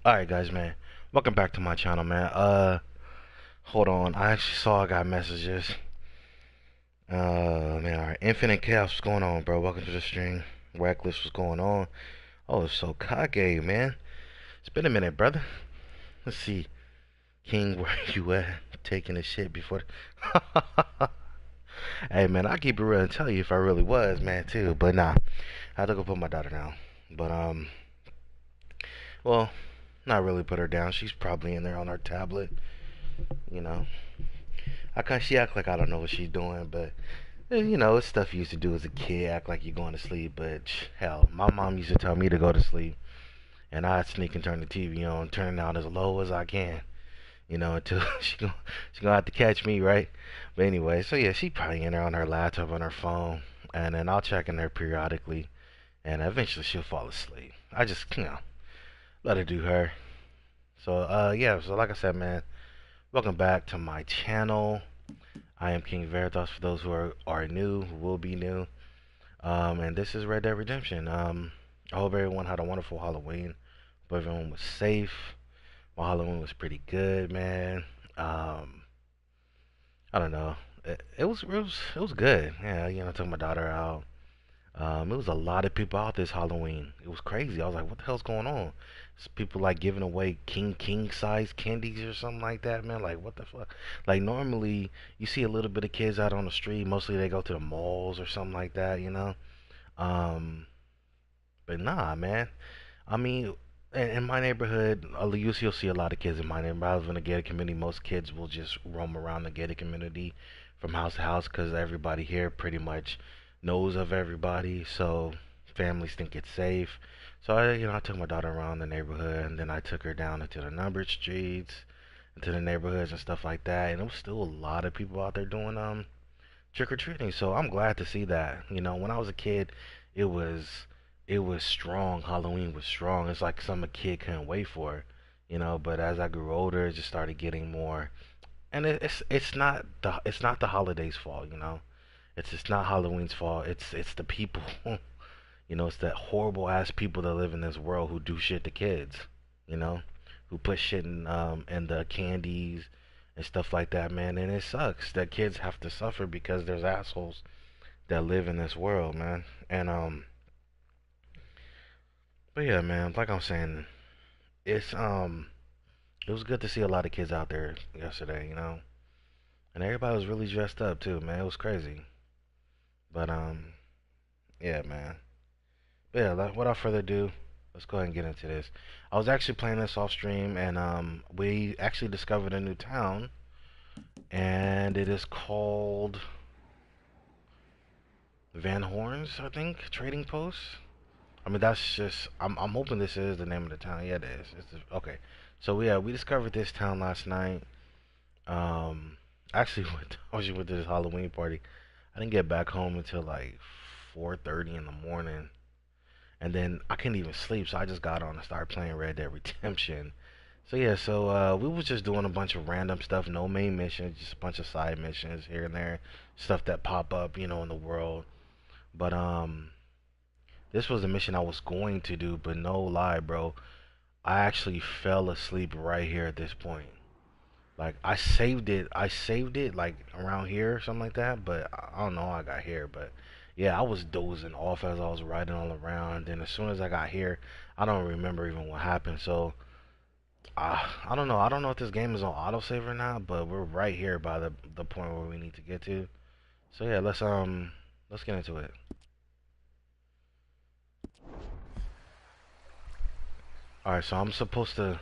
Alright guys, man. Welcome back to my channel, man. Hold on. I actually saw I got messages. Man, alright. Infinite Chaos, what's going on, bro? Welcome to the stream. Reckless, what's going on? Oh, it's so cocky, man. It's been a minute, brother. Let's see. King, where you at? Taking a shit before... Hey, man, I keep it real and tell you if I really was, man, too. But nah, I had to go put my daughter down. But, well, not really put her down. She's probably in there on her tablet, you know. She act like I don't know what she's doing, but it's stuff you used to do as a kid, act like you're going to sleep. But hell, my mom used to tell me to go to sleep, and I'd sneak and turn the TV on, turn it down as low as I can, until she gonna have to catch me, right? But anyway, so yeah, she probably in there on her laptop, on her phone, and then I'll check in there periodically, and eventually she'll fall asleep. I just let her do her. So yeah, so like I said, man, welcome back to my channel. I am King Veritas for those who are new, who will be new. And this is Red Dead Redemption. I hope everyone had a wonderful Halloween. Hope everyone was safe. My Halloween was pretty good, man. Um, I don't know. It was good. Yeah, I took my daughter out. It was a lot of people out this Halloween. It was crazy. I was like, what the hell's going on? It's people like giving away king size candies or something like that, man. Like what the fuck? Like normally you see a little bit of kids out on the street. Mostly they go to the malls or something like that. Um, but nah, man. I mean, in my neighborhood, you'll see a lot of kids in my neighborhood. I live in a gated community. Most kids will just roam around the gated community from house to house because everybody here pretty much knows of everybody. So families think it's safe. So I took my daughter around the neighborhood, and then I took her down into the numbered streets, into the neighborhoods and stuff like that. And there was still a lot of people out there doing trick or treating. So I'm glad to see that. When I was a kid, it was it was strong. Halloween was strong. It's like some a kid couldn't wait for. But as I grew older, it just started getting more. And it's not the holidays' fault. It's not Halloween's fault. It's the people. It's that horrible ass people that live in this world who do shit to kids. You know, who put shit in the candies and stuff like that, man. And it sucks that kids have to suffer because there's assholes that live in this world, man. And but yeah, man, like I'm saying, it's it was good to see a lot of kids out there yesterday. And everybody was really dressed up too, man. It was crazy. But yeah, man. But yeah, without further ado, let's go ahead and get into this. I was actually playing this off stream, and we actually discovered a new town, and it is called Van Horns, I think, Trading Post. I mean, that's just. I'm hoping this is the name of the town. Yeah, it is. Okay. So yeah, we discovered this town last night. Actually, I was went to this Halloween party. I didn't get back home until like 4:30 in the morning, and then I couldn't even sleep, so I just got on and started playing Red Dead Redemption. So yeah, we was just doing a bunch of random stuff, no main missions, just a bunch of side missions here and there, stuff that pop up, in the world. But this was a mission I was going to do, but no lie, bro, I actually fell asleep right here at this point. Like I saved it like around here or something like that, but I don't know how I got here, but yeah, I was dozing off as I was riding all around, and as soon as I got here, I don't remember even what happened. So I don't know. I don't know if this game is on autosave or not, but we're right here by the point where we need to get to. So yeah, let's get into it. All right, so I'm supposed to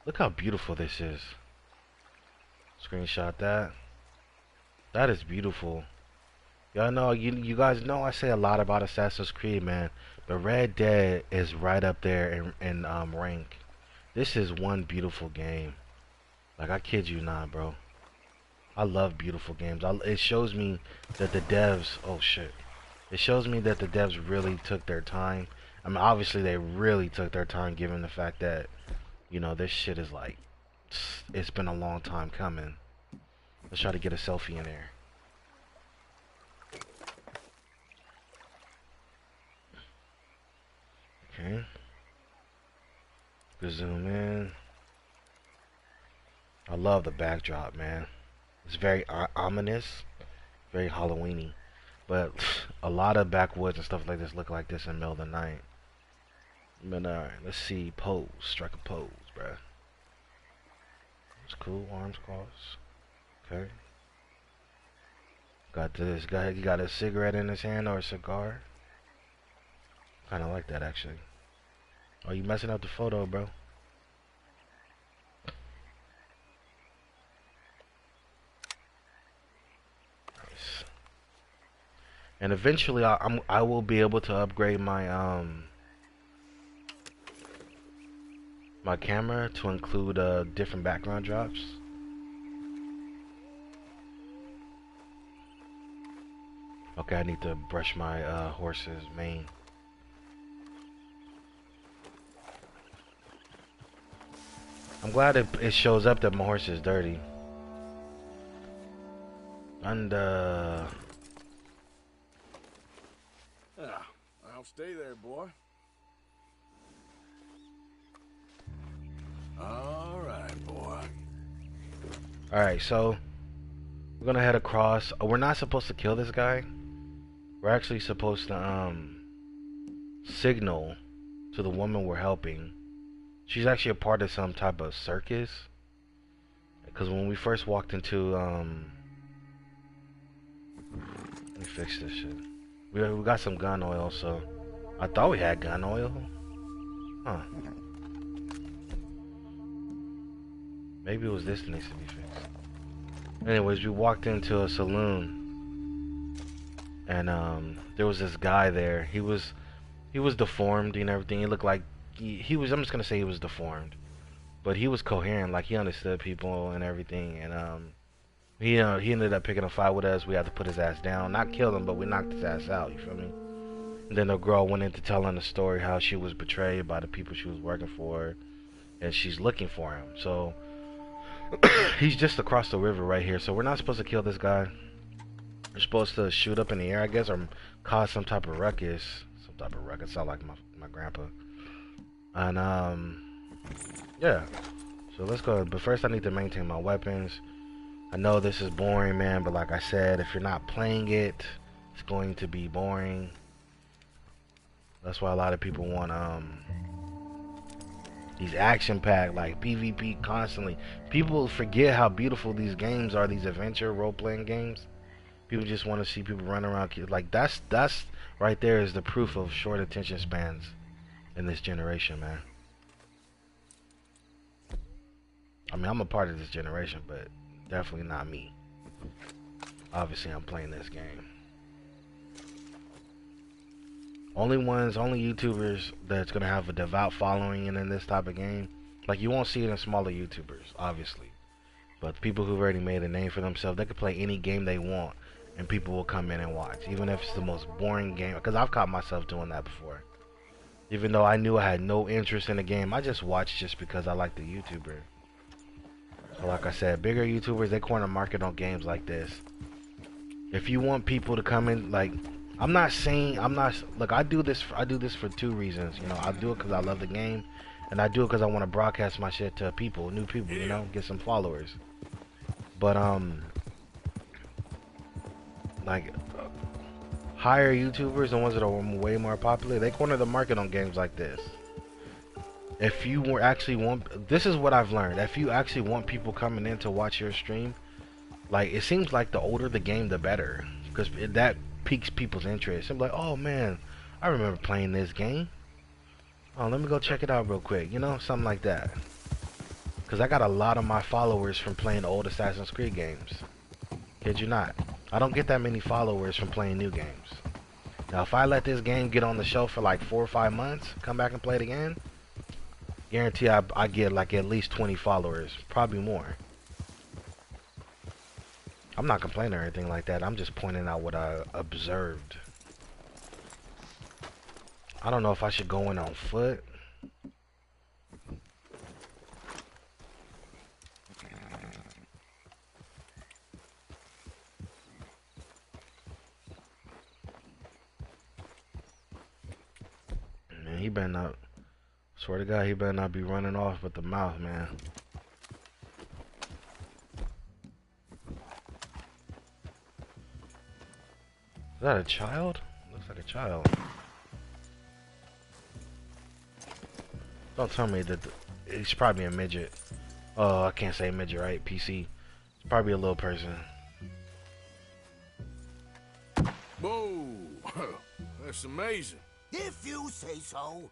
look how beautiful this is. Screenshot that. That is beautiful. Y'all know, you guys know I say a lot about Assassin's Creed, man, but Red Dead is right up there in rank. This is one beautiful game. Like I kid you not, bro. I love beautiful games. It shows me that the devs, oh shit. It shows me that the devs really took their time. I mean, obviously they really took their time given the fact that, this shit is like, it's been a long time coming. Let's try to get a selfie in there. Okay. Zoom in. I love the backdrop, man. It's very ominous, very Halloweeny. But a lot of backwoods and stuff like this look like this in the middle of the night. But alright, let's see. Pose. Strike a pose, bruh. It's cool. Arms crossed. Okay. Got this guy. He got a cigarette in his hand or a cigar. Kind of like that, actually. Oh, you messing up the photo, bro. Nice. And eventually, I will be able to upgrade my camera to include different background drops. Okay, I need to brush my horse's mane. I'm glad it shows up that my horse is dirty. And Yeah, I'll stay there, boy. All right, boy. all right, so we're gonna head across. We're not supposed to kill this guy. We're actually supposed to signal to the woman we're helping. She's actually a part of some type of circus. Because when we first walked into let me fix this shit. We got some gun oil, so I thought we had gun oil. Huh. Maybe it was this that needs to be fixed. Anyways, we walked into a saloon, and there was this guy there. He was deformed and everything. He looked like he was. I'm just gonna say he was deformed, but he was coherent. Like he understood people and everything. And he ended up picking a fight with us. We had to put his ass down, not kill him, but we knocked his ass out. You feel me? And then the girl went into telling the story how she was betrayed by the people she was working for, and she's looking for him. So he's just across the river right here. So we're not supposed to kill this guy. We're supposed to shoot up in the air, I guess, or cause some type of ruckus. Some type of ruckus. Sound like my grandpa. And yeah. So let's go. But first, I need to maintain my weapons. I know this is boring, man, but like I said, if you're not playing it, it's going to be boring. That's why a lot of people want these action-packed, like PvP constantly. People forget how beautiful these games are, these adventure role-playing games. People just want to see people run around. Like, that's right there is the proof of short attention spans in this generation, man. I mean, I'm a part of this generation, but definitely not me. Obviously, I'm playing this game. Only YouTubers that's gonna have a devout following in this type of game. Like, you won't see it in smaller YouTubers, obviously. But people who've already made a name for themselves, they can play any game they want, and people will come in and watch, even if it's the most boring game. Because I've caught myself doing that before. Even though I knew I had no interest in the game, I just watched just because I like the YouTuber. So like I said, bigger YouTubers, they corner market on games like this. If you want people to come in, like, look, I do this for two reasons. You know, I do it because I love the game, and I do it because I want to broadcast my shit to people, new people, you know, get some followers. But like, higher YouTubers, the ones that are way more popular, they corner the market on games like this. If you were actually this is what I've learned. If you actually want people coming in to watch your stream, like, it seems like the older the game, the better, because that piques people's interest. I'm like, oh man, I remember playing this game. Oh, let me go check it out real quick. You know, something like that. Because I got a lot of my followers from playing old Assassin's Creed games. Kid you not. I don't get that many followers from playing new games. Now, if I let this game get on the shelf for like 4 or 5 months, come back and play it again, guarantee I get like at least 20 followers, probably more. I'm not complaining or anything like that. I'm just pointing out what I observed. I don't know if I should go in on foot. Man, he better not. Swear to God, he better not be running off with the mouth, man. Is that a child? Looks like a child. Don't tell me that he's probably a midget. Oh, I can't say midget, right? PC. It's probably a little person. Whoa, that's amazing. If you say so.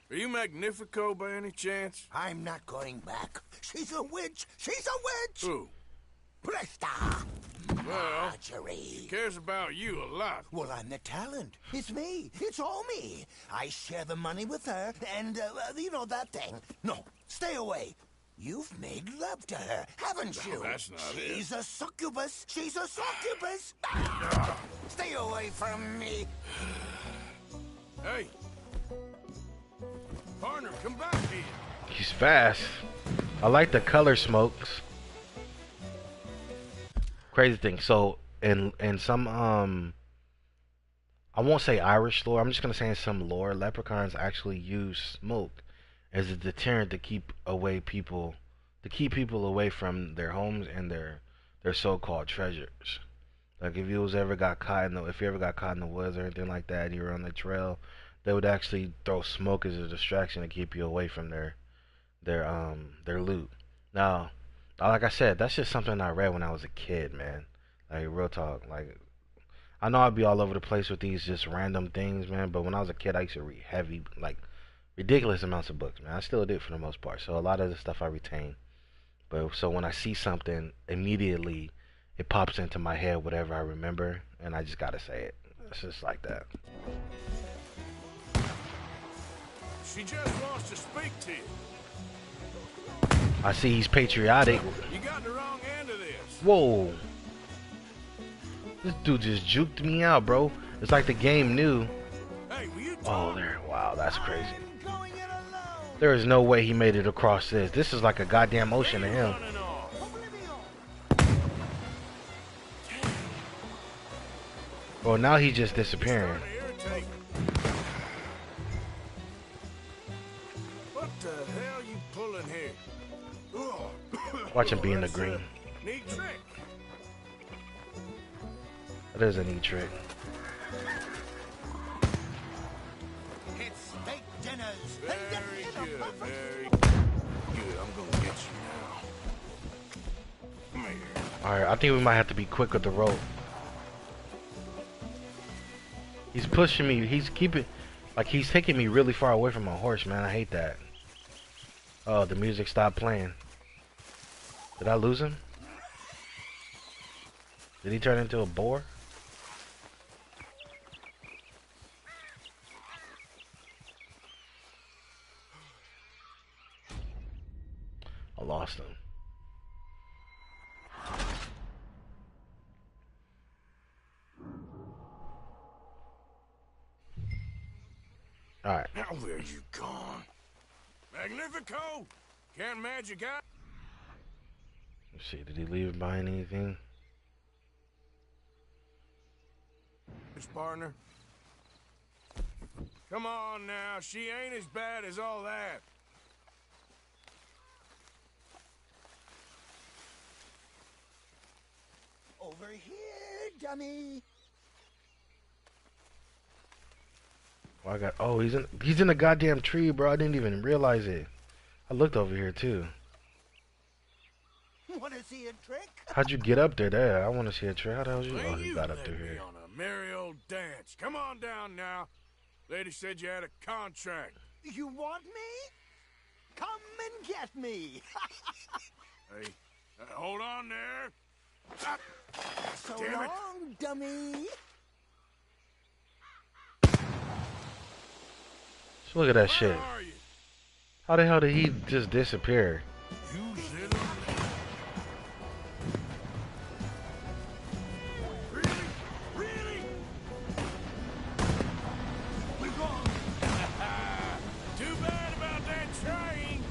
Are you Magnifico by any chance? I'm not going back. She's a witch. She's a witch. Who? Presta. Well, Marjorie. she cares about you a lot. Well, I'm the talent. It's me. It's all me. I share the money with her, and, you know, that thing. No, stay away. You've made love to her, haven't you? No, that's not She's a succubus. She's a succubus. Stay away from me. Hey. Partner, come back here. He's fast. I like the color smokes. Crazy thing. So in some I won't say Irish lore. I'm just gonna say in some lore, leprechauns actually use smoke as a deterrent to keep people away from their homes and their so-called treasures. Like if you ever got caught in the woods or anything like that, and you were on the trail, they would actually throw smoke as a distraction to keep you away from their loot. Now, like I said, that's just something I read when I was a kid, man. Like real talk. Like I know I'd be all over the place with these just random things, man. But when I was a kid, I used to read heavy, like ridiculous amounts of books, man. I still did for the most part. So a lot of the stuff I retain. But so when I see something, immediately it pops into my head whatever I remember, and I just gotta say it. It's just like that. She just wants to speak to you. I see he's patriotic. You got the wrong end of this. Whoa. This dude just juked me out, bro. It's like the game knew. Hey, will you Oh, there. Wow, that's crazy. There is no way he made it across this. This is like a goddamn ocean to him. Well, now he's just disappearing. What the hell you pulling here? Watch him be in the green. Neat trick. That is a neat trick. It's steak dinners. Very good, very good. I'm gonna get you now. Come here. Alright, I think we might have to be quick with the rope. He's pushing me. He's taking me really far away from my horse, man. I hate that. Oh, the music stopped playing. Did I lose him? Did he turn into a boar? I lost him. Alright. Now where you gone? Magnifico! Can't magic out? Let's see, did he leave behind anything? His partner. Come on now, she ain't as bad as all that. Over here, dummy. Oh, he's in a goddamn tree, bro. I didn't even realize it. I looked over here too. Want to see a trick? How'd you get up there? I want to see a trick. How the hell you? Oh, Well, he you got up let through me here. on a merry old dance. Come on down now. Lady said you had a contract. You want me? Come and get me. Hey, hold on there. Ah, So damn it. long, dummy. So look at that shit. Where are you? How the hell did he just disappear? You little... Really? Really? We're gone. Too bad about that train.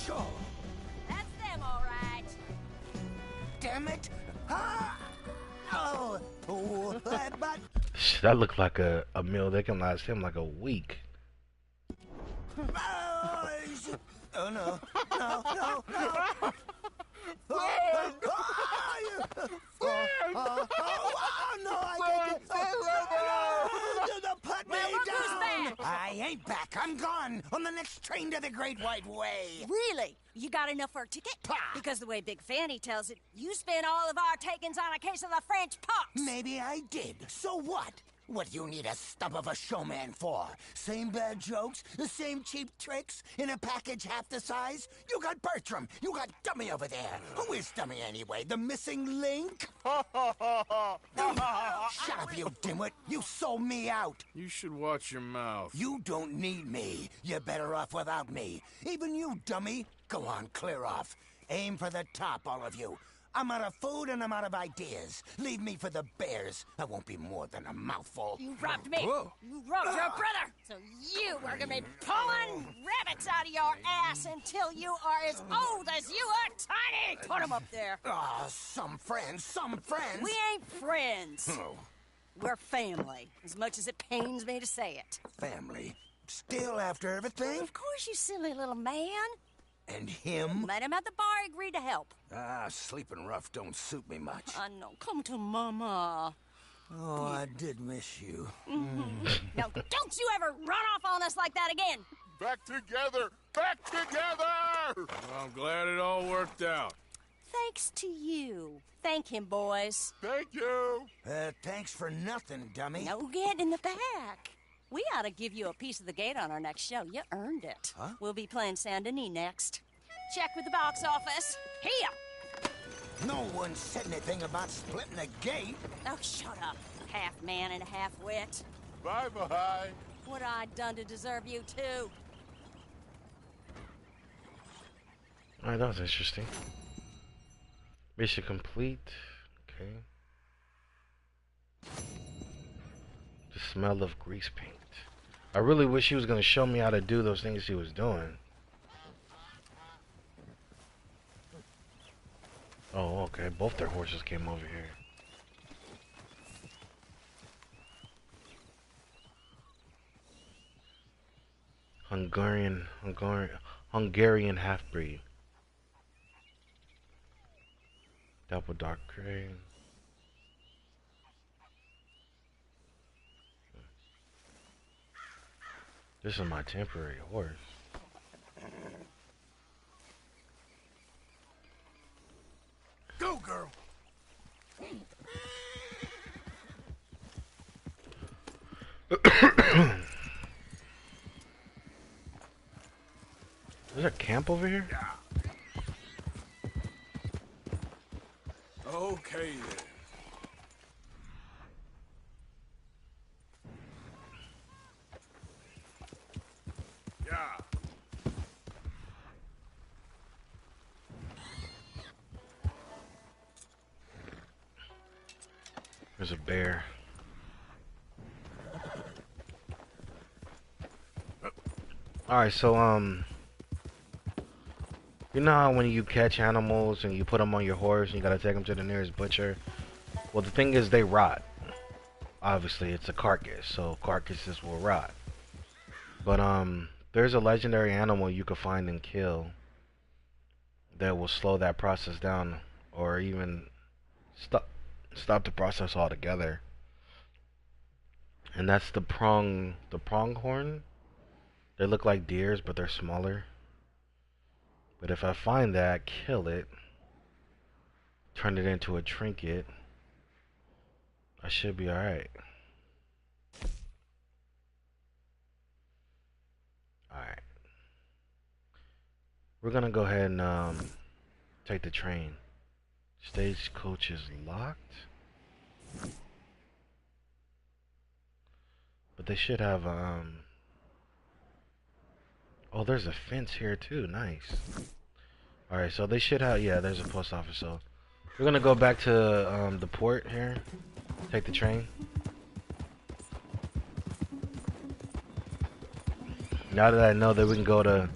official. That's them, all right. Damn it. Ah! But... That looked like a meal that can last him like a week. Oh, no. No, no, no. No, I can't. Put me down. I ain't back. I'm gone on the next train to the Great White Way. Really? You got enough for a ticket? Because the way Big Fanny tells it, you spent all of our takings on a case of the French pox. Maybe I did. So what? What do you need a stump of a showman for? Same bad jokes? The same cheap tricks? In a package half the size? You got Bertram. You got Dummy over there. Who is Dummy anyway? The missing link? Shut up, you dimwit. You sold me out. You should watch your mouth. You don't need me. You're better off without me. Even you, Dummy. Go on, clear off. Aim for the top, all of you. I'm out of food and I'm out of ideas. Leave me for the bears. I won't be more than a mouthful. You robbed me. Whoa. You robbed your brother. So you are going to be pulling rabbits out of your ass until you are as old as you are tiny. Put them up there. Ah, some friends, some friends. We ain't friends. Oh, We're family, as much as it pains me to say it. family. Still after everything? Of course, you silly little man. And him? Met him at the bar, agreed to help. Ah, sleeping rough don't suit me much. I know. Come to Mama. Oh, I did miss you. Now, don't you ever run off on us like that again. Back together! Back together! Well, I'm glad it all worked out. Thanks to you. Thank him, boys. Thank you! Thanks for nothing, dummy. No get in the back. We ought to give you a piece of the gate on our next show. You earned it. Huh? We'll be playing Saint Denis next. Check with the box office. Here. No one said anything about splitting a gate. Oh, shut up. Half man and half wit. Bye-bye. What I done to deserve you, too? Alright, that was interesting. Mission complete. Okay. The smell of grease paint. I really wish he was going to show me how to do those things he was doing. Oh, okay. Both their horses came over here. Hungarian half-breed. Double dark gray. This is my temporary horse. Go, girl! There's a camp over here? Yeah. Okay, then. Yeah. There's a bear. Alright, so, you know how when you catch animals and you put them on your horse and you gotta take them to the nearest butcher? Well, the thing is, they rot. Obviously, it's a carcass, so carcasses will rot. But, there's a legendary animal you can find and kill that will slow that process down, or even stop the process altogether. And that's the pronghorn. They look like deers, but they're smaller. But if I find that, kill it, turn it into a trinket, I should be alright. Alright. We're gonna go ahead and take the train. Stagecoach is locked. But they should have oh, there's a fence here too. Nice. Alright, so they should have, yeah, there's a post office. So we're gonna go back to the port here. Take the train. Now that I know that we can go to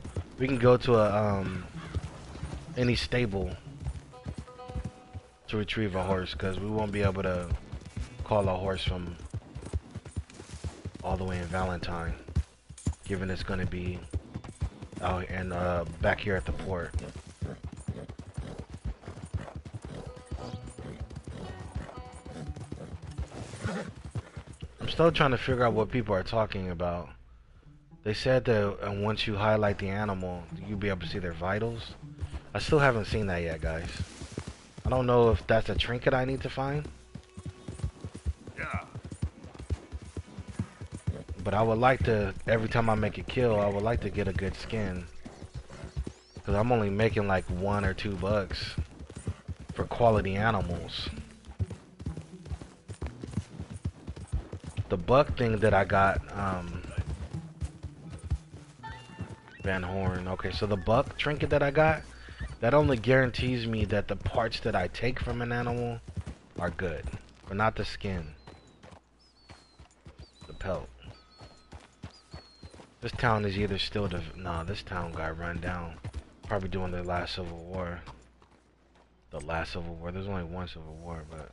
a any stable to retrieve a horse, because we won't be able to call a horse from all the way in Valentine, given it's going to be out and back here at the port. I'm still trying to figure out what people are talking about. They said that once you highlight the animal, you'll be able to see their vitals. I still haven't seen that yet, guys. I don't know if that's a trinket I need to find. Yeah. But I would like to, every time I make a kill, I would like to get a good skin. Because I'm only making like $1 or $2 for quality animals. The buck thing that I got, Van Horn. Okay, so the buck trinket that I got, that only guarantees me that the parts that I take from an animal are good, but not the skin. The pelt. This town is either still nah, this town got run down. Probably during the last Civil War. The last Civil War. There's only one Civil War, but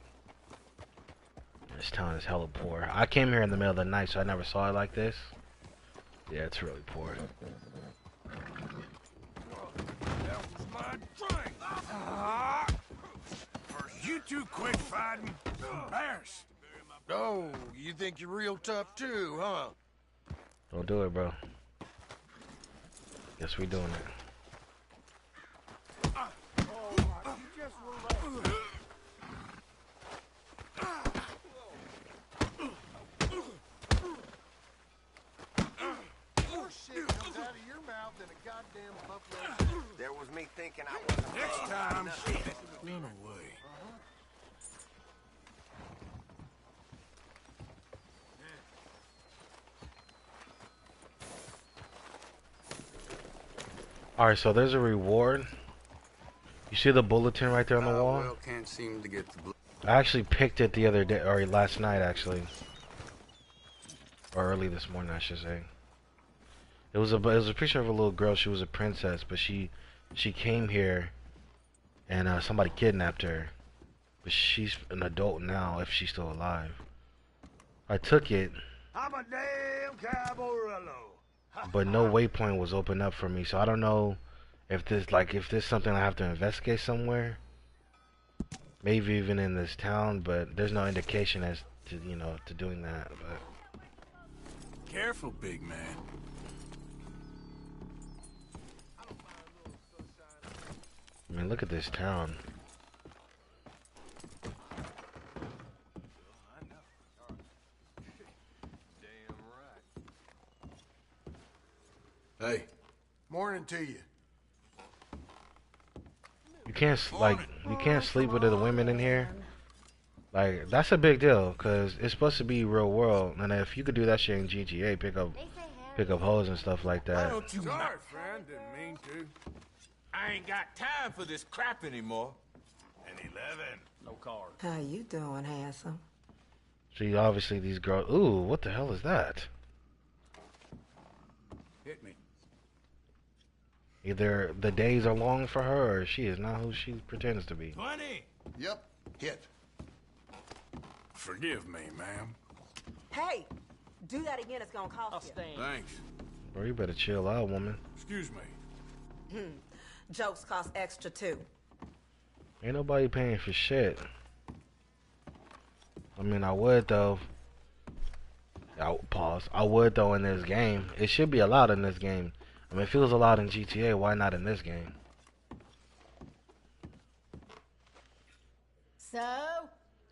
this town is hella poor. I came here in the middle of the night, so I never saw it like this. Yeah, it's really poor. That was my drink. You two quit fighting. Embarrassed. Oh, you think you're real tough too, huh? Don't do it, bro. Guess we doing it. There was me thinking I wasn't Next paying time, enough. run away. Alright, so there's a reward. You see the bulletin right there on the wall? Well, can't seem to get the I actually picked it the other day, or last night actually. Or early this morning, I should say. It was a picture of a little girl. She was a princess, but she came here and somebody kidnapped her. But she's an adult now, if she's still alive. I took it, I'm a damn caborello. but no waypoint was opened up for me, so I don't know if this something I have to investigate somewhere. Maybe even in this town, but there's no indication as to, you know, to doing that. But Careful, big man. I mean, look at this town. Hey, morning to you. You can't sleep with the women in here. Like, that's a big deal, cause it's supposed to be real world, and if you could do that shit in GTA, pick up hoes and stuff like Why that. don't you Sorry, friend, didn't mean to. I ain't got time for this crap anymore. And 11. No card. How you doing, handsome? See, obviously these girls. Ooh, what the hell is that? Hit me. Either the days are long for her, or she is not who she pretends to be. 20. Yep, hit. Forgive me, ma'am. Hey, do that again, it's gonna cost you. Thanks. Bro, you better chill out, woman. Excuse me. Jokes cost extra too. Ain't nobody paying for shit. I mean, I would though. Pause. I would though in this game. It should be allowed in this game. I mean, if it was allowed in GTA, why not in this game? So,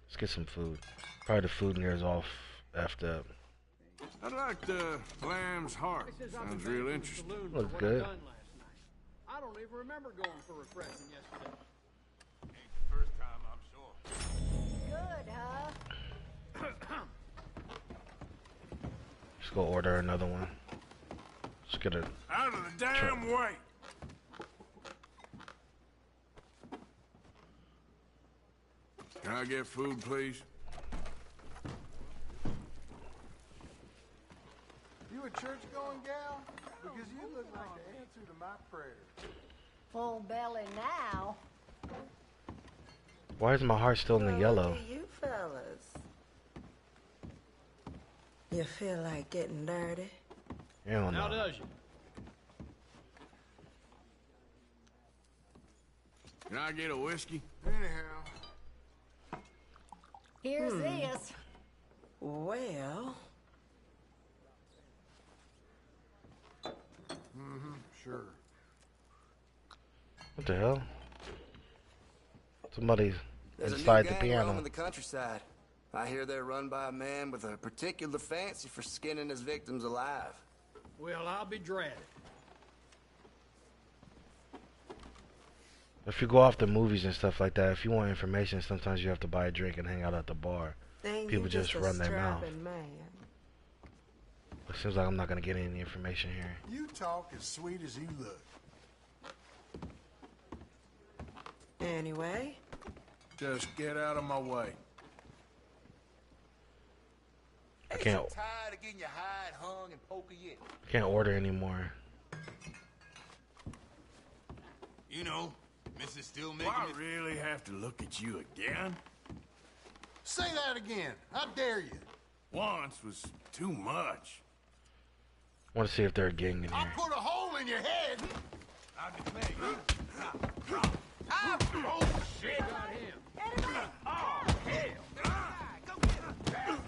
Let's get some food. Probably the food in here is all effed up. I'd like the lamb's heart. Sounds real interesting. Looks good. I don't even remember going for refreshing yesterday. First time, I'm sure. good, huh? Let's go order another one. Let's get a. Out of the damn way. Can I get food, please? You a church-going gal? Because you look like the answer to my prayers. Full belly now. Why is my heart still in the yellow? Look at you fellas. You feel like getting dirty? Hell How no. does you? Can I get a whiskey? Anyhow. Here's this. Well, Sure. What the hell? Somebody's There's inside a the new gang roaming piano. the countryside. I hear they're run by a man with a particular fancy for skinning his victims alive. Well, I'll be dratted. If you go off the movies and stuff like that, if you want information, sometimes you have to buy a drink and hang out at the bar. then People you just a run their mouth. strapping man. It seems like I'm not gonna get any information here. You talk as sweet as you look. Anyway, Just get out of my way. I can't Tired of getting your hide hung and poker yet. order anymore. You know, Mrs. Still making I really have to look at you again? Say that again. How dare you? Once was too much. I want to see if they're a gang in I'll here. put a hole in your head. I can make you. Oh, shit. Got him. Oh, hell. Go get him.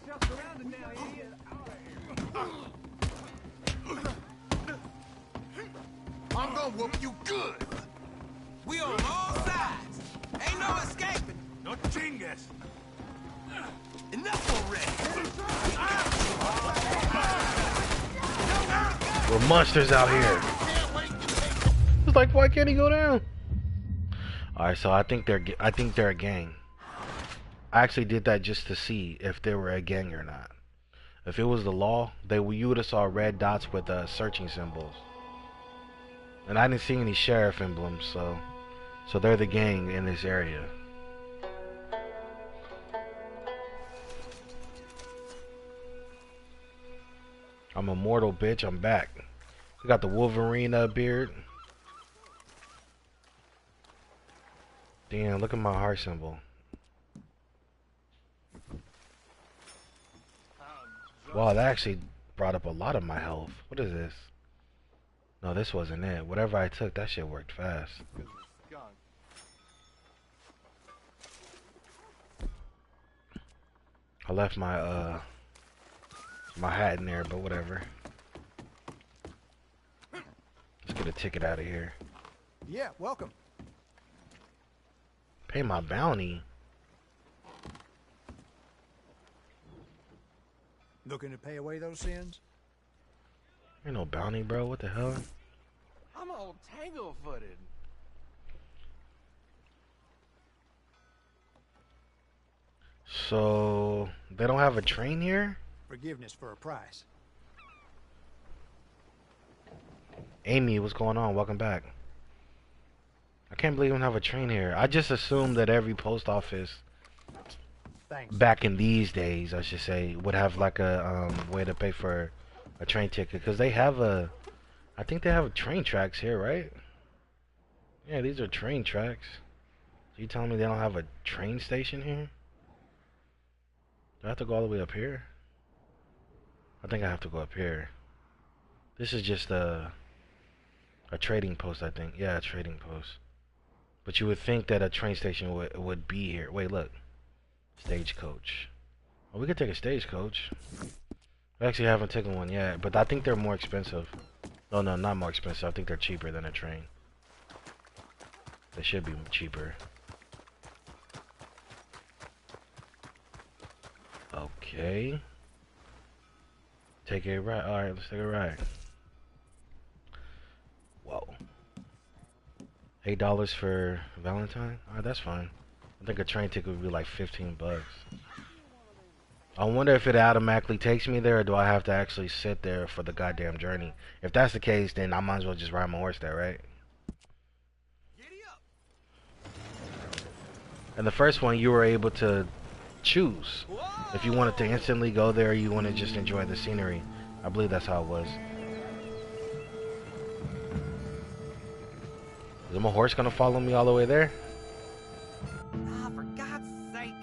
Yourself surrounded now, idiot. I'm gonna whoop you good. We on all sides. Ain't no escaping. No chingas. Enough already. We're monsters out here. It's like, why can't he go down? All right, so I think they're a gang. I actually did that just to see if they were a gang or not. If it was the law, you would have saw red dots with searching symbols. And I didn't see any sheriff emblems, so they're the gang in this area. I'm immortal, bitch. I'm back. We got the Wolverine beard. Damn, look at my heart symbol. Wow, that actually brought up a lot of my health. What is this? No, this wasn't it. Whatever I took, that shit worked fast. I left my my hat in there, but whatever. Let's get a ticket out of here. Yeah, welcome. Pay my bounty. Looking to pay away those sins? Ain't no bounty, bro. What the hell? I'm all tangle-footed. So they don't have a train here? Forgiveness for a price. Amy, what's going on? Welcome back. I can't believe we don't have a train here. I just assumed that every post office Thanks. back in these days, I should say, would have like a way to pay for a train ticket, because they have I think they have train tracks here, right? Yeah, these are train tracks. So you telling me they don't have a train station here? Do I have to go all the way up here? I think I have to go up here. This is just a trading post, I think. Yeah, a trading post. But you would think that a train station would be here. Wait, look. Stagecoach. Well, we could take a stagecoach. I actually haven't taken one yet, but I think they're more expensive. Oh, no, not more expensive. I think they're cheaper than a train. They should be cheaper. Okay. Take a ride. Alright, let's take a ride. Whoa. $8 for Valentine? Alright, that's fine. I think a train ticket would be like 15 bucks. I wonder if it automatically takes me there, or do I have to actually sit there for the goddamn journey? If that's the case, then I might as well just ride my horse there, right? And the first one, you were able to choose if you wanted to instantly go there, or you want to just enjoy the scenery. I believe that's how it was. Is my horse gonna follow me all the way there? Ah, for God's sake.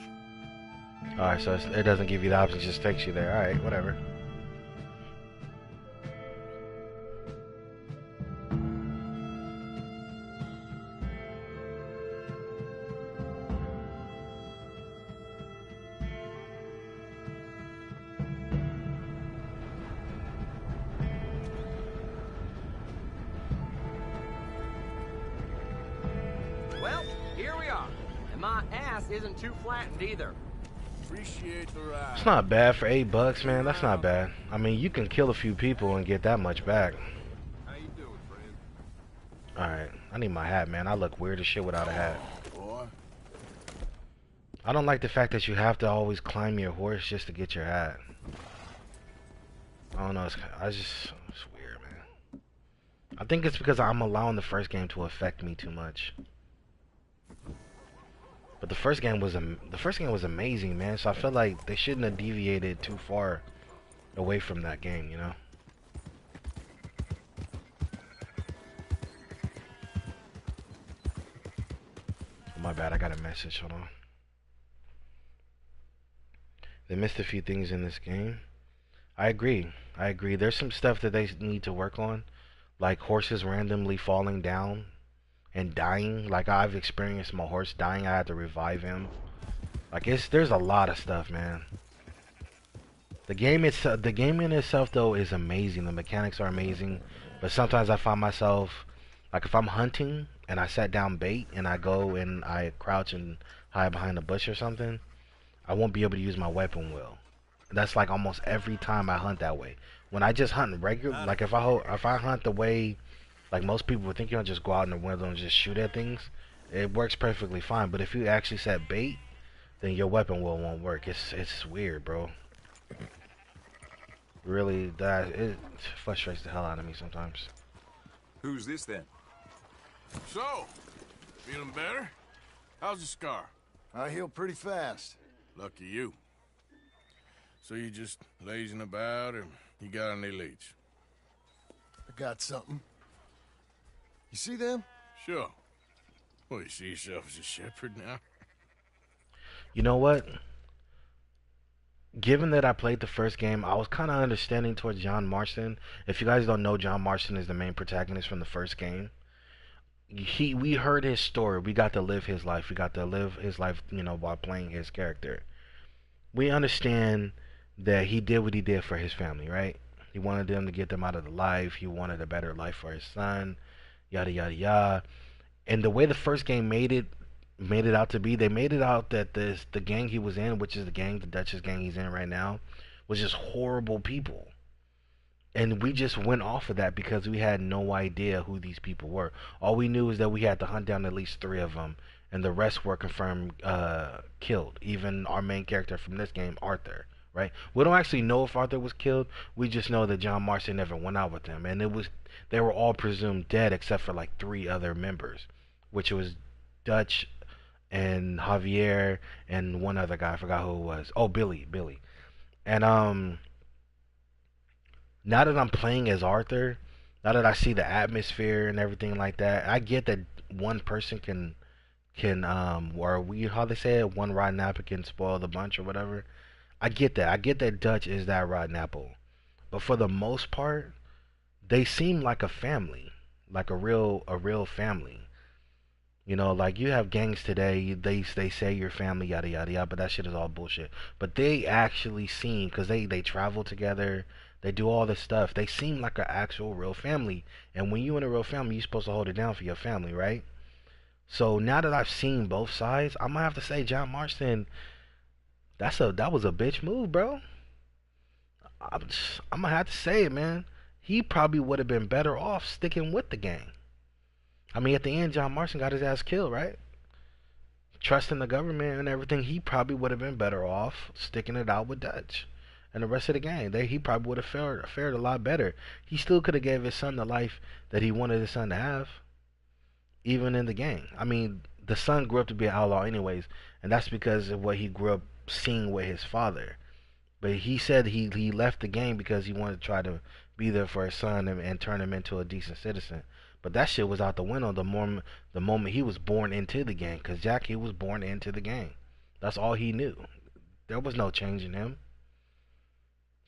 Alright, so it doesn't give you the option, it just takes you there. Alright, whatever. Well, here we are. And my ass isn't too flattened either. Appreciate the ride. It's not bad for $8, man. That's not bad. I mean, you can kill a few people and get that much back. How you doing, friend? Alright, I need my hat, man. I look weird as shit without a hat. Boy. I don't like the fact that you have to always climb your horse just to get your hat. I don't know, it's weird, man. I think it's because I'm allowing the first game to affect me too much. But the first game was amazing, man. So I feel like they shouldn't have deviated too far away from that game, you know. Oh, my bad, I got a message. Hold on. They missed a few things in this game. I agree. There's some stuff that they need to work on, like horses randomly falling down and dying. Like, I've experienced my horse dying. I had to revive him. Like, there's a lot of stuff, man. The game in itself though is amazing. The mechanics are amazing, but sometimes I find myself, like, if I'm hunting and I set down bait and I go and I crouch and hide behind a bush or something, I won't be able to use my weapon well. That's like almost every time I hunt that way. When I just hunt regular, like if I hunt the way like most people would think, you know, just go out in the window and just shoot at things, it works perfectly fine. But if you actually set bait, then your weapon will won't work. It's weird, bro. Really, it frustrates the hell out of me sometimes. Who's this then? So, feeling better? How's the scar? I heal pretty fast. Lucky you. So you just lazing about, or you got any leads? I got something. You see them? Sure. Well, you see yourself as a shepherd now? You know what? Given that I played the first game, I was kind of understanding towards John Marston. If you guys don't know, John Marston is the main protagonist from the first game. We heard his story. We got to live his life. We got to live his life, you know, while playing his character. We understand that he did what he did for his family, right? He wanted them to get them out of the life. He wanted a better life for his son, yada yada yada. And the way the first game made it out to be, they made it out that the gang he was in, which is the Dutch's gang he's in right now, was just horrible people. And we just went off of that because we had no idea who these people were. All we knew is that we had to hunt down at least 3 of them, and the rest were confirmed killed. Even our main character from this game, Arthur, right? We don't actually know if Arthur was killed. We just know that John Marston never went out with them, and they were all presumed dead except for like 3 other members, which was Dutch and Javier and one other guy. I forgot who it was. Oh, Billy. And now that I'm playing as Arthur, now that I see the atmosphere and everything like that, I get that one person can or how they say it, one rotten apple can spoil the bunch or whatever. I get that. I get that Dutch is that rotten apple. But for the most part, they seem like a family, like a real family. You know, like you have gangs today, they say your family, yada yada yada, but that shit is all bullshit. But they actually seem, because they travel together, they do all this stuff, they seem like an actual real family. And when you're in a real family, you're supposed to hold it down for your family, right? So now that I've seen both sides, I'm gonna have to say John Marston, that was a bitch move, bro. I'm gonna have to say it, man. He probably would have been better off sticking with the gang. I mean, at the end, John Marston got his ass killed, right? Trusting the government and everything, he probably would have been better off sticking it out with Dutch and the rest of the gang. He probably would have fared a lot better. He still could have gave his son the life that he wanted his son to have, even in the gang. I mean, the son grew up to be an outlaw anyways, and that's because of what he grew up seeing with his father. But he said he left the gang because he wanted to try to be there for his son and turn him into a decent citizen. But that shit was out the window the moment he was born into the gang. Cause Jackie was born into the gang. That's all he knew. There was no changing him.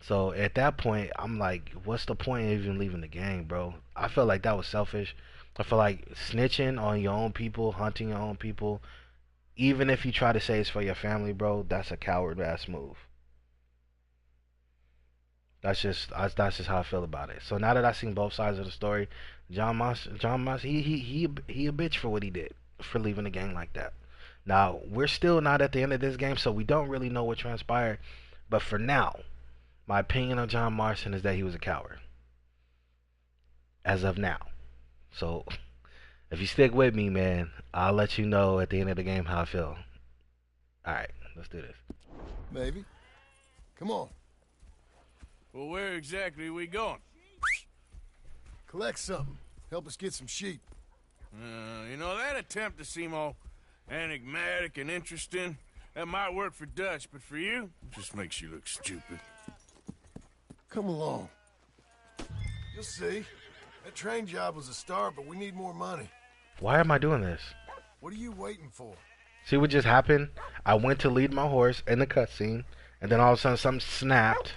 So at that point, I'm like, what's the point of even leaving the gang, bro? I felt like that was selfish. I feel like snitching on your own people, hunting your own people, even if you try to say it's for your family, bro, that's a coward ass move. That's just how I feel about it. So now that I've seen both sides of the story, John Moss, he a bitch for what he did, for leaving the gang like that. Now we're still not at the end of this game, so we don't really know what transpired. But for now, my opinion on John Marston is that he was a coward, as of now. So if you stick with me, man, I'll let you know at the end of the game how I feel. All right, let's do this. Maybe. Come on. Well, where exactly are we going? Collect something. Help us get some sheep. You know, that attempt to seem all enigmatic and interesting, that might work for Dutch, but for you, it just makes you look stupid. Come along. You'll see. That train job was a start, but we need more money. Why am I doing this? What are you waiting for? See what just happened? I went to lead my horse in the cutscene, and then all of a sudden something snapped,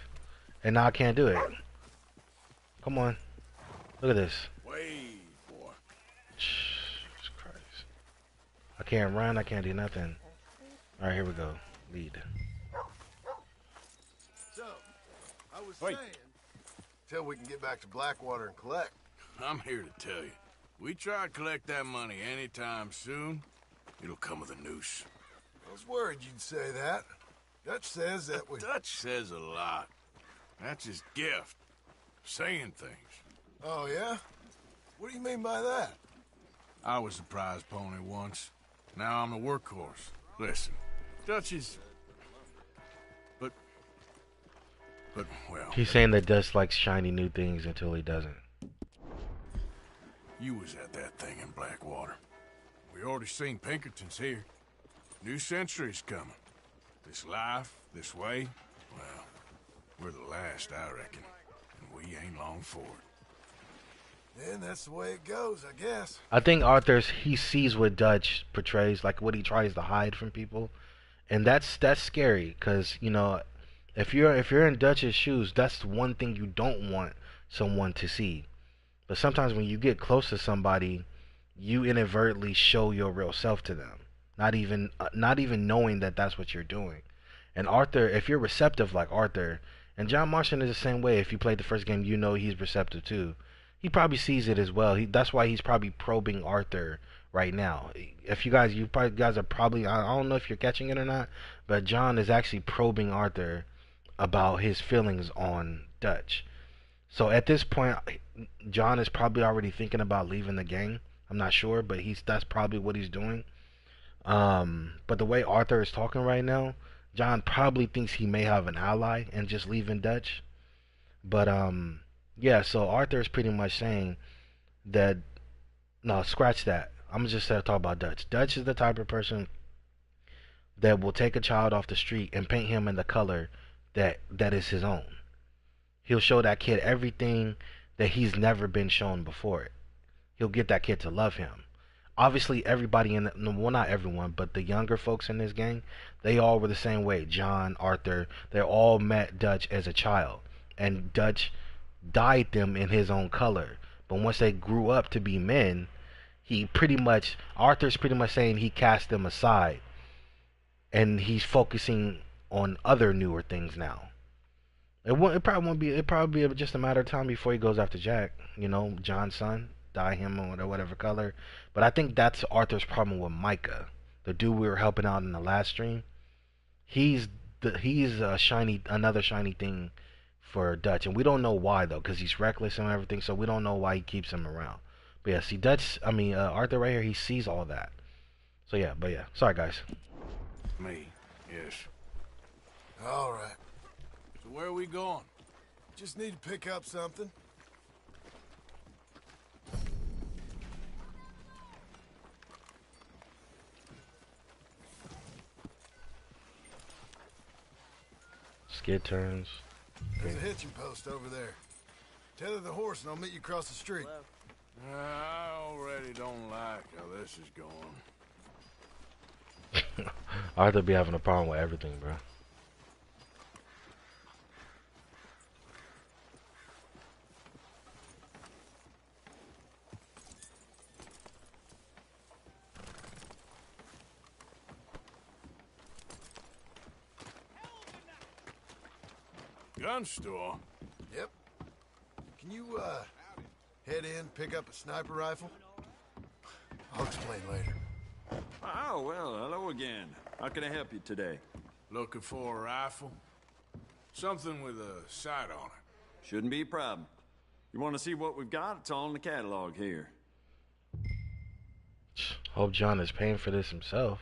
and now I can't do it. Come on. Look at this. Wait, boy. Jesus Christ. I can't run, I can't do nothing. Alright, here we go. Lead. So, I was Wait. saying, till we can get back to Blackwater and collect. I'm here to tell you. We try to collect that money anytime soon, it'll come with a noose. I was worried you'd say that. Dutch says that we... Dutch says a lot. That's his gift. Saying things. Oh, yeah? What do you mean by that? I was the prize pony once. Now I'm the workhorse. Listen, Dutch is... But, well... He's saying that Dust likes shiny new things until he doesn't. You was at that thing in Blackwater. We already seen Pinkertons here. New century's coming. This life, this way, well, we're the last, I reckon. And we ain't long for it. And that's the way it goes, I guess. I think he sees what Dutch portrays, like what he tries to hide from people. And that's scary, because, you know, if you're in Dutch's shoes, that's one thing you don't want someone to see. But sometimes when you get close to somebody, you inadvertently show your real self to them, not even knowing that that's what you're doing. And Arthur, if you're receptive like Arthur, and John Marston is the same way. If you played the first game, you know he's receptive too. He probably sees it as well. That's why he's probably probing Arthur right now. If you guys are probably, I don't know if you're catching it or not, but John is actually probing Arthur about his feelings on Dutch. So at this point, John is probably already thinking about leaving the gang. I'm not sure, but that's probably what he's doing. But the way Arthur is talking right now, John probably thinks he may have an ally and just leaving Dutch. But yeah, so Arthur is pretty much saying that, no, scratch that. I'm just talk about Dutch. Dutch is the type of person that will take a child off the street and paint him in the color that is his own. He'll show that kid everything that he's never been shown before. He'll get that kid to love him. Obviously, everybody well, not everyone, but the younger folks in this gang, they all were the same way. John, Arthur, they all met Dutch as a child. And Dutch dyed them in his own color. But once they grew up to be men, Arthur's pretty much saying he cast them aside. And he's focusing on other newer things now. It probably be just a matter of time before he goes after Jack. You know, John's son, dye him or whatever color. But I think that's Arthur's problem with Micah, the dude we were helping out in the last stream. He's another shiny thing for Dutch, and we don't know why though, because he's reckless and everything. So we don't know why he keeps him around. But yeah, see Arthur right here, he sees all that. So yeah, but yeah, sorry guys. Me, yes. All right. So where are we going? Just need to pick up something. Skid turns. There's a hitching post over there. Tether the horse and I'll meet you across the street. I already don't like how this is going. Arthur be having a problem with everything, bro. Gun store? Yep. Can you, head in, pick up a sniper rifle? I'll explain later. Oh, well, hello again. How can I help you today? Looking for a rifle? Something with a sight on it. Shouldn't be a problem. You want to see what we've got? It's all in the catalog here. Hope John is paying for this himself.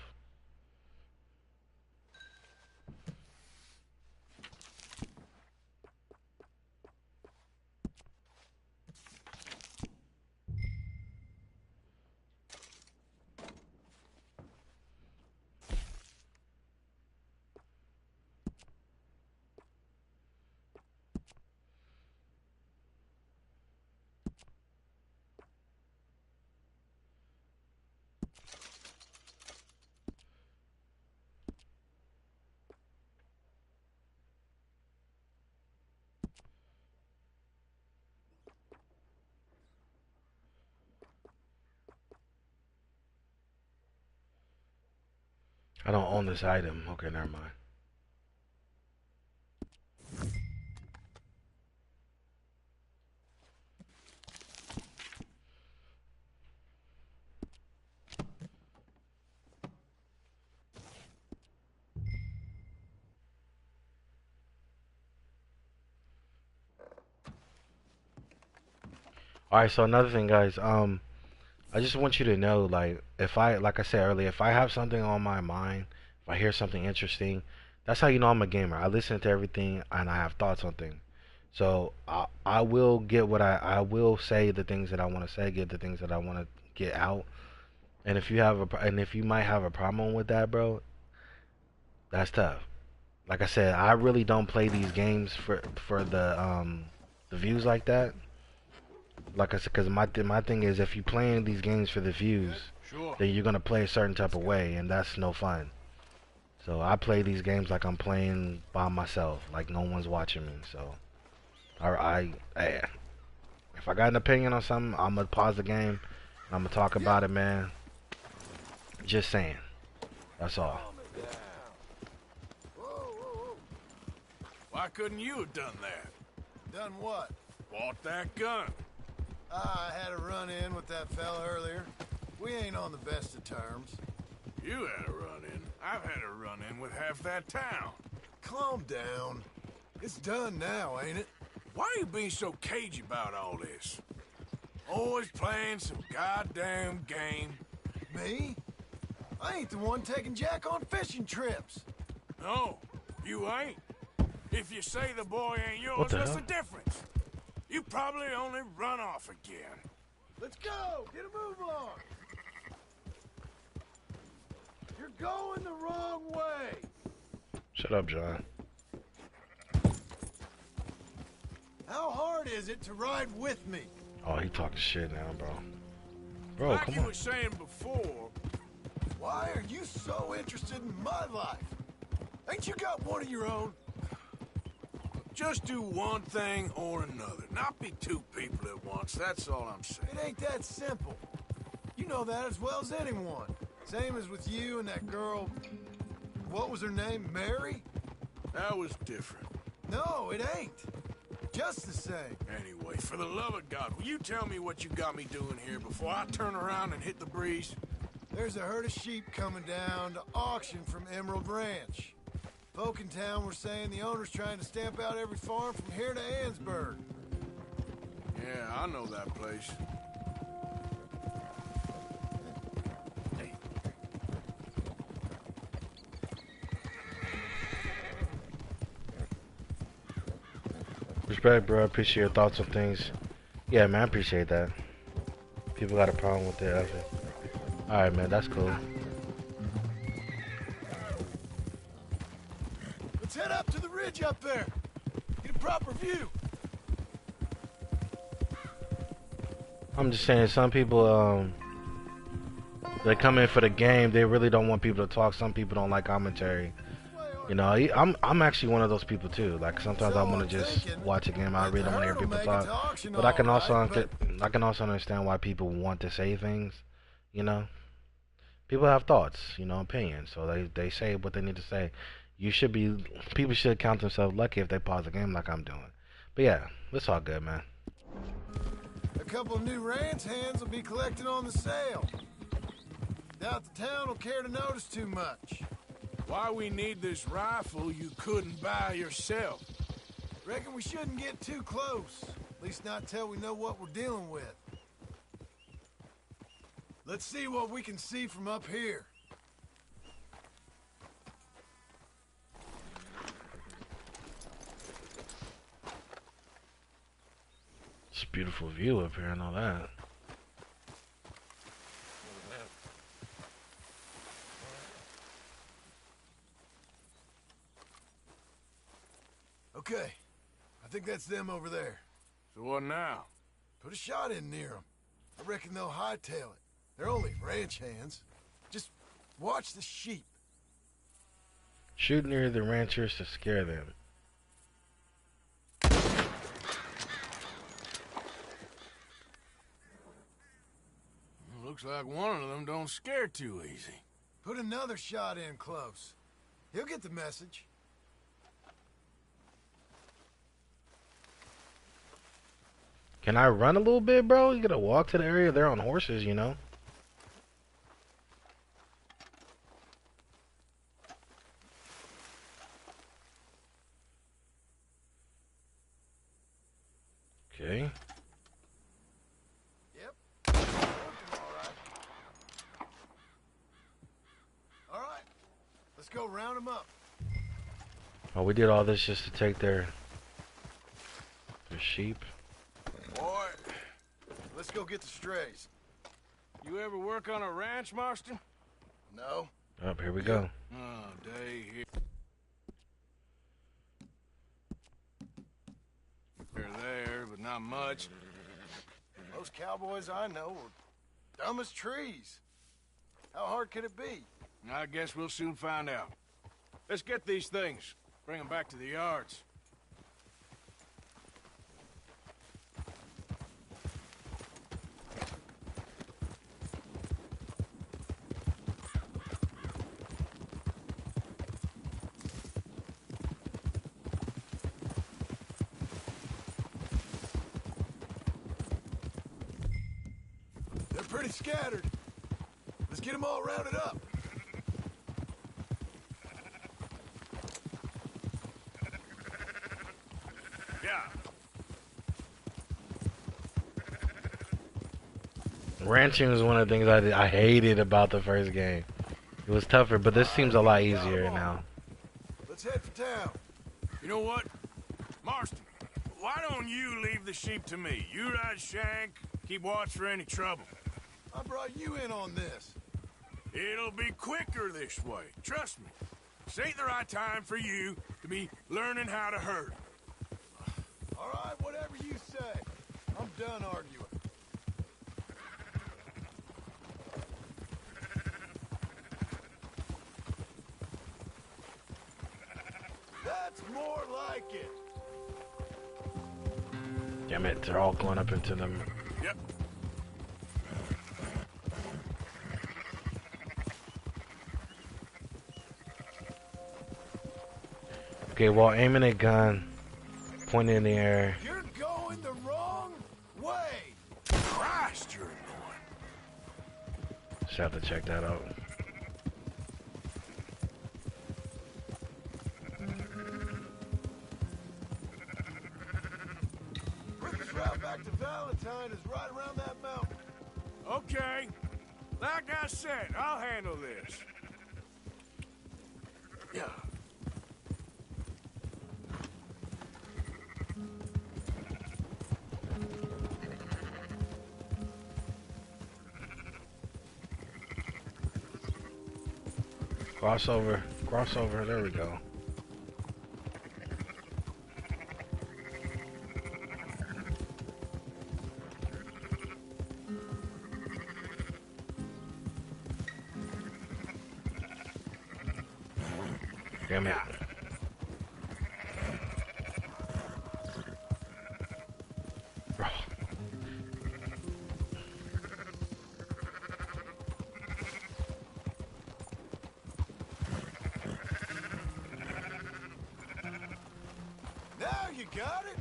I don't own this item. Okay, never mind. Alright, so another thing, guys, I just want you to know, like I said earlier, if I have something on my mind, if I hear something interesting, that's how you know I'm a gamer. I listen to everything and I have thoughts on things. So I will get what I will say the things that I want to say, get the things that I want to get out. And if you might have a problem with that, bro, that's tough. Like I said, I really don't play these games for the views like that. Like I said, because my thing is, if you're playing these games for the views, Sure. then you're gonna play a certain type of way, and that's no fun. So I play these games like I'm playing by myself, like no one's watching me. So if I got an opinion on something, I'm gonna pause the game and I'm gonna talk about it, man. Just saying. That's all. Why couldn't you have done that? Done what? Bought that gun. I had a run-in with that fella earlier. We ain't on the best of terms. You had a run-in. I've had a run-in with half that town. Calm down. It's done now, ain't it? Why are you being so cagey about all this? Always playing some goddamn game. Me? I ain't the one taking Jack on fishing trips. No, you ain't. If you say the boy ain't yours, What the what's hell? the difference? You probably only run off again. Let's go! Get a move on! You're going the wrong way! Shut up, John. How hard is it to ride with me? Oh, he talking shit now, bro. Bro, Like come you on. were saying before, Why are you so interested in my life? Ain't you got one of your own? just do one thing or another. Not be two people at once, that's all I'm saying. It ain't that simple. You know that as well as anyone. Same as with you and that girl... What was her name? Mary? That was different. No, it ain't. Just the same. Anyway, for the love of God, will you tell me what you got me doing here before I turn around and hit the breeze? There's a herd of sheep coming down to auction from Emerald Ranch. Folk in town were saying the owner's trying to stamp out every farm from here to Ansburg. Yeah, I know that place. Respect, bro. I appreciate your thoughts on things. Yeah, man, I appreciate that. People got a problem with their effort. Alright, man, that's cool. Let's head up to the ridge up there. Get a proper view. I'm just saying, some people, they come in for the game. They really don't want people to talk. Some people don't like commentary. You know, I'm actually one of those people too. Like sometimes I want to just watch a game. I really don't want to hear people talk. But I can also I can also understand why people want to say things. You know, people have thoughts. You know, opinions. So they say what they need to say. People should count themselves lucky if they pause the game like I'm doing. But yeah, it's all good, man. A couple of new ranch hands will be collecting on the sale. Doubt the town will care to notice too much. Why we need this rifle you couldn't buy yourself? Reckon we shouldn't get too close. At least not till we know what we're dealing with. Let's see what we can see from up here. It's a beautiful view up here and all that. Okay, I think that's them over there. So what now? Put a shot in near them. I reckon they'll hightail it. They're only ranch hands. Just watch the sheep. Shoot near the ranchers to scare them. Looks like one of them don't scare too easy. Put another shot in close. He'll get the message. Can I run a little bit, bro? You gotta walk to the area. They're on horses, you know. Okay. Yep. All right. Let's go round them up. Oh, we did all this just to take their sheep. Boy, let's go get the strays. You ever work on a ranch, Marston? No. Oh, here we go. Oh, day here. They're there, but not much. Most cowboys I know are dumb as trees. How hard could it be? I guess we'll soon find out. Let's get these things. Bring them back to the yards. They're pretty scattered. Let's get them all rounded up. Yeah. Ranching was one of the things I hated about the first game. It was tougher, but this seems a lot easier now. Let's head for town. You know what? Marston, why don't you leave the sheep to me? You ride Shank, keep watch for any trouble. I brought you in on this. It'll be quicker this way. Trust me. This ain't the right time for you to be learning how to herd. All right, whatever you say. I'm done arguing. That's more like it. Damn it, they're all going up into them. Yep. Okay, while aiming a gun, pointing in the air. You're going the wrong way. Christ, you're annoying. Just have to check that out. Quickest route back to Valentine is right around that mountain. Okay. Like I said, I'll handle this. Yeah. Crossover, crossover, there we go. Damn it. Now you got it.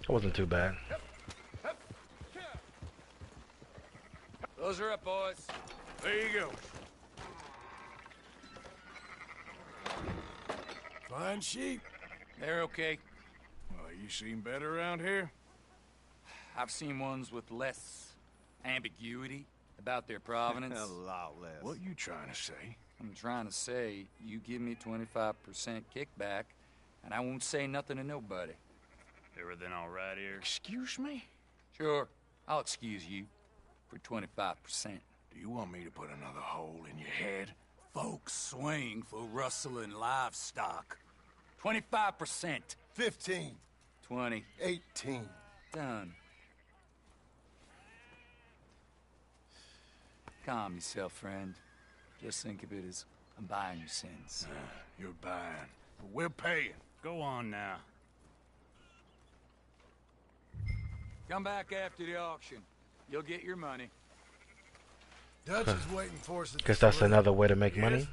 It wasn't too bad. Those are up, boys. There you go. Fine sheep. They're okay. Well, you seen better around here? I've seen ones with less ambiguity about their provenance. A lot less. What you trying to say? I'm trying to say, you give me 25% kickback, and I won't say nothing to nobody. Everything all right here? Excuse me? Sure, I'll excuse you for 25%. Do you want me to put another hole in your head? Folks swing for rustling livestock. 25%. 15. 20. 18. Done. Calm yourself, friend. Just think of it as I'm buying your sins. You're buying, but we're paying. Go on now. Come back after the auction. You'll get your money. Dutch is waiting for us at Guess the that's saloon. another way to make money.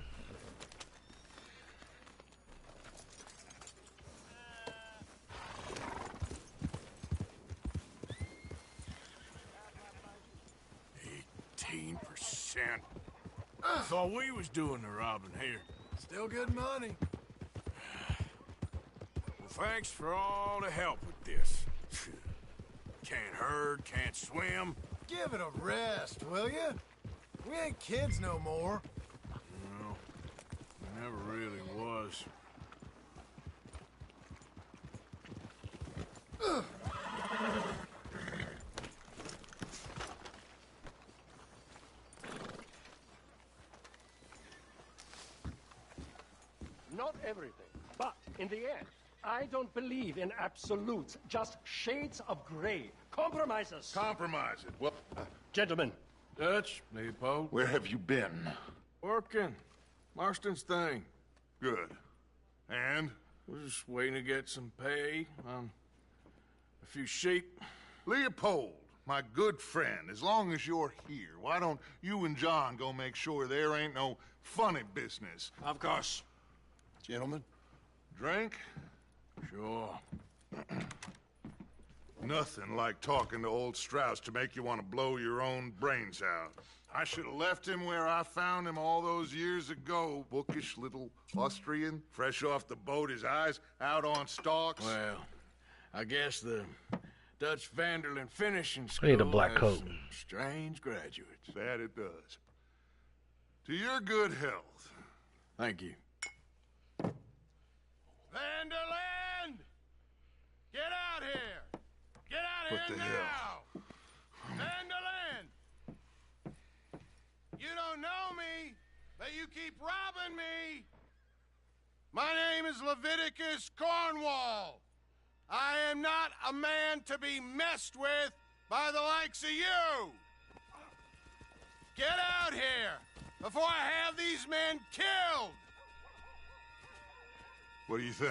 Thought we was doing the robbing here. Still good money. Well, thanks for all the help with this. Can't herd, can't swim. Give it a rest, will you? We ain't kids no more. No, never really was. Not everything, but in the end, I don't believe in absolutes, just shades of gray. Compromises. Compromise it. Well, Gentlemen. Dutch, Leopold. where have you been? Working. Marston's thing. Good. And? We're just waiting to get some pay on a few sheep. Leopold, my good friend, as long as you're here, why don't you and John go make sure there ain't no funny business? Of course. Gentlemen. Drink? Sure. Nothing like talking to old Strauss to make you want to blow your own brains out. I should have left him where I found him all those years ago. Bookish little Austrian, fresh off the boat, his eyes out on stalks. Well, I guess the Dutch Vanderlyn finishing school I need a black has coat. some strange graduates. That it does. To your good health. Thank you. Vanderland! Get out here! Get out What here the now! hell? Vanderland! You don't know me, but you keep robbing me! My name is Leviticus Cornwall. I am not a man to be messed with by the likes of you! Get out here before I have these men killed! What do you think?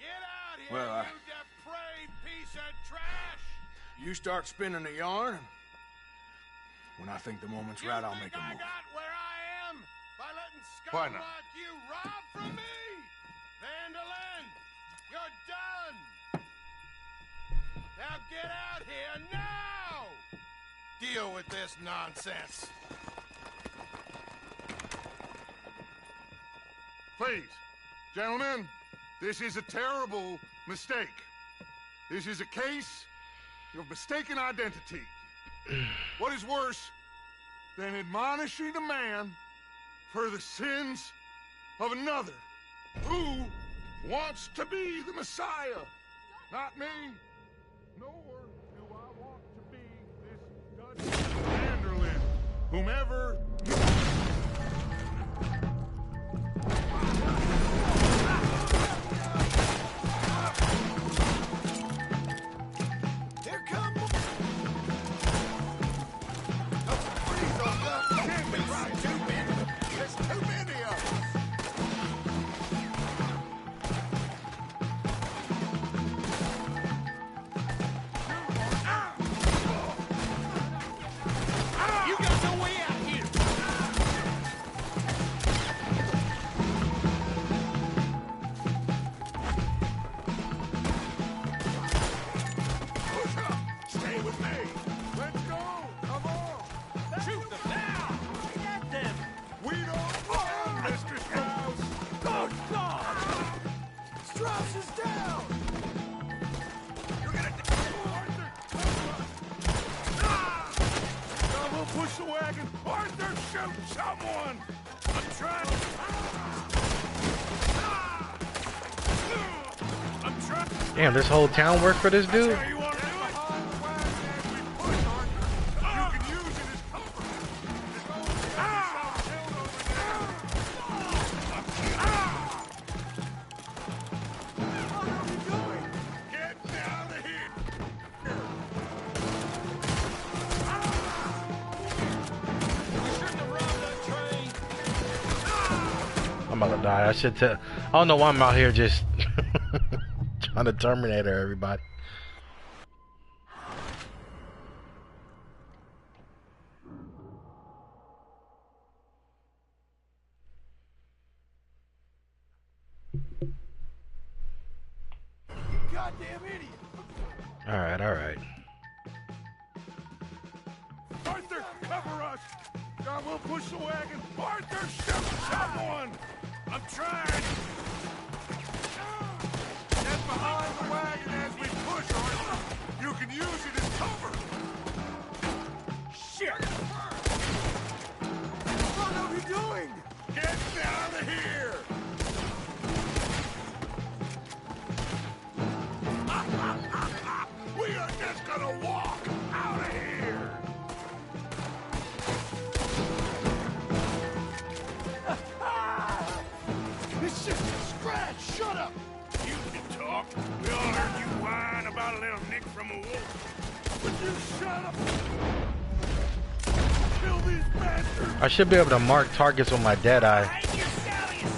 Get out here, Well, you depraved piece of trash! You start spinning the yarn. When I think the moment's right, I'll make a I move. got where I am by letting Why scum not? like you rob from me! Vandalin, you're done! Now get out here now! Deal with this nonsense. Please, gentlemen, this is a terrible mistake. This is a case of mistaken identity. What is worse than admonishing a man for the sins of another who wants to be the Messiah? Not me, nor do I want to be this Dutch Vanderlyn, whomever you Here come... Please don't go. Can't be right. Too many. There's too many of us. You got no way out here. push up. Stay with me. Let's go. Come on. Shoot them now! Get them! We don't want Mr. Strauss. Good God! Strauss is down. You're gonna Arthur, now we'll push the wagon. Arthur, shoot someone. I'm trying. I'm trying. Damn, this whole town worked for this dude? You want to do it? Behind the wagon as we push, Arthur. You can use it as cover. There's no killed over there. What are we doing? Get down to here. I'm about to die. I should tell. I don't know why I'm out here just trying to Terminator everybody. Goddamn idiot. Alright, alright. Arthur, cover us. God, we'll push the wagon. Arthur, shoot someone. I'm trying. Get behind the wagon as we push, Arthur. You can use it as cover. Shit. What are we doing? Get down to here. We are just gonna walk out of here. It's just a scratch. Shut up. You can talk. We all heard you whine about a little nick from a wolf. Would you shut up? Kill these bastards. I should be able to mark targets with my dead eye,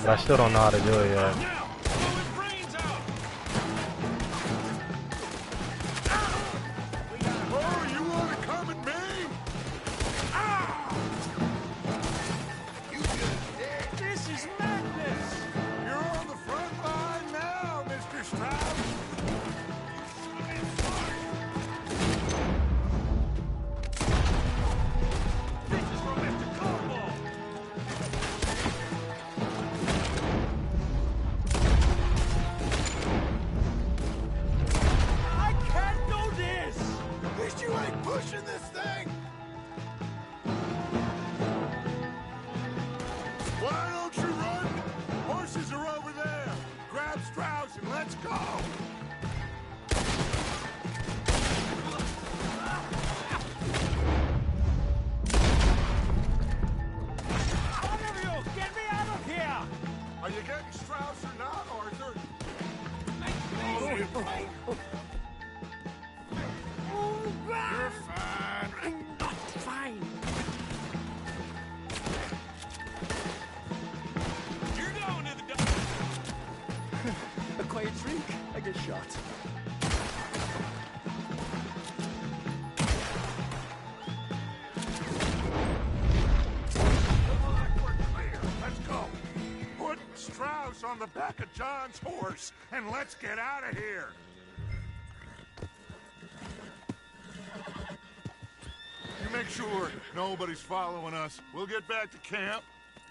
but I still don't know how to do it yet. Now, blow his brains out. Oh, you want to come at me? You just dead. This is madness! You're on the front line now, Mr. Strauss. This is from Mr. Cornwall! I can't do this! At least you ain't pushing this thing. Why don't you run? Horses are over there. Grab Strauss and let's go. One of you, get me out of here! Are you getting Strauss or not, Arthur? You're fine. on the back of John's horse, and let's get out of here. You make sure nobody's following us. We'll get back to camp.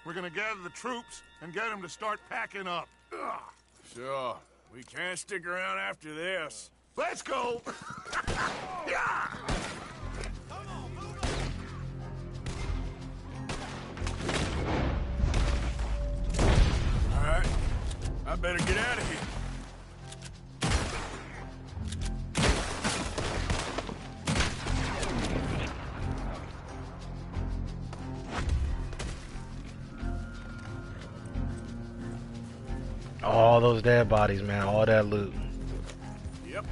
We're gonna gather the troops and get them to start packing up. Ugh. Sure. We can't stick around after this. Let's go! Yeah! All right. I better get out of here. All those dead bodies, man. All that loot. Yep.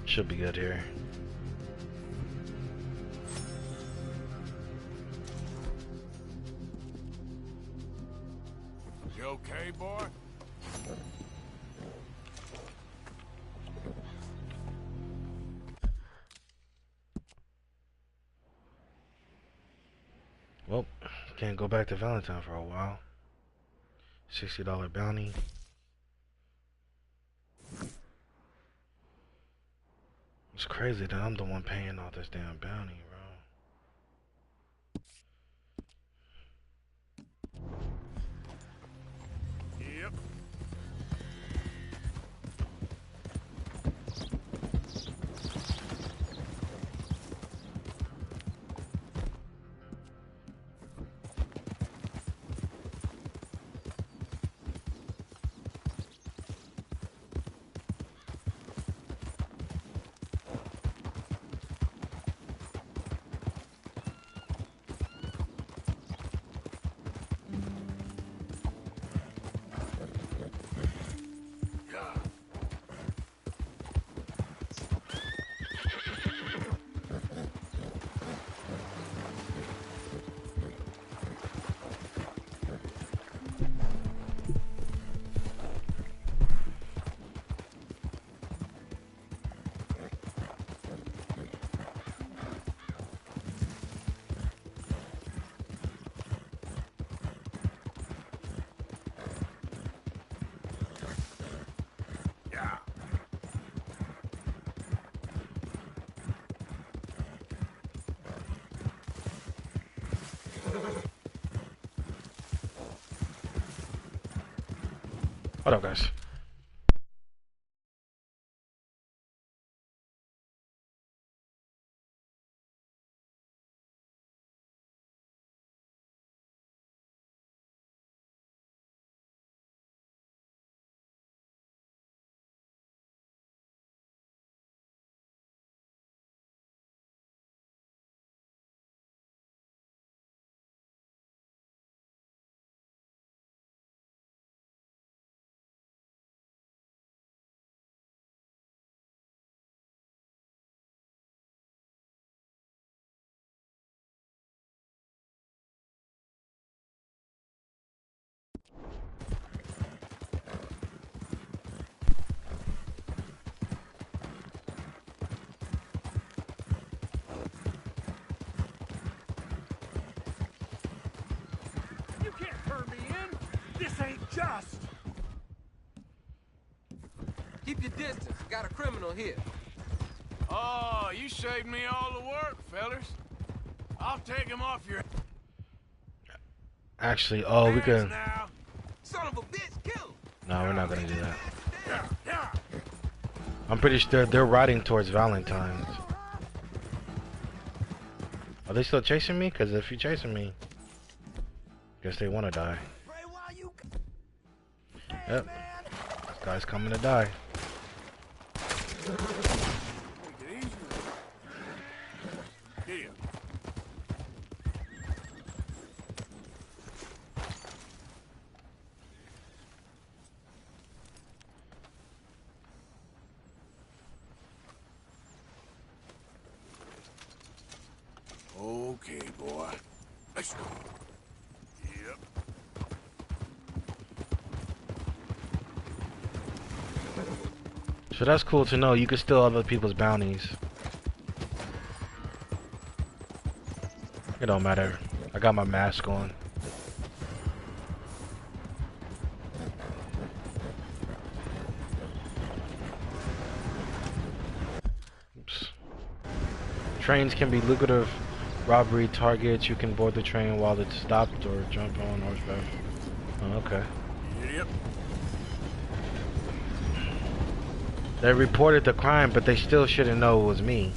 Should be good here. You okay, boy? Well, can't go back to Valentine for a while. $60 bounty. It's crazy that I'm the one paying all this damn bounty, bro. Yep. What up, guys? You can't turn me in. This ain't just. Keep your distance. Got a criminal here. Oh, you saved me all the work, fellas. I'll take him off your Actually, oh, we could. now. Son of a bitch, kill him. No, we're not gonna do that. I'm pretty sure they're riding towards Valentine's. Are they still chasing me? Because if you're chasing me, guess they want to die. Yep. This guy's coming to die. Take it easy. Okay, boy. Let's go. Yep. So that's cool to know. You can steal other people's bounties. It don't matter. I got my mask on. Oops. Trains can be lucrative robbery targets. You can board the train while it's stopped or jump on horseback. Oh, okay. Yep. They reported the crime, but they still shouldn't know it was me.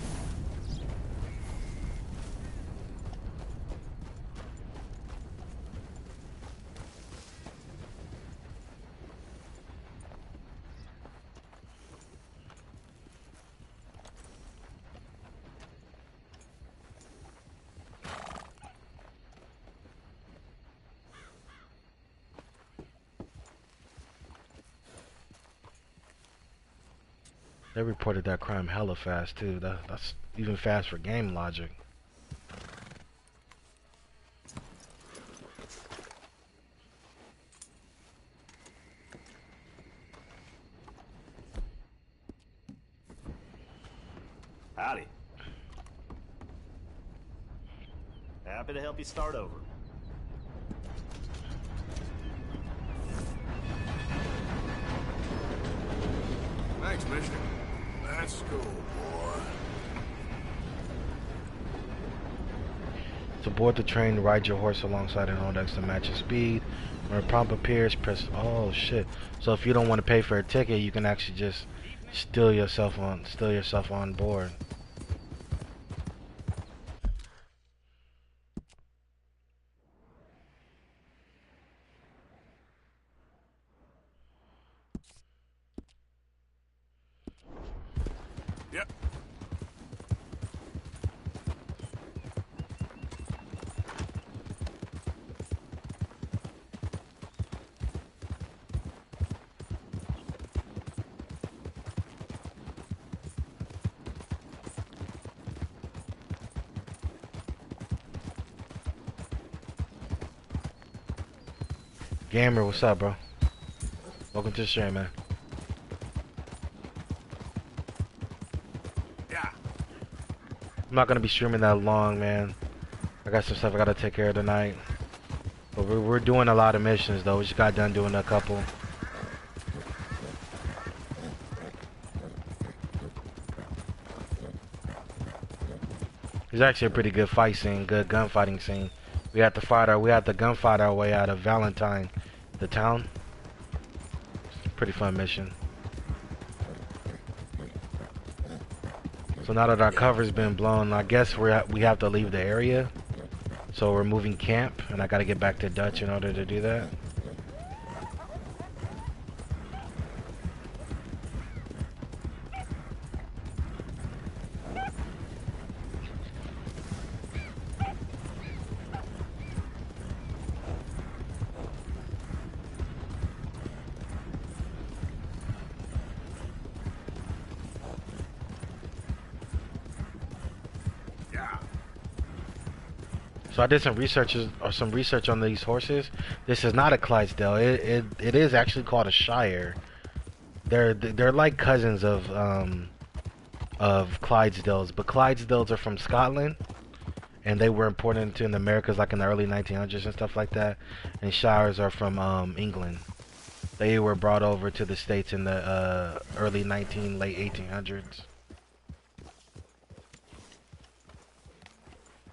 They reported that crime hella fast too. That's even fast for game logic. Howdy. Happy to help you start over. Thanks, mister. Let's go, boy. To board the train, ride your horse alongside an old X to match your speed. When a prompt appears, press. Oh shit! So if you don't want to pay for a ticket, you can actually just steal yourself on board. Yep. Gamer, what's up, bro? Welcome to the stream, man. Yeah. I'm not gonna be streaming that long, man. I got some stuff I gotta take care of tonight. But we're doing a lot of missions, though. We just got done doing a couple. It's actually a pretty good fight scene, good gunfighting scene. We had to gunfight our way out of Valentine, the town. It's a pretty fun mission. So now that our cover's been blown, I guess we have to leave the area. So we're moving camp, and I gotta get back to Dutch in order to do that. So I did some research on these horses. This is not a Clydesdale. It is actually called a Shire. They're like cousins of Clydesdales, but Clydesdales are from Scotland, and they were imported into the Americas like in the early 1900s and stuff like that. And Shires are from England. They were brought over to the States in the late 1800s.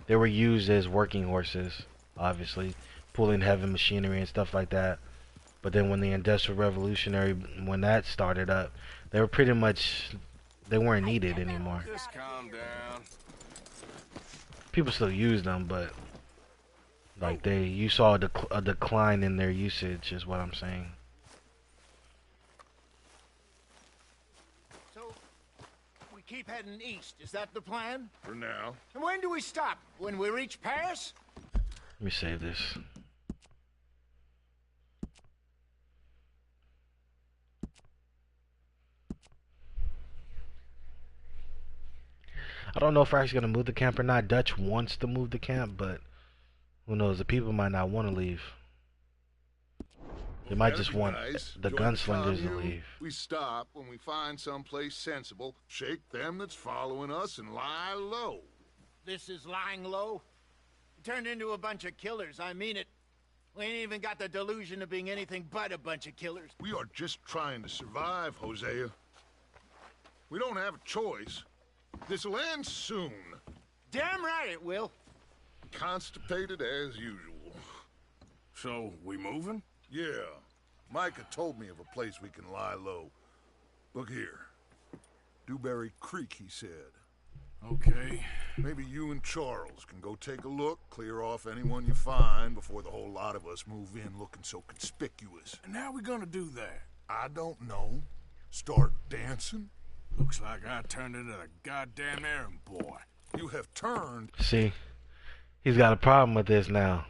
They were used as working horses, obviously, pulling heavy machinery and stuff like that. But then when the Industrial Revolutionary, when that started up, they weren't needed anymore. Just calm down. People still use them, but like you saw a decline in their usage, is what I'm saying. Keep heading east. Is that the plan? For now. And when do we stop? When we reach Paris? Let me save this. I don't know if we're actually gonna move the camp or not. Dutch wants to move the camp, but who knows? The people might not want to leave. They might just want the gunslingers to leave. We stop when we find someplace sensible, shake them that's following us, and lie low. This is lying low? Turned into a bunch of killers, I mean it. We ain't even got the delusion of being anything but a bunch of killers. We are just trying to survive, Hosea. We don't have a choice. This'll end soon. Damn right it will. Constipated as usual. So, we moving? Yeah. Micah told me of a place we can lie low. Look here. Dewberry Creek, he said. Okay. Maybe you and Charles can go take a look, clear off anyone you find before the whole lot of us move in looking so conspicuous. And how we gonna do that? I don't know. Start dancing? Looks like I turned into the goddamn errand boy. You have turned. See, he's got a problem with this now.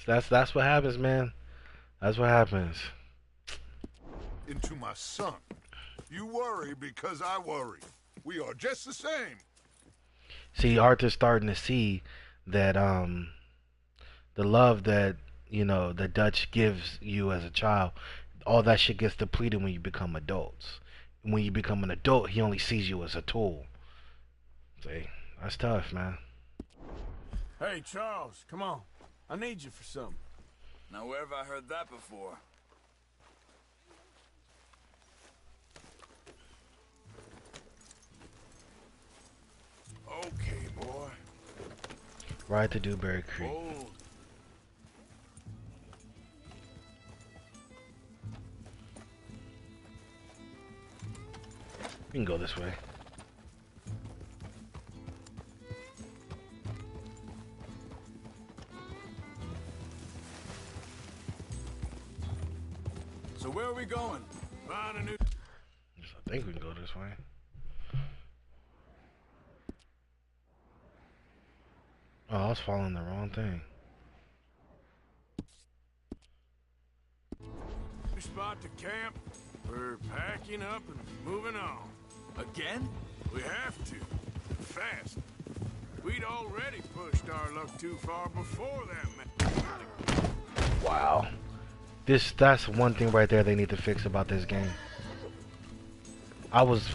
That's what happens, man. That's what happens. Into my son. You worry because I worry. We are just the same. See, Arthur's starting to see that the love that, you know, that Dutch gives you as a child, all that shit gets depleted when you become adults. When you become an adult, he only sees you as a tool. See, that's tough, man. Hey, Charles, come on. I need you for something. Now, where have I heard that before? Okay, boy. Ride to Dewberry Creek. Hold. We can go this way. So where are we going? Find a new... I think we can go this way. Oh, I was following the wrong thing. We spot the camp. We're packing up and moving on. Again? We have to. Fast. We'd already pushed our luck too far before that, man. Wow. That's one thing right there they need to fix about this game. I was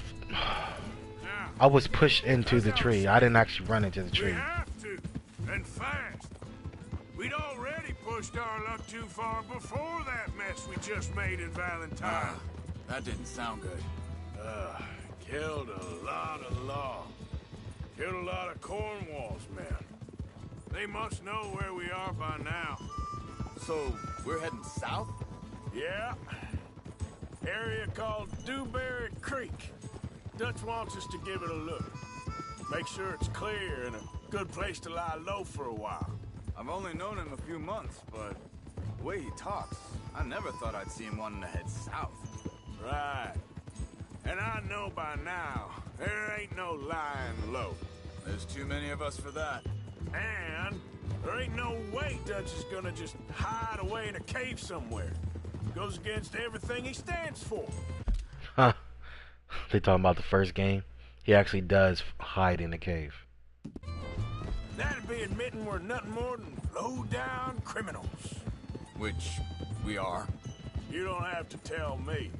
pushed into the tree. I didn't actually run into the tree. We have to, and fast. We'd already pushed our luck too far before that mess we just made in Valentine. That didn't sound good. Killed a lot of law. Killed a lot of Cornwall's men. They must know where we are by now. So, we're heading south? Yeah. Area called Dewberry Creek. Dutch wants us to give it a look. Make sure it's clear and a good place to lie low for a while. I've only known him a few months, but the way he talks, I never thought I'd see him wanting to head south. Right. And I know by now, there ain't no lying low. There's too many of us for that. And there ain't no way Dutch is gonna just hide away in a cave somewhere. Goes against everything he stands for. Huh. They talking about the first game? He actually does hide in the cave. That'd be admitting we're nothing more than low-down criminals. Which we are. You don't have to tell me.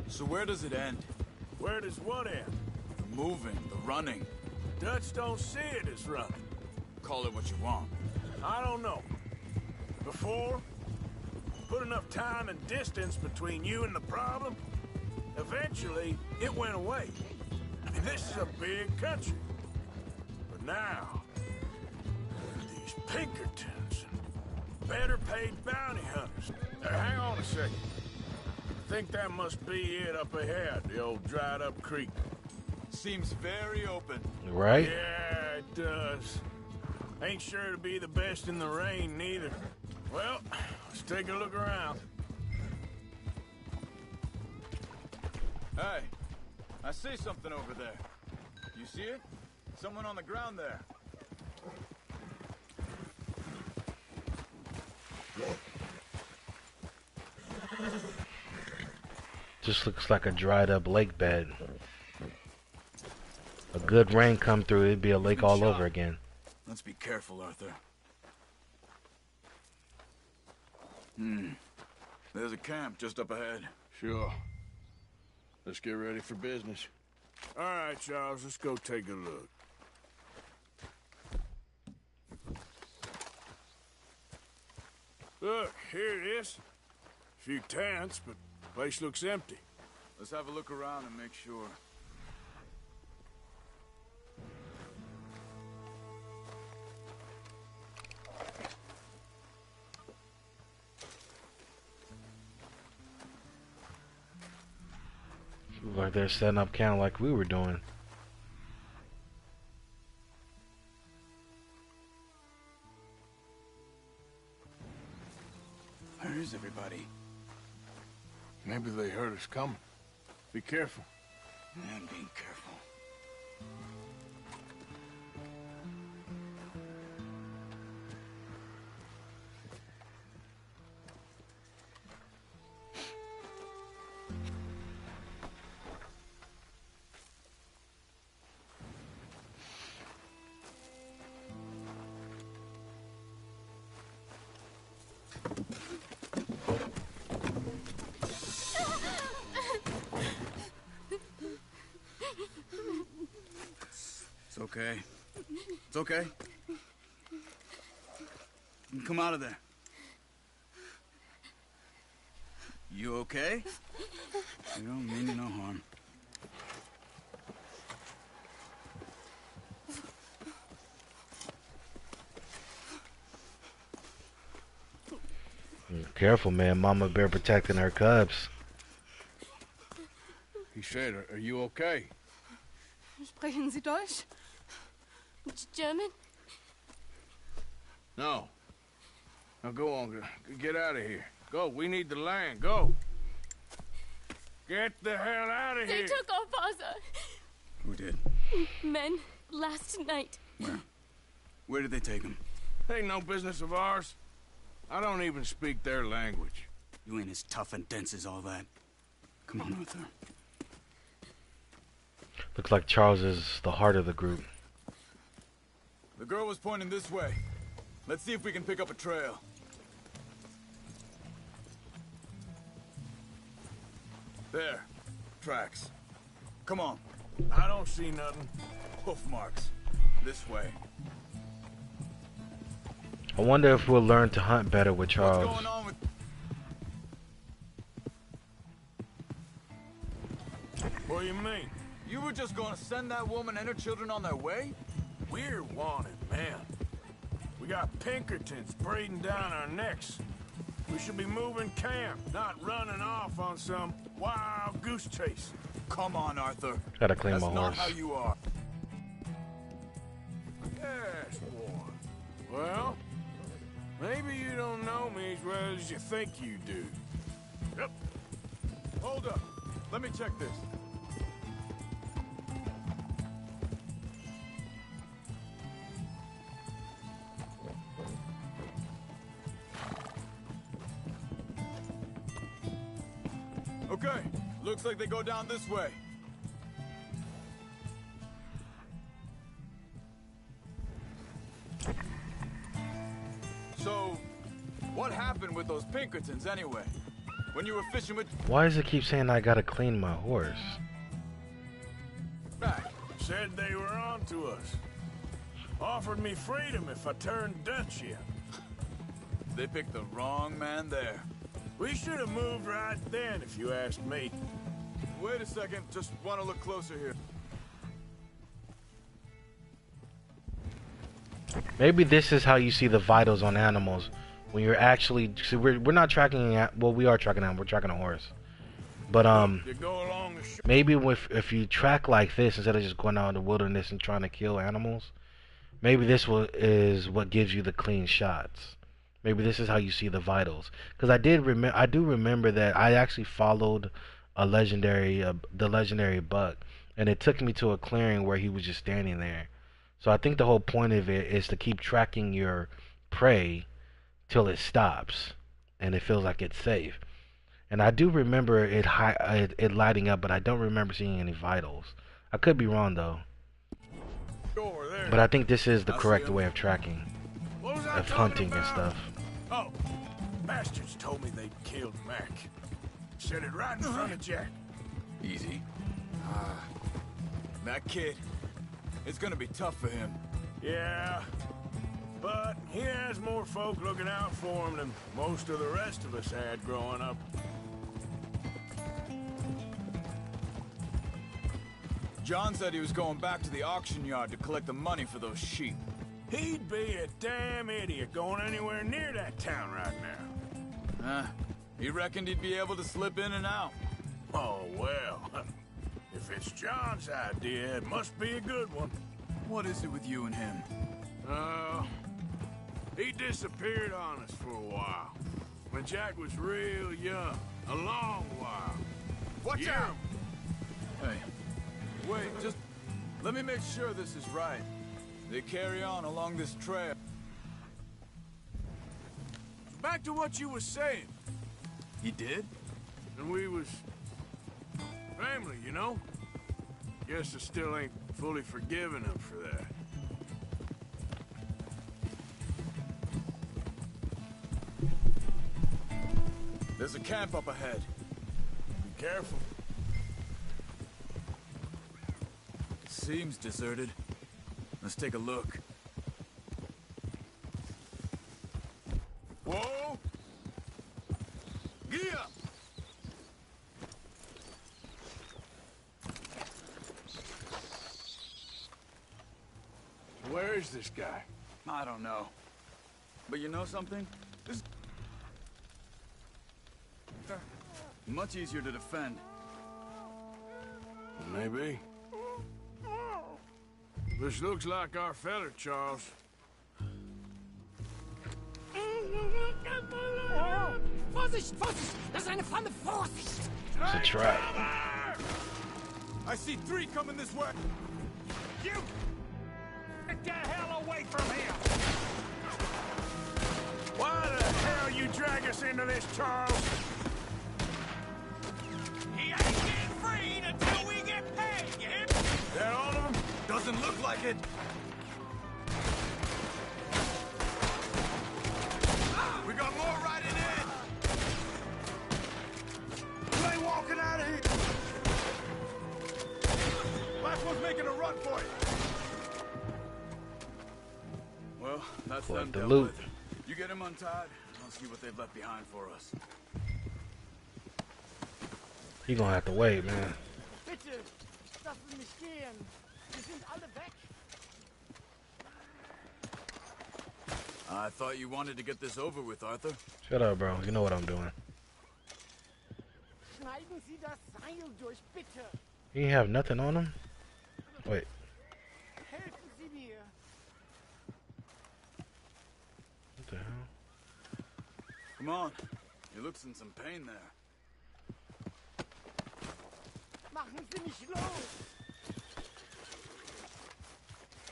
So where does it end? Where does what end? The moving, the running. Dutch don't see it as running. Call it what you want. I don't know. Before, put enough time and distance between you and the problem, eventually it went away. I mean, this is a big country. But now, these Pinkertons and better paid bounty hunters. Hang on a second. I think that must be it up ahead, the old dried up creek. Seems very open. Right? Yeah, it does. Ain't sure to be the best in the rain, neither. Well, let's take a look around. Hey, I see something over there. You see it? Someone on the ground there. Just looks like a dried up lake bed. A good rain come through, it'd be a lake all over again. Let's be careful, Arthur. There's a camp just up ahead. Sure. Let's get ready for business. All right, Charles, let's go take a look. Look, here it is. A few tents, but the place looks empty. Let's have a look around and make sure. Like they're setting up kind of like we were doing. Where is everybody? Maybe they heard us coming. Be careful. I'm being careful. It's okay. It's okay. Come out of there. You okay? You don't mean you no harm. Careful, man. Mama bear protecting her cubs. He said, are you okay? Sprechen Sie Deutsch? German? No. Now go on. Get out of here. Go. We need the land. Go. Get the hell out of They here. took our father. Who did? Men, last night. Where? Where did they take him? Ain't no business of ours. I don't even speak their language. You ain't as tough and dense as all that. Come on, Arthur. Looks like Charles is the heart of the group. The girl was pointing this way. Let's see if we can pick up a trail. There. Tracks. Come on. I don't see nothing. Hoof marks. This way. I wonder if we'll learn to hunt better with What's Charles. going on with... What do you mean? You were just gonna send that woman and her children on their way? We're wanted, man. We got Pinkertons breathing down our necks. We should be moving camp, not running off on some wild goose chase. Come on, Arthur. Gotta clean That's my not horse. how you are. Yes, boy. Well, maybe you don't know me as well as you think you do. Yep. Hold up. Let me check this. Okay, looks like they go down this way. So, what happened with those Pinkertons anyway? When you were fishing with... Why does it keep saying I gotta clean my horse? Back. Said they were on to us. Offered me freedom if I turned Dutch yet. They picked the wrong man there. We should have moved right then, if you ask me. Wait a second, just want to look closer here. Maybe this is how you see the vitals on animals. When you're actually... See, we're not tracking... Well, we are tracking them. We're tracking a horse. But, They go along the maybe if you track like this, instead of just going out in the wilderness and trying to kill animals, maybe this is what gives you the clean shots. Maybe this is how you see the vitals. Because I do remember that I actually followed the legendary buck, and it took me to a clearing where he was just standing there. So I think the whole point of it is to keep tracking your prey till it stops and it feels like it's safe. And I do remember it lighting up, but I don't remember seeing any vitals. I could be wrong though. Door there. But I think this is the I see correct him. way of tracking, What was I of talking hunting and about? stuff. Oh, bastards told me they'd killed Mac. Said it right in front of Jack. Easy. That kid, it's gonna be tough for him. Yeah, but he has more folk looking out for him than most of the rest of us had growing up. John said he was going back to the auction yard to collect the money for those sheep. He'd be a damn idiot going anywhere near that town right now. He reckoned he'd be able to slip in and out. Oh, well. If it's John's idea, it must be a good one. What is it with you and him? He disappeared on us for a while. When Jack was real young. A long while. Watch out! Hey, wait, just let me make sure this is right. They carry on along this trail. Back to what you was saying. He did? And we was family, you know? Guess I still ain't fully forgiven him for that. There's a camp up ahead. Be careful. Seems deserted. Let's take a look. Whoa! Giddy up! Where is this guy? I don't know. But you know something? This much easier to defend. Maybe. This looks like our feller, Charles. Vorsicht, Vorsicht! Das ist eine Falle, Vorsicht! It's a trap. I see 3 coming this way. You! Get the hell away from here! Why the hell you drag us into this, Charles? He ain't getting freed until we get paid, you hear? That all of them? Doesn't look like it. We got more riding in! You ain't walking out of here! Last one's making a run for it. Well, that's them The dealt loot. with. You get him untied, I'll see what they've left behind for us. You gonna have to wait, man. Bitte, lass mich gehen. Wir sind alle weg. I thought you wanted to get this over with, Arthur. Shut up, bro. You know what I'm doing. Schneiden Sie das Seil durch, bitte. You ain't have nothing on him? Wait. Helfen Sie mir. What the hell? Come on. He looks in some pain there. Machen Sie mich los.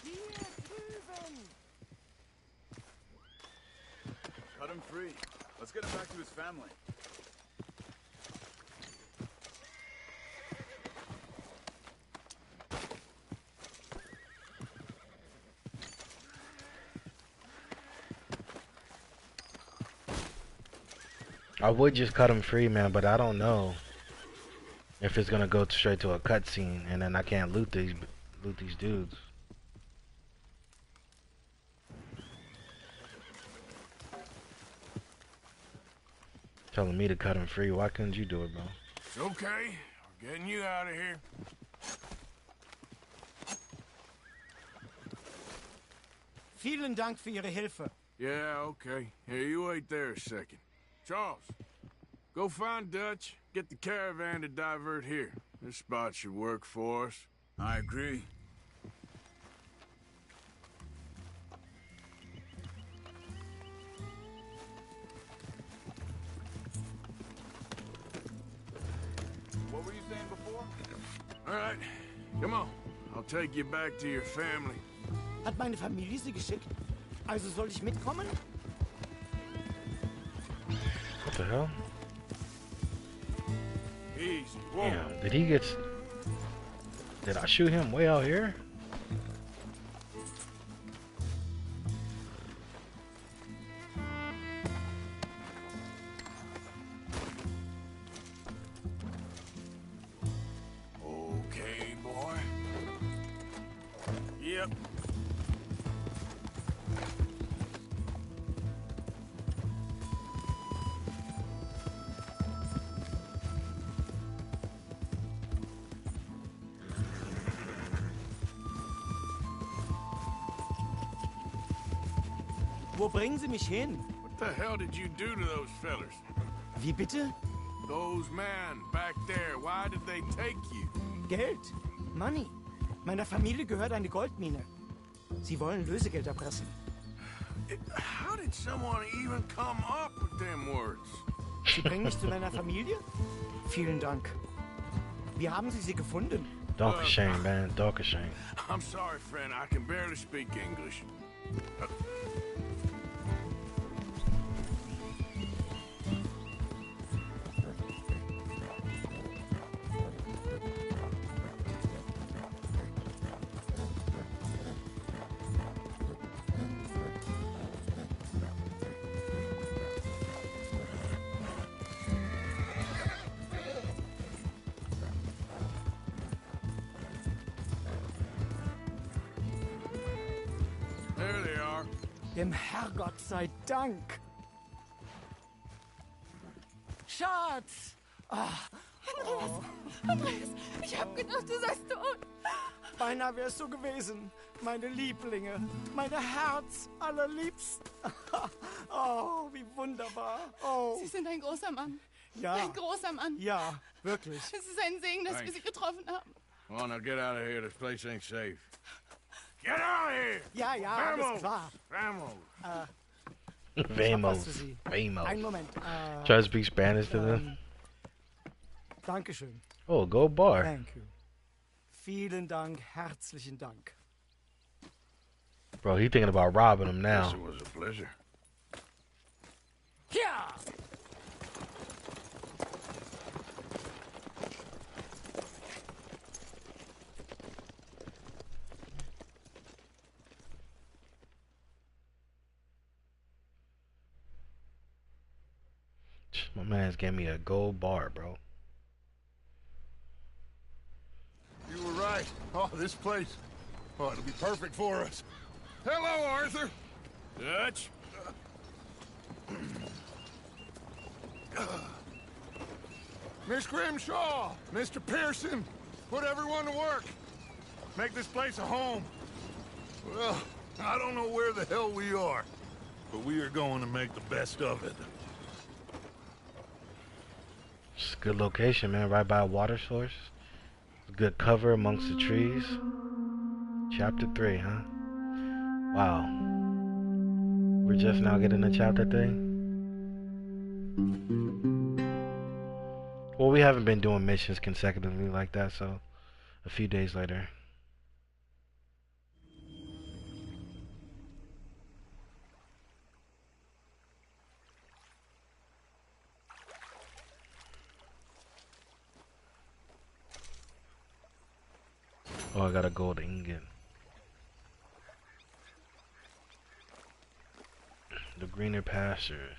Hier drüben. Cut him free. Let's get him back to his family. I would just cut him free, man, but I don't know if it's gonna go straight to a cutscene and then I can't loot these dudes. Telling me to cut him free. Why couldn't you do it, bro? It's okay. We're getting you out of here. Vielen Dank für Ihre Hilfe. Yeah, okay. Here, you wait there a second. Charles, go find Dutch. Get the caravan to divert here. This spot should work for us. I agree. What were you saying before? All right, come on. I'll take you back to your family. Hat meine Familie Sie geschickt? Also soll ich mitkommen? What the hell? Easy. Whoa. Damn, did I shoot him way out here? Yep. Wo bringen Sie mich hin? What the hell did you do to those fellers? Wie bitte? Those men back there, why did they take you? Geld. Money. Meiner Familie gehört eine Goldmine. Sie wollen Lösegeld erpressen. How did someone even come up with them words? Sie bringen mich zu meiner Familie? Vielen Dank. Wie haben Sie sie gefunden? Dankeschön, man. Dankeschön. I'm sorry, friend. I can barely speak English. There they are. Dem Herrgott sei Dank. Schatz! Andreas, ich hab gedacht, du seist tot. Beinahe wär's so gewesen. Meine Lieblinge, meine Herz allerliebsten. Oh, wie wunderbar. Oh. Sie sind ein großer Mann. Ja. Ein großer Mann. Ja, wirklich. Es ist ein Segen, dass wir Sie getroffen haben. Well, now get out of here. This place ain't safe. Get out of here! Ja, ja, alles klar. Vamos! Vamos. Vamos. Einen Moment. Try to speak Spanish to them. Dankeschön. Oh, gold bar. Thank you. Vielen Dank, herzlichen Dank. Bro, he thinking about robbing him now. Yes, it was a pleasure. Ja! My man's gave me a gold bar, bro. You were right. Oh, this place. Oh, it'll be perfect for us. Hello, Arthur. Dutch? Miss Grimshaw, Mr. Pearson, put everyone to work. Make this place a home. Well, I don't know where the hell we are, but we are going to make the best of it. It's a good location, man. Right by a water source. Good cover amongst the trees. Chapter 3, huh? Wow. We're just now getting to chapter 3? Well, we haven't been doing missions consecutively like that, so a few days later. Oh, I got a gold ingot. The greener pastures.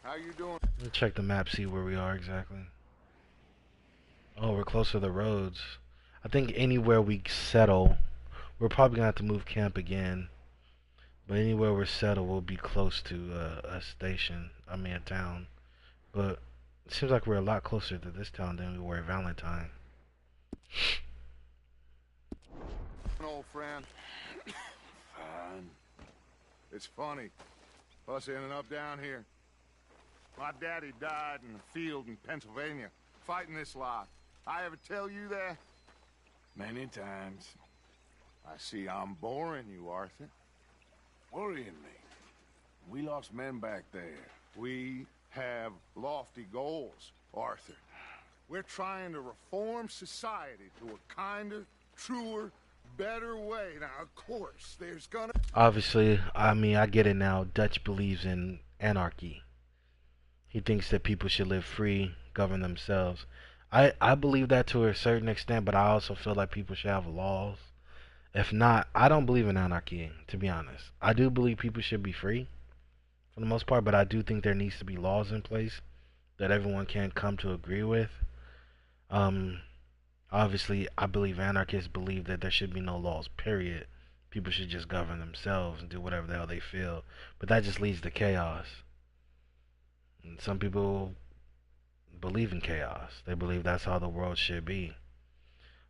How you doing? Let's check the map, see where we are exactly. Oh, we're close to the roads. I think anywhere we settle, we're probably gonna have to move camp again. But anywhere we're settled, we'll be close to a station. I mean, a town. But it seems like we're a lot closer to this town than we were at Valentine. An old friend. Fine. It's funny. Us ending up down here. My daddy died in the field in Pennsylvania, fighting this lot. I ever tell you that? Many times. I see I'm boring you, Arthur. Worrying me. We lost men back there. We have lofty goals, Arthur. We're trying to reform society to a kinder, truer, better way. Now, of course, there's gonna... Obviously, I mean, I get it now. Dutch believes in anarchy. He thinks that people should live free, govern themselves. I believe that to a certain extent, but I also feel like people should have laws. If not, I don't believe in anarchy, to be honest. I do believe people should be free, for the most part, but I do think there needs to be laws in place that everyone can't come to agree with. Um, Obviously, I believe anarchists believe that there should be no laws, period. People should just govern themselves and do whatever the hell they feel. But that just leads to chaos. And some people believe in chaos. They believe that's how the world should be.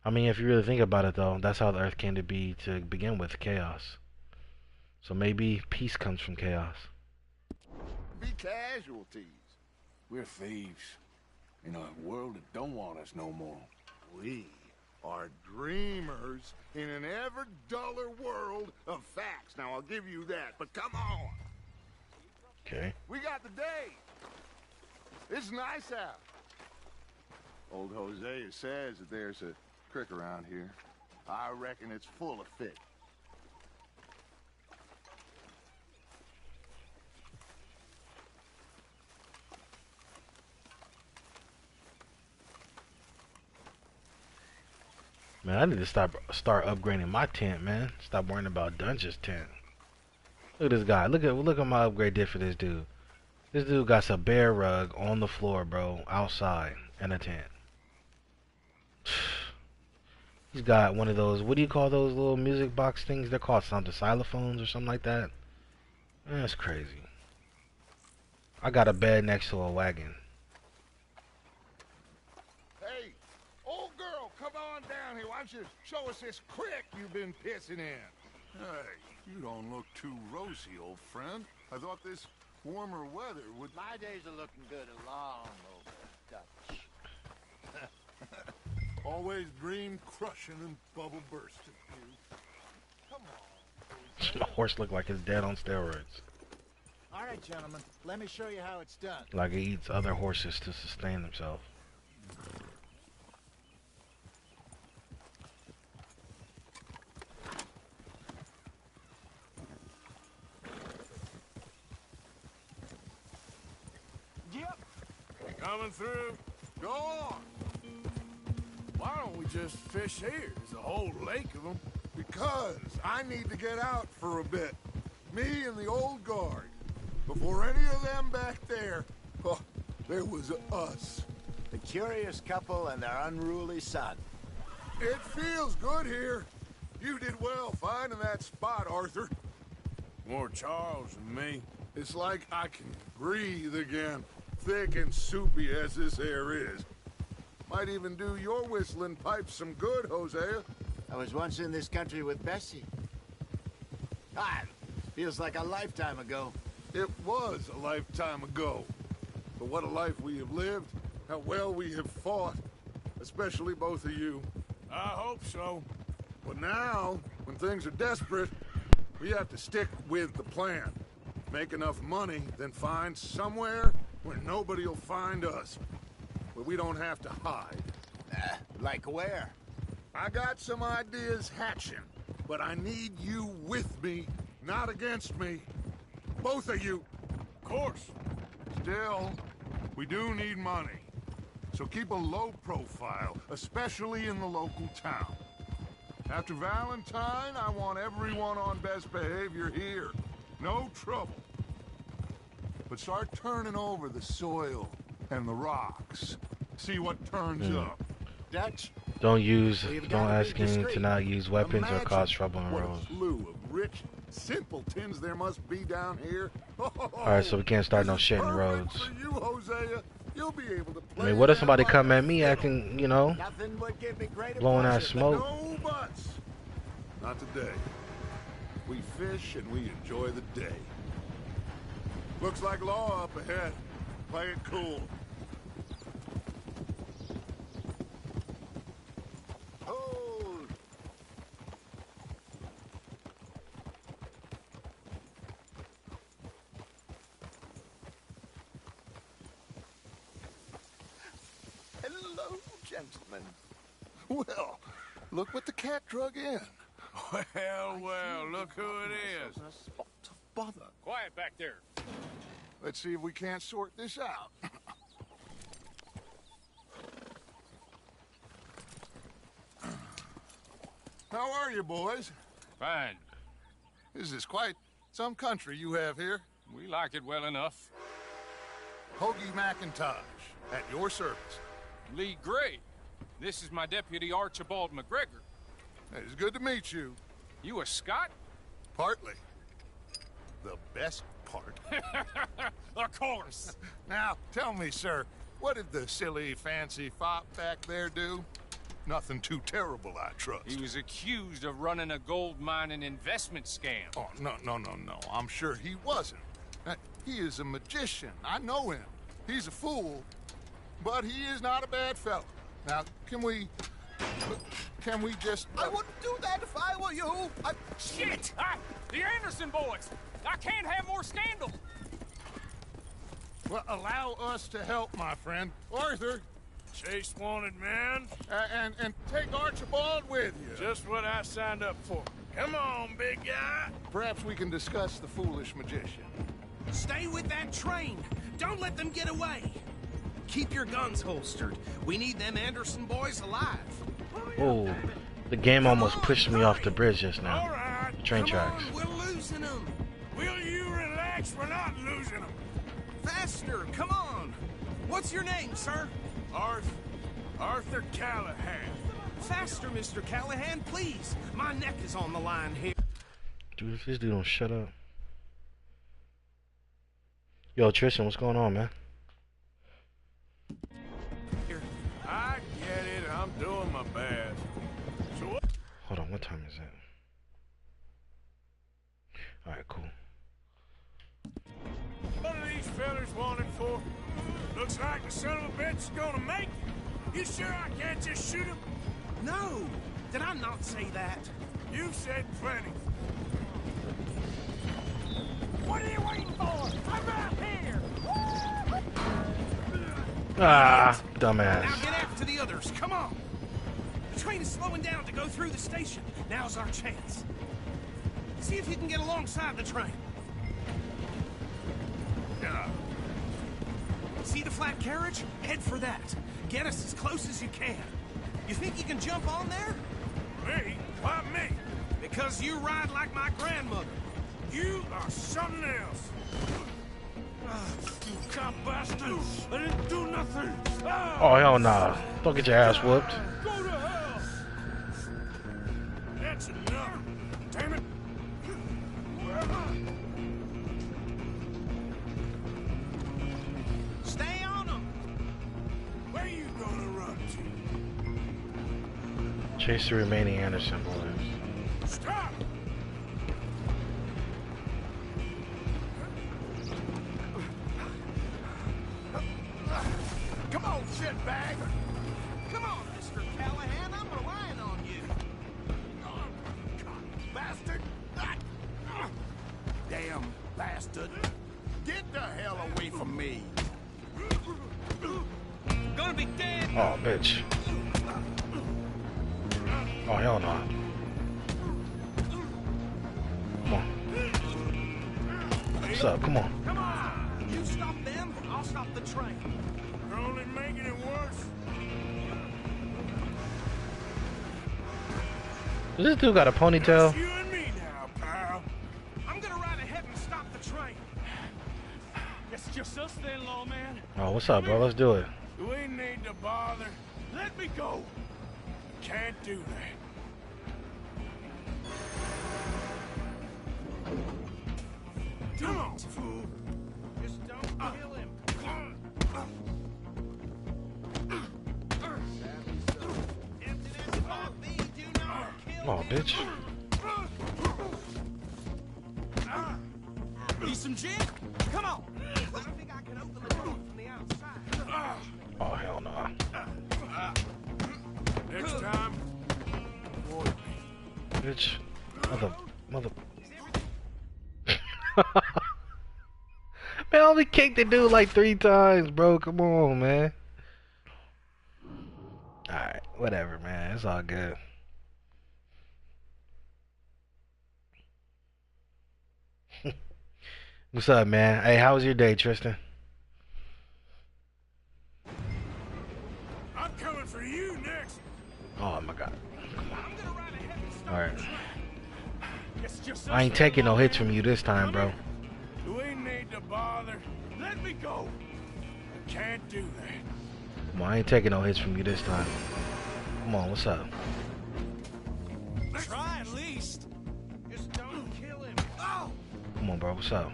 I mean, if you really think about it, though, that's how the earth came to be to begin with, chaos. So maybe peace comes from chaos. Be casualties. We're thieves in a world that don't want us no more. We are dreamers in an ever duller world of facts. Now, I'll give you that, but come on. Okay. We got the day. It's nice out. Old Hosea says that there's a creek around here. I reckon it's full of fish. Man, I need to start upgrading my tent, man. Stop worrying about Dungeon's tent. Look at this guy. Look at my upgrade did for this dude. This dude got a bear rug on the floor, bro, outside, and a tent. He's got one of those, what do you call those little music box things? They're called something, xylophones or something like that. Man, that's crazy. I got a bed next to a wagon. Hey, old girl, come on down here. Why don't you show us this creek you've been pissing in? Hey, you don't look too rosy, old friend. I thought this warmer weather would... My days are looking good along over Dutch. Always dream crushing and bubble bursting. Come on. The horse looked like it's dead on steroids. All right, gentlemen. Let me show you how it's done. Like he eats other horses to sustain himself. Yep. Coming through. Go on. Why don't we just fish here? There's a whole lake of them. Because I need to get out for a bit. Me and the old guard. Before any of them back there, oh, there was us. The curious couple and their unruly son. It feels good here. You did well finding that spot, Arthur. More Charles than me. It's like I can breathe again, thick and soupy as this air is. Might even do your whistling pipes some good, Hosea. I was once in this country with Bessie. Ah, feels like a lifetime ago. It was a lifetime ago. But what a life we have lived. How well we have fought. Especially both of you. I hope so. But now, when things are desperate, we have to stick with the plan. Make enough money, then find somewhere where nobody will find us. Where we don't have to hide. Like where? I got some ideas hatching, but I need you with me, not against me. Both of you. Of course. Still, we do need money. So keep a low profile, especially in the local town. After Valentine, I want everyone on best behavior here. No trouble. But start turning over the soil and the rocks. See what turns up. Dutch? Don't ask him to not use weapons or cause trouble on the What road. a slew of rich simpletons there must be down here. Alright, so we can't start no shit in the roads. For you, Hosea, you'll be able to I mean, what if somebody come at me acting, you know, Nothing would give me greater blowing that pleasure. smoke? No buts. Not today. We fish and we enjoy the day. Looks like law up ahead. Play it cool. Hold. Hello, gentlemen. Well, look what the cat drug in. Well, look who it is. Bother. Quiet back there. Let's see if we can't sort this out. How are you, boys? Fine. This is quite some country you have here. We like it well enough. Hoagie McIntosh, at your service. Lee Gray. This is my deputy Archibald McGregor. It's good to meet you. You a Scot? Partly. The best part. Of course. Now, tell me, sir, what did the silly, fancy fop back there do? Nothing too terrible, I trust. He was accused of running a gold mining investment scam. Oh, no. I'm sure he wasn't. He is a magician. I know him. He's a fool, but he is not a bad fellow. Now, can we just... I wouldn't do that if I were you. Shit! The Anderson boys! I can't have more scandal! Well, allow us to help, my friend. Arthur. Chase wanted man. And take Archibald with you. Just what I signed up for. Come on, big guy. Perhaps we can discuss the foolish magician. Stay with that train. Don't let them get away. Keep your guns holstered. We need them Anderson boys alive. Oh, the game almost pushed me off the bridge just now. All right, Train come tracks. On, we're losing them. Will you relax? We're not losing them. Faster, come on. What's your name, sir? Arthur Callahan. Faster, Mr. Callahan, please. My neck is on the line here. Dude, if this dude don't shut up. Yo, Tristan, what's going on, man? I get it. I'm doing my best. So what? Hold on, what time is it? Alright, cool. What are these fellas wanted for? Looks like the son of a bitch is gonna make it. You sure I can't just shoot him? No. Did I not say that? You've said plenty. What are you waiting for? I'm right here! Ah, dumbass. Now get after the others, come on! The train is slowing down to go through the station. Now's our chance. See if you can get alongside the train. See the flat carriage? Head for that. Get us as close as you can. You think you can jump on there? Me? Why me? Because you ride like my grandmother. You are something else. You cop bastard! I didn't do nothing! Oh, hell nah. Don't get your ass whooped. Go to hell! That's enough! Damn it! Stay on them! Where you gonna run to? Chase the remaining Anderson boys. Stop! Come on, shitbag! Come on, Mr. Callahan, I'm relying on you. Bastard! Damn bastard. Get the hell away from me! Gonna be dead! Oh, bitch. Oh, hell no. Come on. What's up? Come on. Come on! You stop them, I'll stop the train. You're only making it worse. Does this dude got a ponytail? It's you and me now, pal. I'm gonna ride ahead and stop the train. It's just us then, lawman. Oh, what's up, bro? Let's do it. Do we need to bother? Let me go. Can't do that. Come on, fool. Just don't kill him. Oh, bitch. Need some gin? Come on. I think I can open the door from the outside. Oh, hell no. Next time, avoid me. Bitch. Mother. Man, I only kicked the dude like 3 times, bro. Come on, man. Alright, whatever, man. It's all good. What's up, man? Hey, how was your day, Tristan? I'm coming for you next. Oh, my God. Alright. It's just I ain't taking no hits from you this time, bro. Do we need to bother? Let me go. Can't do that. Come on, I ain't taking no hits from you this time. Come on, what's up? Try at least. Just don't kill him. Oh! Come on, bro, what's up?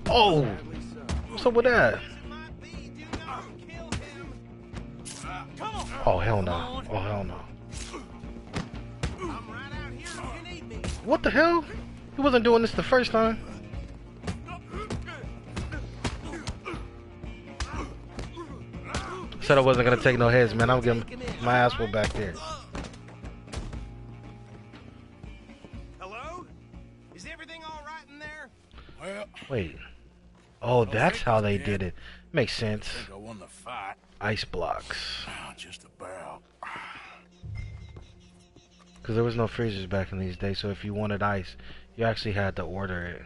Oh! What's up with that? Oh, hell no. Oh, hell no. What the hell? He wasn't doing this the first time. Said I wasn't gonna take no hits, man. I'm getting my ass whooped back there. Hello? Is everything all right in there? Well, Wait. Oh, that's how they did it. Makes sense. I think I won the fight. Ice blocks. Oh, just about. Because there was no freezers back in these days, so if you wanted ice, you actually had to order it.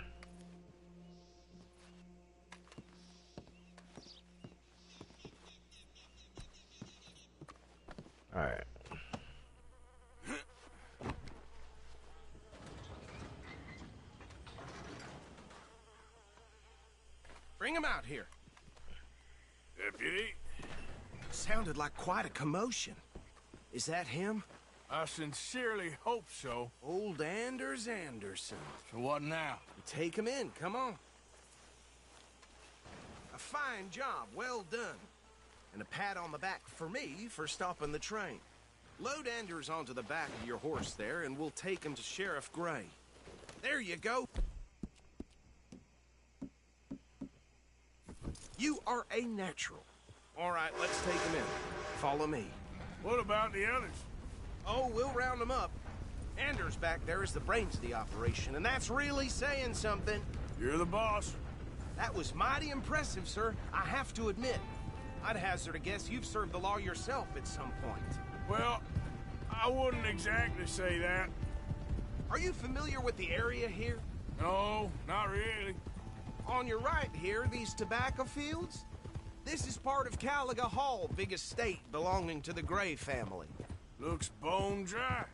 Alright. Bring him out here. Deputy? Sounded like quite a commotion. Is that him? I sincerely hope so. Old Anders Anderson. So what now? Take him in, come on. A fine job, well done. And a pat on the back for me for stopping the train. Load Anders onto the back of your horse there, and we'll take him to Sheriff Gray. There you go. You are a natural. All right, let's take him in. Follow me. What about the others? Oh, we'll round them up. Anders back there is the brains of the operation, and that's really saying something. You're the boss. That was mighty impressive, sir. I have to admit. I'd hazard a guess you've served the law yourself at some point. Well, I wouldn't exactly say that. Are you familiar with the area here? No, not really. On your right here, these tobacco fields? This is part of Caliga Hall, big estate belonging to the Gray family. Looks bone dry.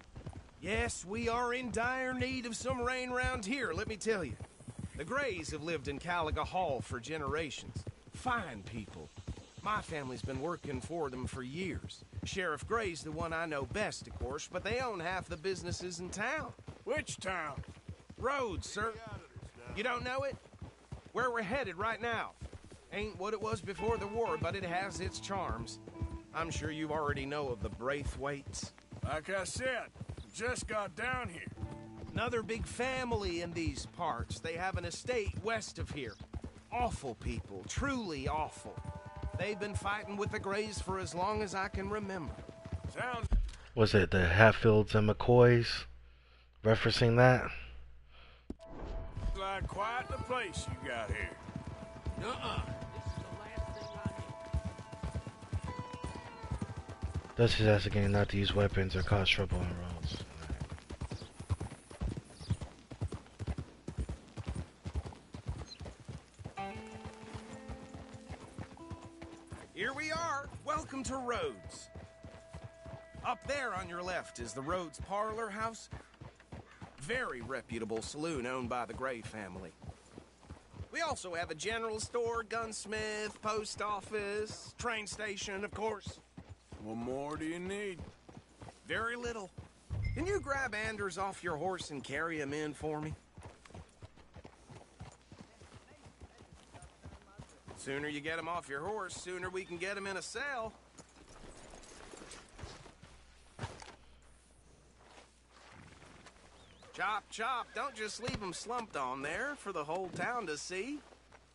Yes, we are in dire need of some rain round here, let me tell you. The Grays have lived in Caliga Hall for generations. Fine people. My family's been working for them for years. Sheriff Gray's the one I know best, of course, but they own half the businesses in town. Which town? Rhodes, sir. You don't know it? Where we're headed right now. Ain't what it was before the war, but it has its charms. I'm sure you already know of the Braithwaites. Like I said, just got down here. Another big family in these parts. They have an estate west of here. Awful people, truly awful. They've been fighting with the Grays for as long as I can remember. Sounds... Was it the Hatfields and McCoys? Referencing that? Like quite the place you got here. That's his ass again not to use weapons or cause trouble on roads. Here we are. Welcome to Rhodes. Up there on your left is the Rhodes Parlor House. Very reputable saloon owned by the Gray family. We also have a general store, gunsmith, post office, train station, of course. What more do you need? Very little. Can you grab Anders off your horse and carry him in for me? Sooner you get him off your horse, sooner we can get him in a cell. Chop, chop. Don't just leave him slumped on there for the whole town to see.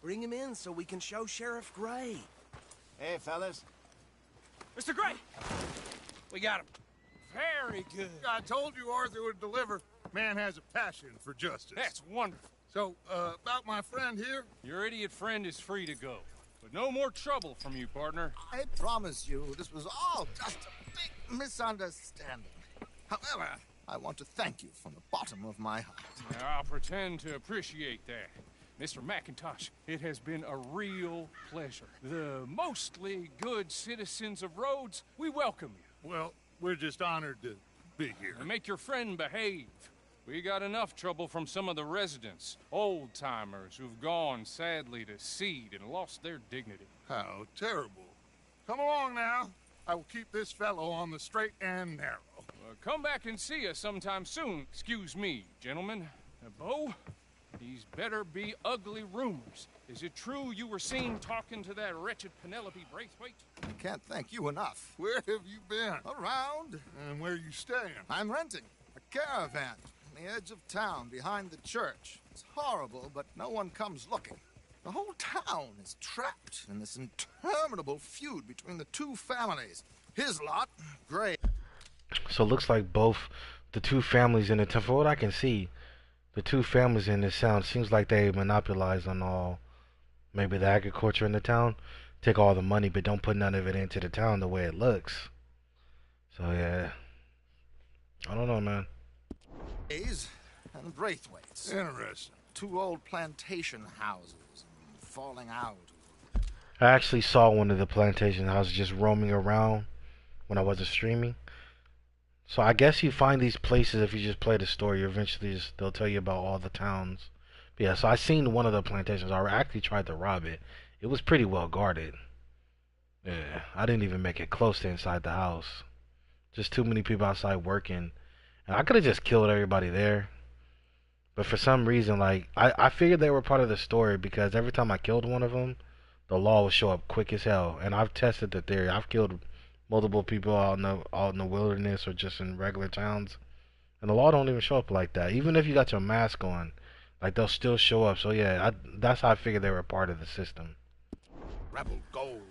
Bring him in so we can show Sheriff Gray. Hey, fellas. Mr. Gray! We got him. Very good. I told you Arthur would deliver. Man has a passion for justice. That's wonderful. So, about my friend here? Your idiot friend is free to go. But no more trouble from you, partner. I promise you, this was all just a big misunderstanding. However, I want to thank you from the bottom of my heart. I'll pretend to appreciate that. Mr. McIntosh, it has been a real pleasure. The mostly good citizens of Rhodes, we welcome you. Well, we're just honored to be here. And make your friend behave. We got enough trouble from some of the residents, old-timers who've gone, sadly, to seed and lost their dignity. How terrible. Come along now. I will keep this fellow on the straight and narrow. Come back and see us sometime soon. Excuse me, gentlemen. Bo, these better be ugly rumors. Is it true you were seen talking to that wretched Penelope Braithwaite? I can't thank you enough. Where have you been? Around. And where are you staying? I'm renting a caravan on the edge of town behind the church. It's horrible, but no one comes looking. The whole town is trapped in this interminable feud between the two families. His lot, Gray. So it looks like both the two families in the town, for what I can see, the two families in this town seems like they monopolize on all, maybe the agriculture in the town, take all the money but don't put none of it into the town the way it looks. So yeah, I don't know, man. Grays and Braithwaites. Interesting. Two old plantation houses falling out. I actually saw one of the plantation houses just roaming around when I wasn't streaming. So I guess you find these places if you just play the story. Eventually, they'll tell you about all the towns. But yeah, so I seen one of the plantations. I actually tried to rob it. It was pretty well guarded. Yeah, I didn't even make it close to inside the house. Just too many people outside working, and I could have just killed everybody there. But for some reason, like I figured they were part of the story because every time I killed one of them, the law would show up quick as hell. And I've tested the theory. I've killed multiple people out in the wilderness or just in regular towns, and the law don't even show up like that. Even if you got your mask on, like they'll still show up. So yeah, that's how I figured they were part of the system. Rebel gold,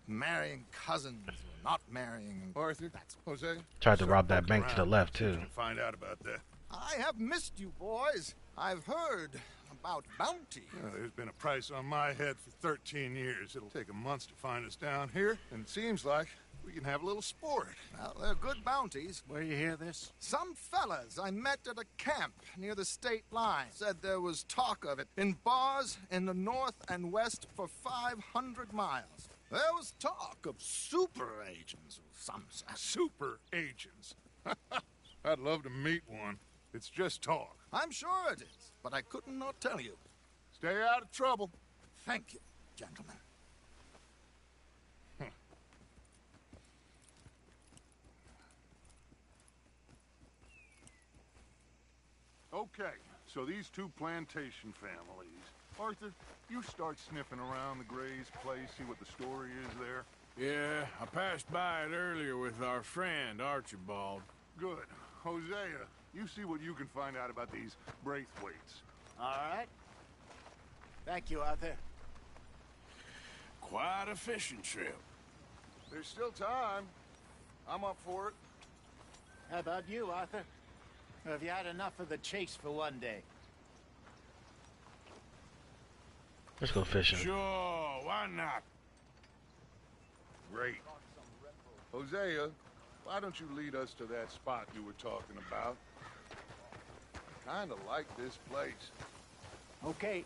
marrying cousins, or not marrying. Arthur, that's Jose. Tried to rob that bank to the left too. Find out about that. I have missed you, boys. I've heard about bounty. There's been a price on my head for 13 years. It'll take a month to find us down here, and it seems like we can have a little sport. Well, they're good bounties. Where you hear this? Some fellas I met at a camp near the state line said there was talk of it in bars in the north and west for 500 miles. There was talk of super agents of some sort. Super agents? I'd love to meet one. It's just talk. I'm sure it is, but I couldn't not tell you. Stay out of trouble. Thank you, gentlemen. Okay, so these two plantation families. Arthur, you start sniffing around the Gray's place, see what the story is there. Yeah, I passed by it earlier with our friend, Archibald. Good. Hosea, you see what you can find out about these Braithwaites. All right. Thank you, Arthur. Quite a fishing trip. There's still time. I'm up for it. How about you, Arthur? Or have you had enough of the chase for one day? Let's go fishing. Sure, why not? Great. Hosea, why don't you lead us to that spot you were talking about? I kinda like this place. Okay.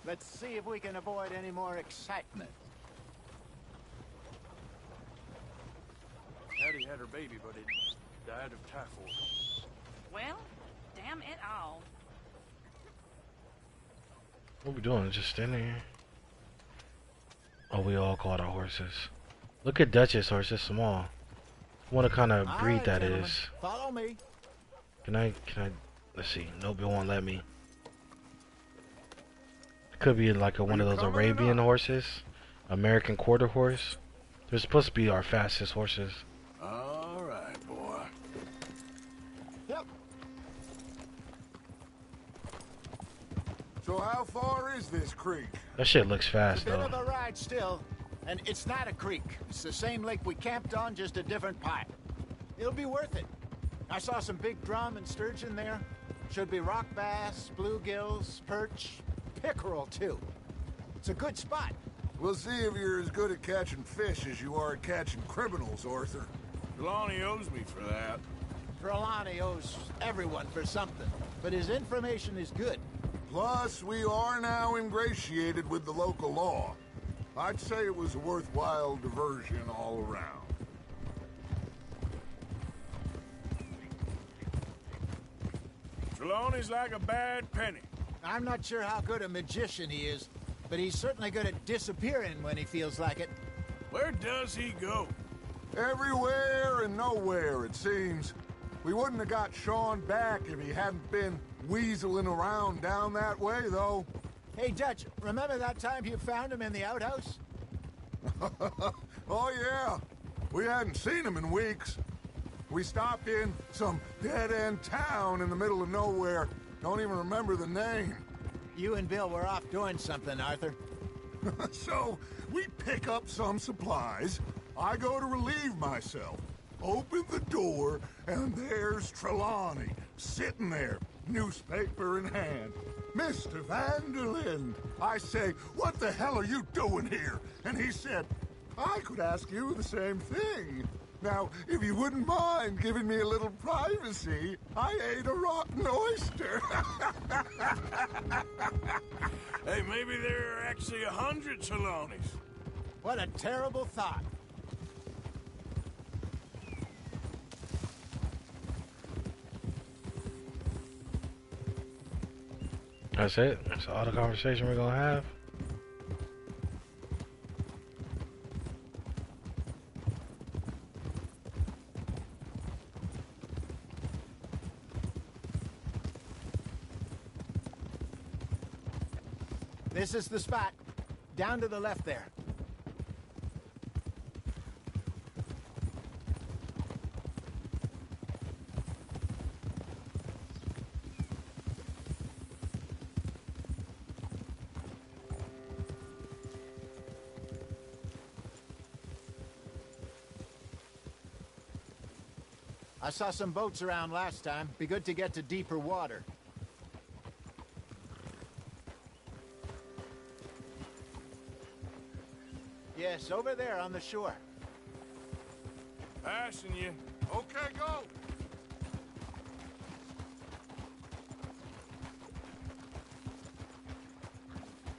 Let's see if we can avoid any more excitement. Hattie had her baby, but it died of typhoid. Well, damn it all. What we doing? Just standing here? Oh, we all caught our horses. Look at Duchess horse, it's small. What kind of breed right, that gentlemen. is. Follow me. Can I, let's see. Nope, it won't let me. It could be like one of those Arabian horses. American quarter horse. They're supposed to be our fastest horses. All right, boy. Yep. So how far is this creek? That shit looks fast, It's a bit though. of a ride still, and it's not a creek. It's the same lake we camped on, just a different part. It'll be worth it. I saw some big drum and sturgeon there. Should be rock bass, bluegills, perch, pickerel, too. It's a good spot. We'll see if you're as good at catching fish as you are at catching criminals, Arthur. Trelawney owes me for that. Trelawney owes everyone for something, but his information is good. Plus, we are now ingratiated with the local law. I'd say it was a worthwhile diversion all around. Trelawney's like a bad penny. I'm not sure how good a magician he is, but he's certainly good at disappearing when he feels like it. Where does he go? Everywhere and nowhere, it seems. We wouldn't have got Sean back if he hadn't been weaseling around down that way, though. Hey, Dutch, remember that time you found him in the outhouse? Oh, yeah. We hadn't seen him in weeks. We stopped in some dead-end town in the middle of nowhere. Don't even remember the name. You and Bill were off doing something, Arthur. So, we pick up some supplies. I go to relieve myself. Open the door, and there's Trelawney, sitting there, newspaper in hand. Mr. Vanderlyn. I say, what the hell are you doing here? And he said, I could ask you the same thing. Now, if you wouldn't mind giving me a little privacy, I ate a rotten oyster. Hey, maybe there are actually 100 Trelawneys. What a terrible thought. That's it? That's all the conversation we're gonna have? This is the spot. Down to the left there. I saw some boats around last time. Be good to get to deeper water. Yes, over there on the shore. Passing you. Okay, go.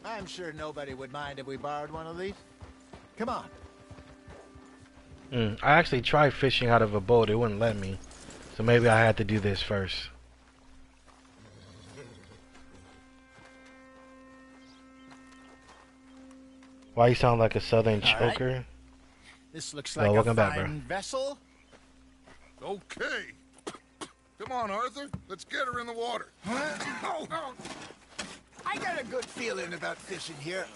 I'm sure nobody would mind if we borrowed one of these. Come on. I actually tried fishing out of a boat. It wouldn't let me. So maybe I had to do this first. Why you sound like a southern choker? Right. This looks like welcome a back, fine bro. vessel. Okay. Come on, Arthur. Let's get her in the water. I got a good feeling about fishing here.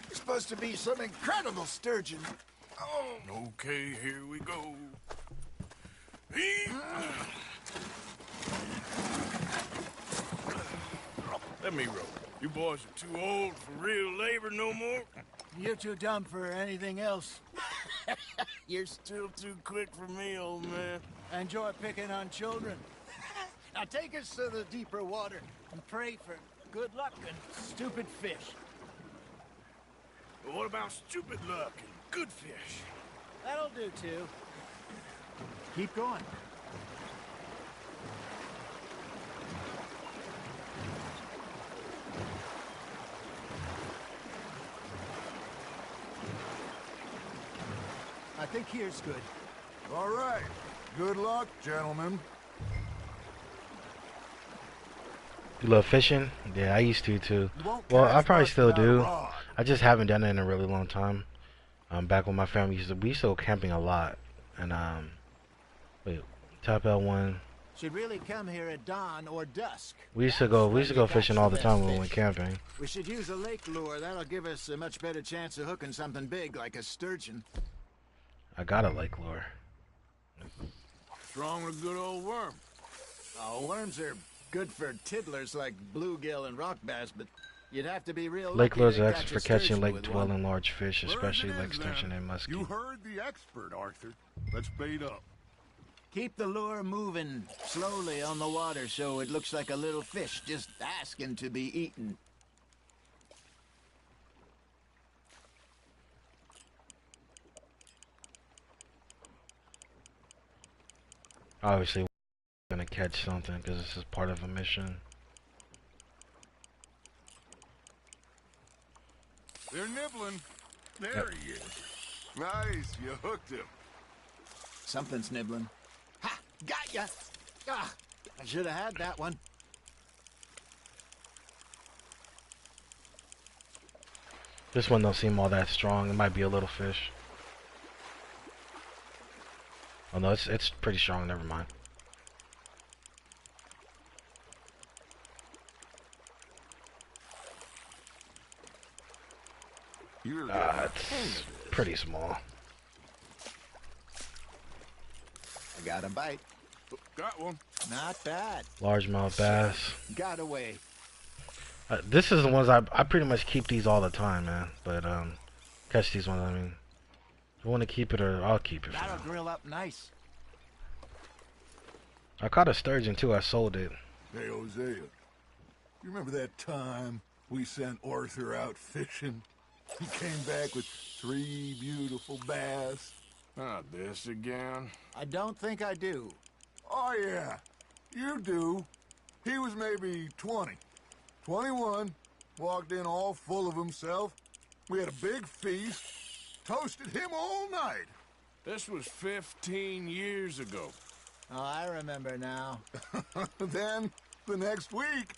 It's supposed to be some incredible sturgeon. Okay, here we go. Let me row. You boys are too old for real labor no more. You're too dumb for anything else. You're still too quick for me, old man. Enjoy picking on children. Now take us to the deeper water and pray for good luck and stupid fish. But what about stupid luck and good fish? That'll do, too. Keep going. I think here's good. All right. Good luck, gentlemen. You love fishing? Yeah, I used to too. Well, I probably still do. I just haven't done it in a really long time. Back when my family we used to go camping a lot. And wait, tap L1. Should really come here at dawn or dusk. We used to go fishing all the time when we went camping. We should use a lake lure. That'll give us a much better chance of hooking something big like a sturgeon. I got a lake lure. What's wrong with a good old worm? Oh, worms are good for tiddlers like bluegill and rock bass, but you'd have to be real Lake lucky lures to are catch excellent a for catching sturgeon lake with dwelling one. large fish, especially Wherever it lake is, sturgeon then. and muskie. You heard the expert, Arthur. Let's bait up. Keep the lure moving slowly on the water so it looks like a little fish just asking to be eaten. Obviously, we're gonna catch something because this is part of a mission. They're nibbling. There he is. Nice, you hooked him. Something's nibbling. Ha! Got ya! Ah, I should have had that one. This one don't seem all that strong. It might be a little fish. Oh no, it's pretty strong. Never mind. It's pretty small. I got a bite. Got one. Not bad. Largemouth bass. Got away. This is the ones I pretty much keep these all the time, man. But catch these ones. I mean, if you want to keep it, or I'll keep it. That'll grill up nice. I caught a sturgeon too. I sold it. Hey, Hosea, you remember that time we sent Arthur out fishing? He came back with 3 beautiful bass. Not this again. I don't think I do. Oh, yeah, you do. He was maybe 20, 21, walked in all full of himself. We had a big feast, toasted him all night. This was 15 years ago. Oh, I remember now. Then, the next week,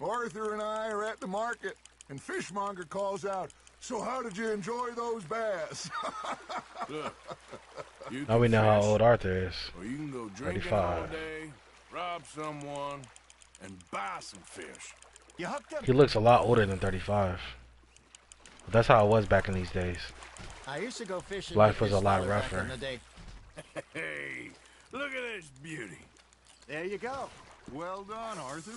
Arthur and I are at the market, and Fishmonger calls out, "So how did you enjoy those bass?" Look, you Now we know how old Arthur is. Or you can go drinking all day, rob someone, and buy some fish. You hooked him? He looks a lot older than 35. But that's how it was back in these days. I used to go fishing. Life with was a this lot fella back rougher. in the day. Hey, look at this beauty. There you go. Well done, Arthur.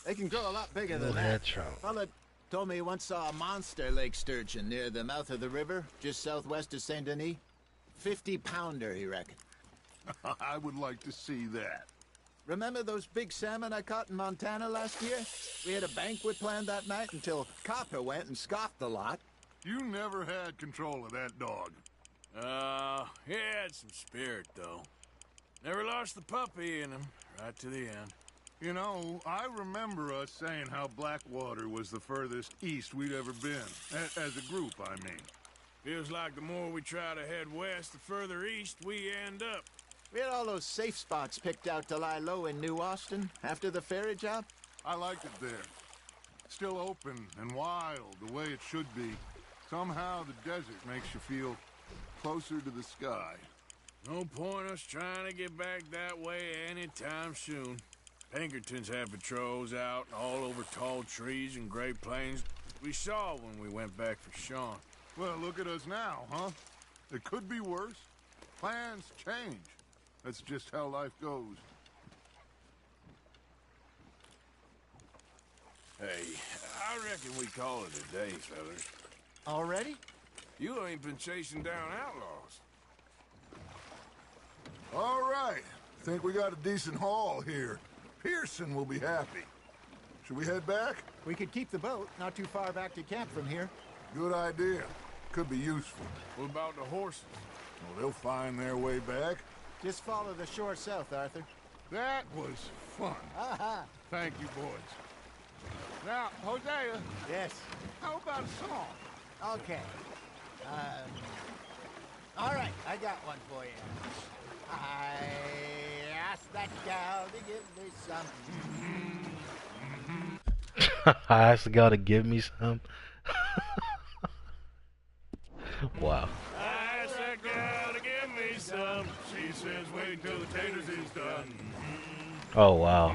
They can grow a lot bigger Little than head that. trout. Fella told me he once saw a monster lake sturgeon near the mouth of the river, just southwest of Saint Denis. 50-pounder, he reckoned. I would like to see that. Remember those big salmon I caught in Montana last year? We had a banquet planned that night until Copper went and scoffed the lot. You never had control of that dog. He had some spirit, though. Never lost the puppy in him, right to the end. You know, I remember us saying how Blackwater was the furthest east we'd ever been. As a group, I mean. Feels like the more we try to head west, the further east we end up. We had all those safe spots picked out to lie low in New Austin after the ferry job. I liked it there. Still open and wild, the way it should be. Somehow the desert makes you feel closer to the sky. No point us trying to get back that way anytime soon. Pinkertons had patrols out all over tall trees and Great Plains. We saw when we went back for Sean. Well, look at us now, huh? It could be worse. Plans change. That's just how life goes. Hey, I reckon we call it a day, fellas. Already? You ain't been chasing down outlaws. All right. Think we got a decent haul here. Pearson will be happy. Should we head back? We could keep the boat not too far back to camp from here. Good idea. Could be useful. What about the horses? Well, they'll find their way back. Just follow the shore south, Arthur. That was fun. Thank you, boys. Now, Hosea. Yes. How about a song? Okay. All right, I got one for you. I asked that gal to give me some. I asked the girl to give me some. Wow. I asked that gal to give me some. She says, wait till the taters is done. Oh wow.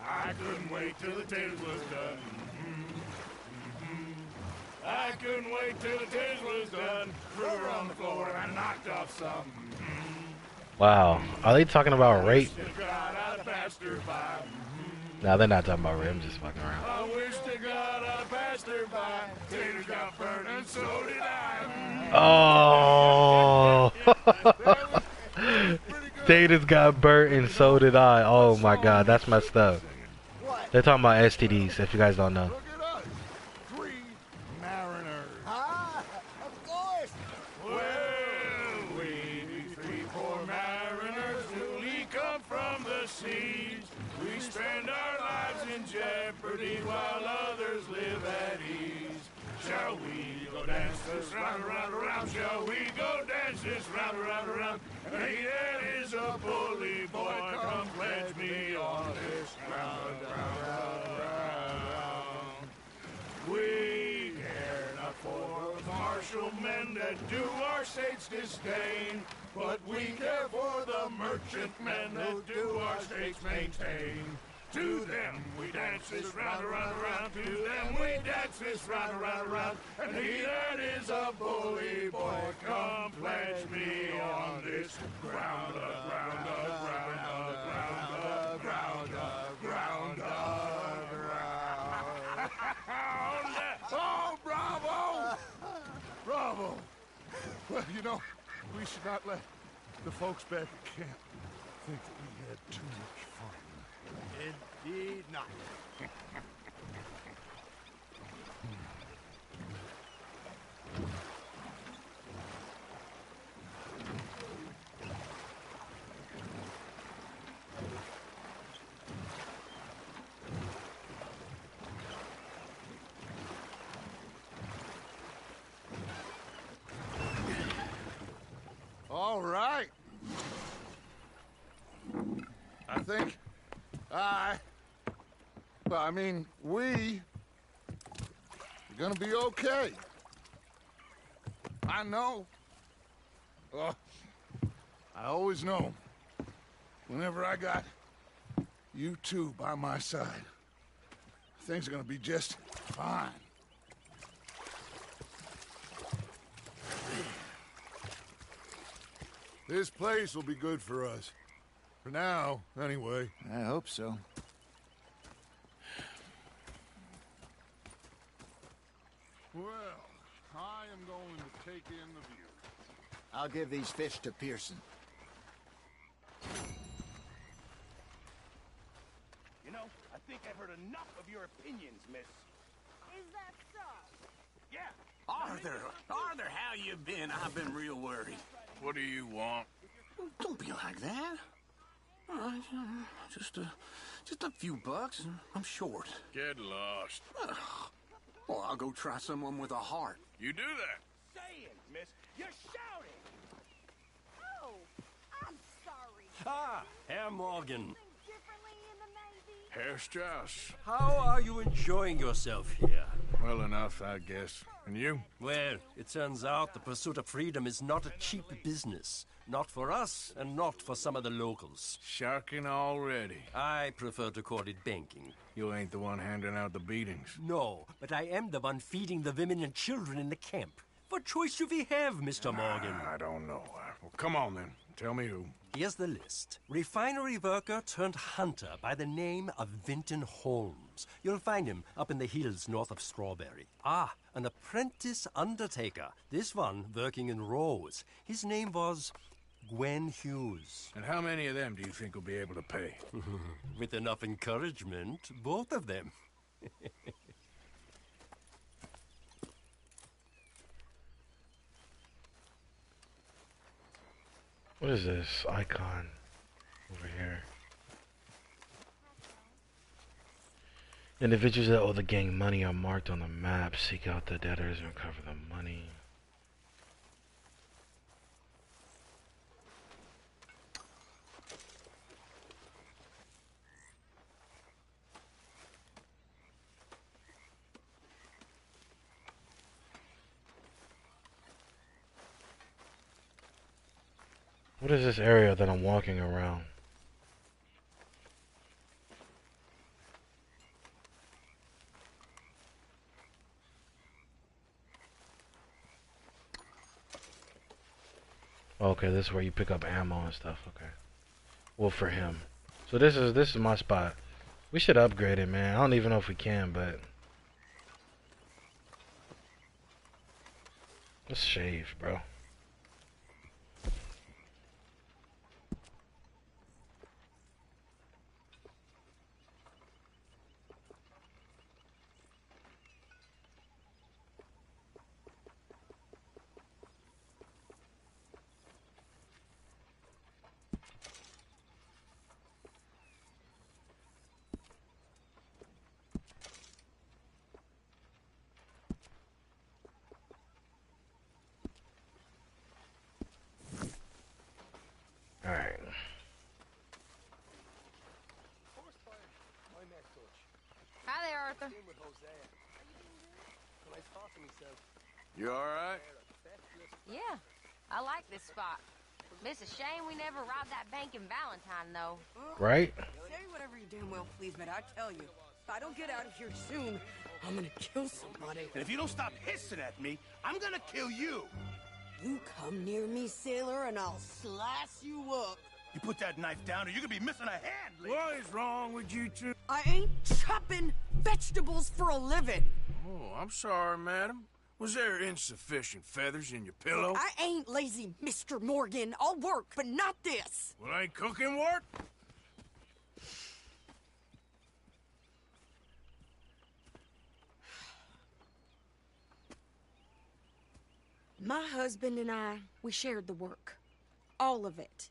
I couldn't wait till the taters was done. I couldn't wait till the taters was done. Threw her on the floor and I knocked off some. Wow. Are they talking about rape? God I passed her by. No, they're not talking about rape. I'm just fucking around. I wish to God I passed her by. Taters got burned and so did I. Oh. Taters got burnt and so did I. Oh my god, that's messed up. They're talking about STDs, if you guys don't know. Look at us. 3 mariners. Ah, of course. Well, we 3 poor mariners newly come from the seas. We spend our lives in jeopardy while others live at ease. Shall we go dance this round, around, around? Shall we go dance this round, around, around? Hey, that is a bully boy. Come pledge me on this round, round, round, round. We care not ground and do our state's disdain. But we care for the merchantmen that do our states maintain. To them we dance this round, around, around. To them we dance this round, around, around. And he that is a bully boy, come pledge me on this ground, ground, ground, ground, ground, ground, ground. Oh, bravo! Bravo! Well, you know, we should not let the folks back at camp think that we had too much fun. Indeed not. All right. I think we are gonna be okay. I know. I always know. Whenever I got you two by my side, things are gonna be just fine. This place will be good for us. For now, anyway. I hope so. Well, I am going to take in the view. I'll give these fish to Pearson. You know, I think I've heard enough of your opinions, miss. Is that so? Yeah. Arthur, how you been? I've been real worried. What do you want? Don't be like that. All right, just a few bucks, and I'm short. Get lost. Well, I'll go try someone with a heart. You do that. Saying, miss. You're shouting. Oh, I'm sorry. Ah, Herr Morgan. Differently in the Navy? Herr Strauss. How are you enjoying yourself here? Well enough, I guess. And you? Well, it turns out the pursuit of freedom is not a cheap business. Not for us, and not for some of the locals. Sharking already. I prefer to call it banking. You ain't the one handing out the beatings. No, but I am the one feeding the women and children in the camp. What choice do we have, Mr. Morgan? I don't know. Well, come on then. Tell me who. Here's the list. Refinery worker turned hunter by the name of Vinton Holmes. You'll find him up in the hills north of Strawberry. Ah, an apprentice undertaker. This one working in Rose. His name was Gwen Hughes. And how many of them do you think will be able to pay? With enough encouragement, both of them. What is this icon over here? Individuals that owe the gang money are marked on the map. Seek out the debtors and recover the money. What is this area that I'm walking around? Okay, this is where you pick up ammo and stuff. Okay. Well, for him. So this is my spot. We should upgrade it, man. I don't even know if we can, but let's shave, bro. Alright. Hi there, Arthur. You alright? Yeah, I like this spot. It's a shame we never robbed that bank in Valentine, though. Right? Say whatever you damn well please, but I tell you, if I don't get out of here soon, I'm gonna kill somebody. And if you don't stop hissing at me, I'm gonna kill you. You come near me, sailor, and I'll slice you up. You put that knife down or you're gonna be missing a hand, lady. What is wrong with you two? I ain't chopping vegetables for a living. Oh, I'm sorry, madam. Was there insufficient feathers in your pillow? I ain't lazy, Mr. Morgan. I'll work, but not this. Well, ain't cooking work? My husband and I, we shared the work. All of it.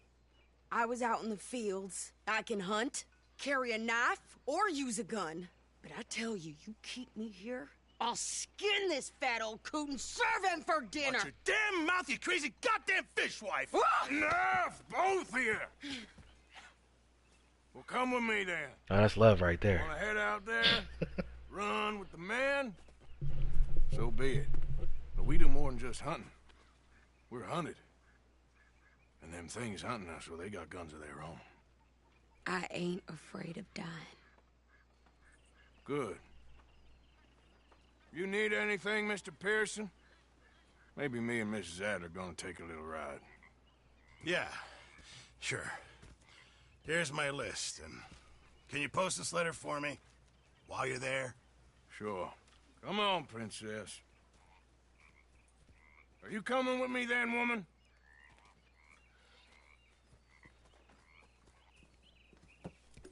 I was out in the fields. I can hunt, carry a knife, or use a gun. But I tell you, you keep me here, I'll skin this fat old coot and serve him for dinner. Watch your damn mouth, you crazy goddamn fishwife! Enough, both of you! Well, come with me then. Oh, that's love right there. Wanna head out there? Run with the men? So be it. But we do more than just hunting. We're hunted. And them things hunting us, well, they got guns of their own. I ain't afraid of dying. Good. You need anything, Mr. Pearson? Maybe me and Mrs. Adler are gonna take a little ride. Yeah, sure. Here's my list, and can you post this letter for me while you're there? Sure. Come on, princess. Are you coming with me then, woman?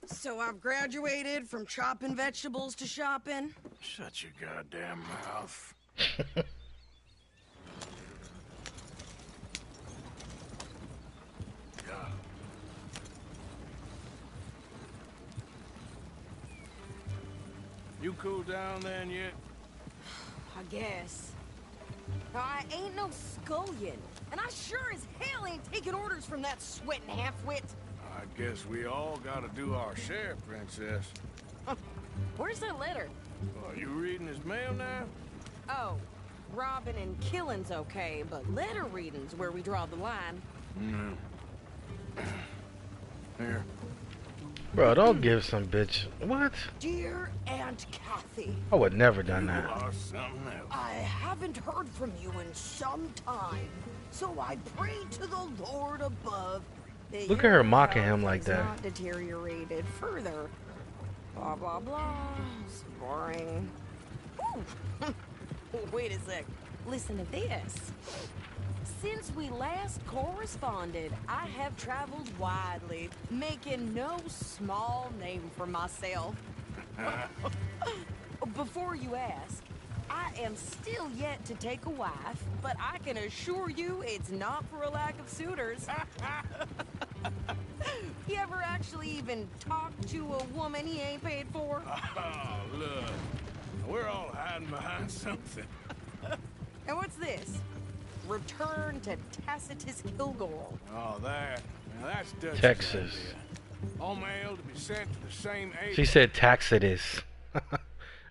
So I've graduated from chopping vegetables to shopping? Shut your goddamn mouth. God. You cool down then yet? I guess. I ain't no scullion, and I sure as hell ain't taking orders from that sweating half-wit. I guess we all gotta do our share, princess. Where's that letter? Are you reading his mail now? Oh, robbing and killing's okay, but letter reading's where we draw the line. Here. Bro, don't give some bitch. What? Dear Aunt Kathy. I would never done that. Or something else. I haven't heard from you in some time, so I pray to the Lord above that Look at her your mocking health him like has that. not deteriorated further. Blah, blah, blah. It's boring. Ooh. Wait a sec. Listen to this. Since we last corresponded, I have traveled widely, making no small name for myself. Before you ask, I am still yet to take a wife, but I can assure you it's not for a lack of suitors. You ever actually even talked to a woman he ain't paid for? Oh, look. We're all hiding behind something. And what's this? Return to Tacitus Kilgore. Oh, that. Now that's Dutch's Texas. idea. All mail to be sent to the same agent. She said Tacitus.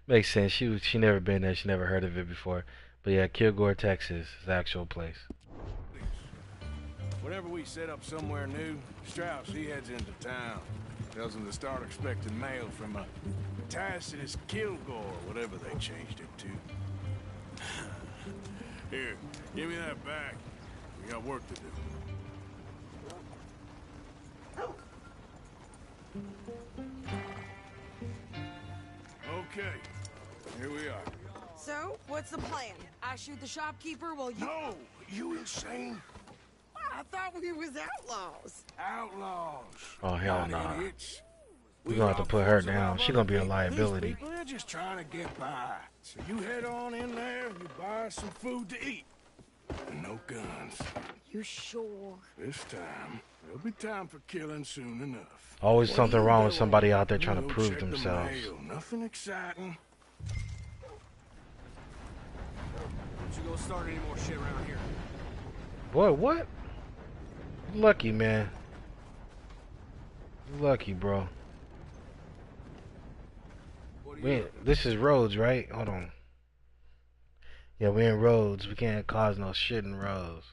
Makes sense. She never been there. She never heard of it before. But yeah, Kilgore, Texas is the actual place. Whenever we set up somewhere new, Strauss, he heads into town. Tells them to start expecting mail from a Tacitus Kilgore, whatever they changed it to. Here, give me that back. We got work to do. Okay, here we are. So, what's the plan? I shoot the shopkeeper while you... No! You insane? I thought we was outlaws. Outlaws. Oh, hell Not nah. idiots. We gonna have to put her down. She gonna be a liability. These people, they're just trying to get by. So you head on in there, you buy some food to eat. And no guns. You sure? This time, there'll be time for killing soon enough. Always something wrong with somebody out there trying to We'll prove check the themselves. mail. Nothing exciting. Don't you go start any more shit around here. Boy, what? Lucky, man. Lucky, bro. Wait, this is Rhodes, right? Hold on. Yeah, we in Rhodes. We can't cause no shit in Rhodes.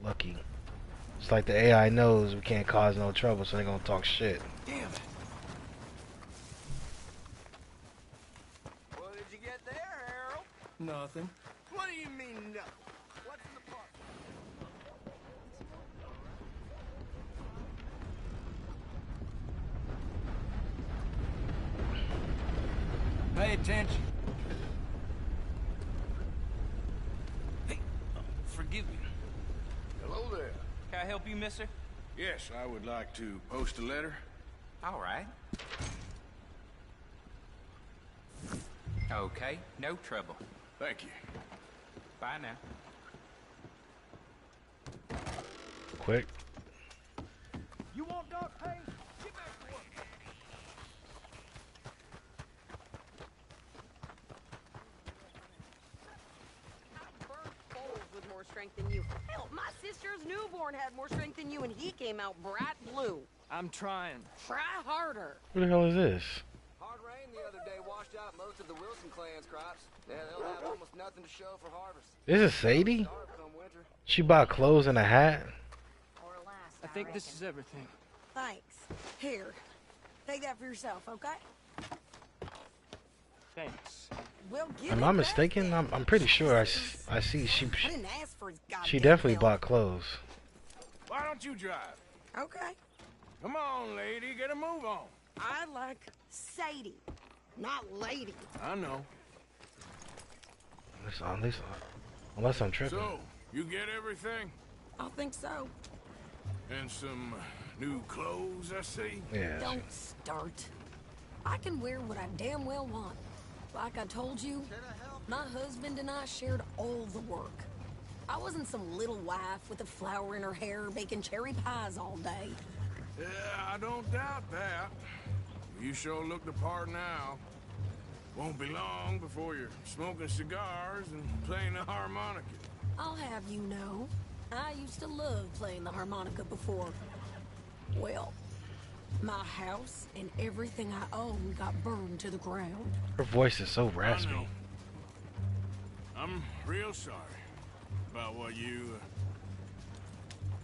Lucky. It's like the AI knows we can't cause no trouble, so they gonna talk shit. Damn it. What did you get there, Harold? Nothing. What do you mean, no? What's in the park? Pay attention. Hey, forgive me. Hello there. Can I help you, mister? Yes, I would like to post a letter. All right. Okay, no trouble. Thank you. Bye now. Quick. You want dog pay? Get back to work. With more strength than you. Hell, my sister's newborn had more strength than you, and he came out bright blue. I'm trying. Try harder. Who the hell is this? Hard rain the other day washed out most of the Wilson clan's crops. Yeah, they'll have almost nothing to show for harvest. This is Sadie? Starve come winter. She bought clothes and a hat? I think this is everything. Thanks. Here. Take that for yourself, okay? Thanks. Well, give Am it I back mistaken? then. I'm pretty sure I see I didn't ask for his goddamn she definitely bill. bought clothes. Why don't you drive? Okay. Come on, lady, get a move on. I like Sadie, not lady. I know. Unless I'm tripping. So, you get everything? I think so. And some new clothes, I see? Yeah. Don't start. I can wear what I damn well want. Like I told you, my husband and I shared all the work. I wasn't some little wife with a flower in her hair baking cherry pies all day. Yeah, I don't doubt that. You sure look the part now. Won't be long before you're smoking cigars and playing the harmonica. I'll have you know, I used to love playing the harmonica before. Well, my house and everything I own got burned to the ground. Her voice is so raspy. I'm real sorry about what you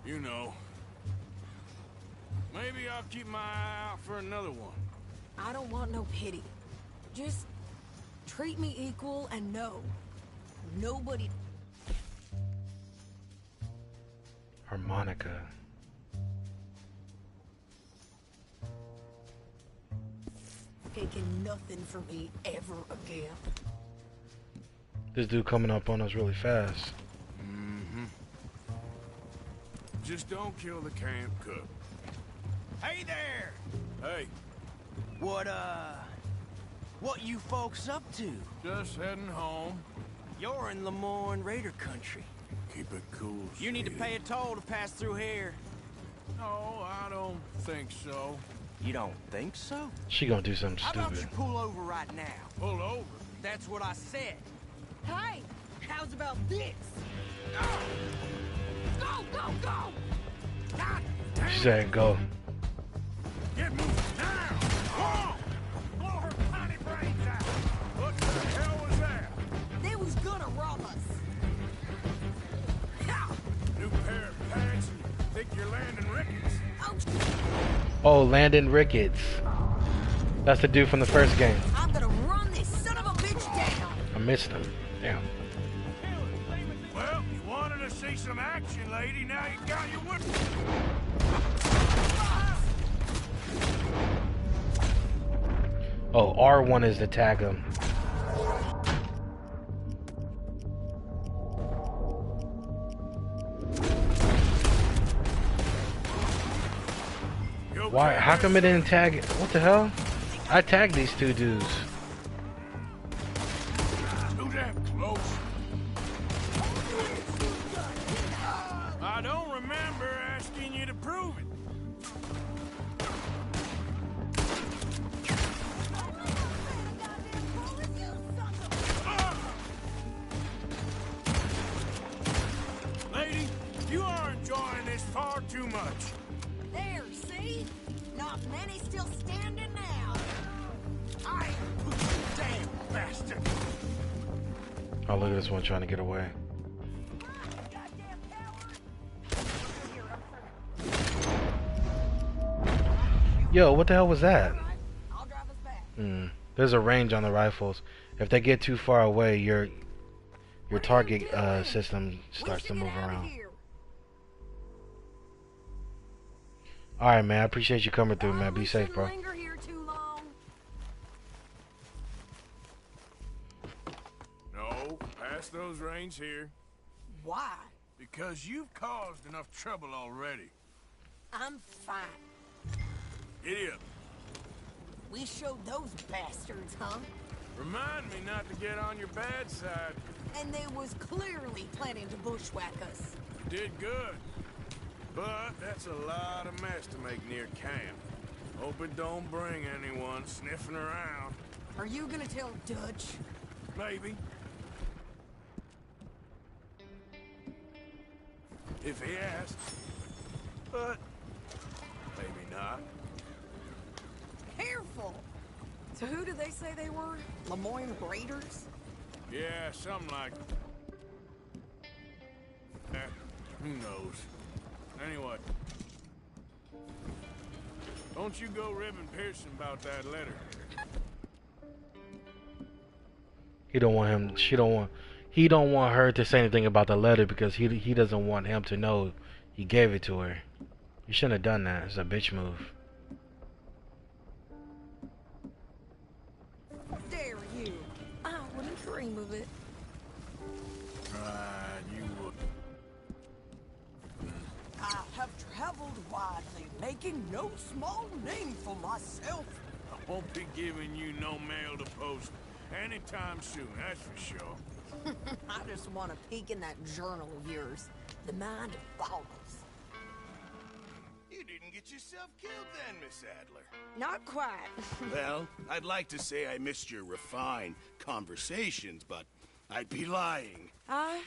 know. Maybe I'll keep my eye out for another one. I don't want no pity. Just treat me equal and no. Nobody... Harmonica. Taking nothing from me ever again. This dude coming up on us really fast. Mm-hmm. Just don't kill the camp cook. Hey there! Hey. What you folks up to? Just heading home. You're in Lemoyne Raider country. Keep it cool, You need to pay a toll to pass through here. No, I don't think so. You don't think so? She gonna do something How about stupid. you pull over right now? Pull over? That's what I said. Hey, how's about this? Go, go, go! God She said go. Get moving now! Whoa! Blow her tiny brains out! What the hell was that? They was gonna rob us. New pair of pants and think you're landing rickets. Oh, Landon Ricketts. That's the dude from the first game. I'm gonna run this son of a bitch down. I missed him. Damn. Well, you wanted to see some action, lady. Now you got your whip. Oh, R1 is to tag him. Why? How come it didn't tag it? What the hell? I tagged these two dudes. Too damn close. I don't remember asking you to prove it. Lady, you are enjoying this far too much. There, see? Not many still standing now. Damn bastard! Oh, look at this one trying to get away. Yo, what the hell was that? There's a range on the rifles. If they get too far away, your target system starts to move around. Alright, man. I appreciate you coming through, man. Be safe, bro. No, pass those reins here. Why? Because you've caused enough trouble already. I'm fine. Idiot. We showed those bastards, huh? Remind me not to get on your bad side. And they was clearly planning to bushwhack us. You did good. But that's a lot of mess to make near camp. Hope it don't bring anyone sniffing around. Are you gonna tell Dutch? Maybe. If he asks. But maybe not. Careful! So who did they say they were? Lemoyne Raiders? Yeah, something like that. Who knows? Anyway. Don't you go ribbing Pearson about that letter. He don't want him. He don't want her to say anything about the letter because he doesn't want him to know he gave it to her. You shouldn't have done that. It's a bitch move. Dare you? I wouldn't dream of it. Right, you would. I have traveled widely, making no small name for myself. I won't be giving you no mail to post anytime soon, that's for sure. I just want to peek in that journal of yours. The mind boggles. You didn't get yourself killed then, Miss Adler. Not quite. Well, I'd like to say I missed your refined conversations, but I'd be lying. I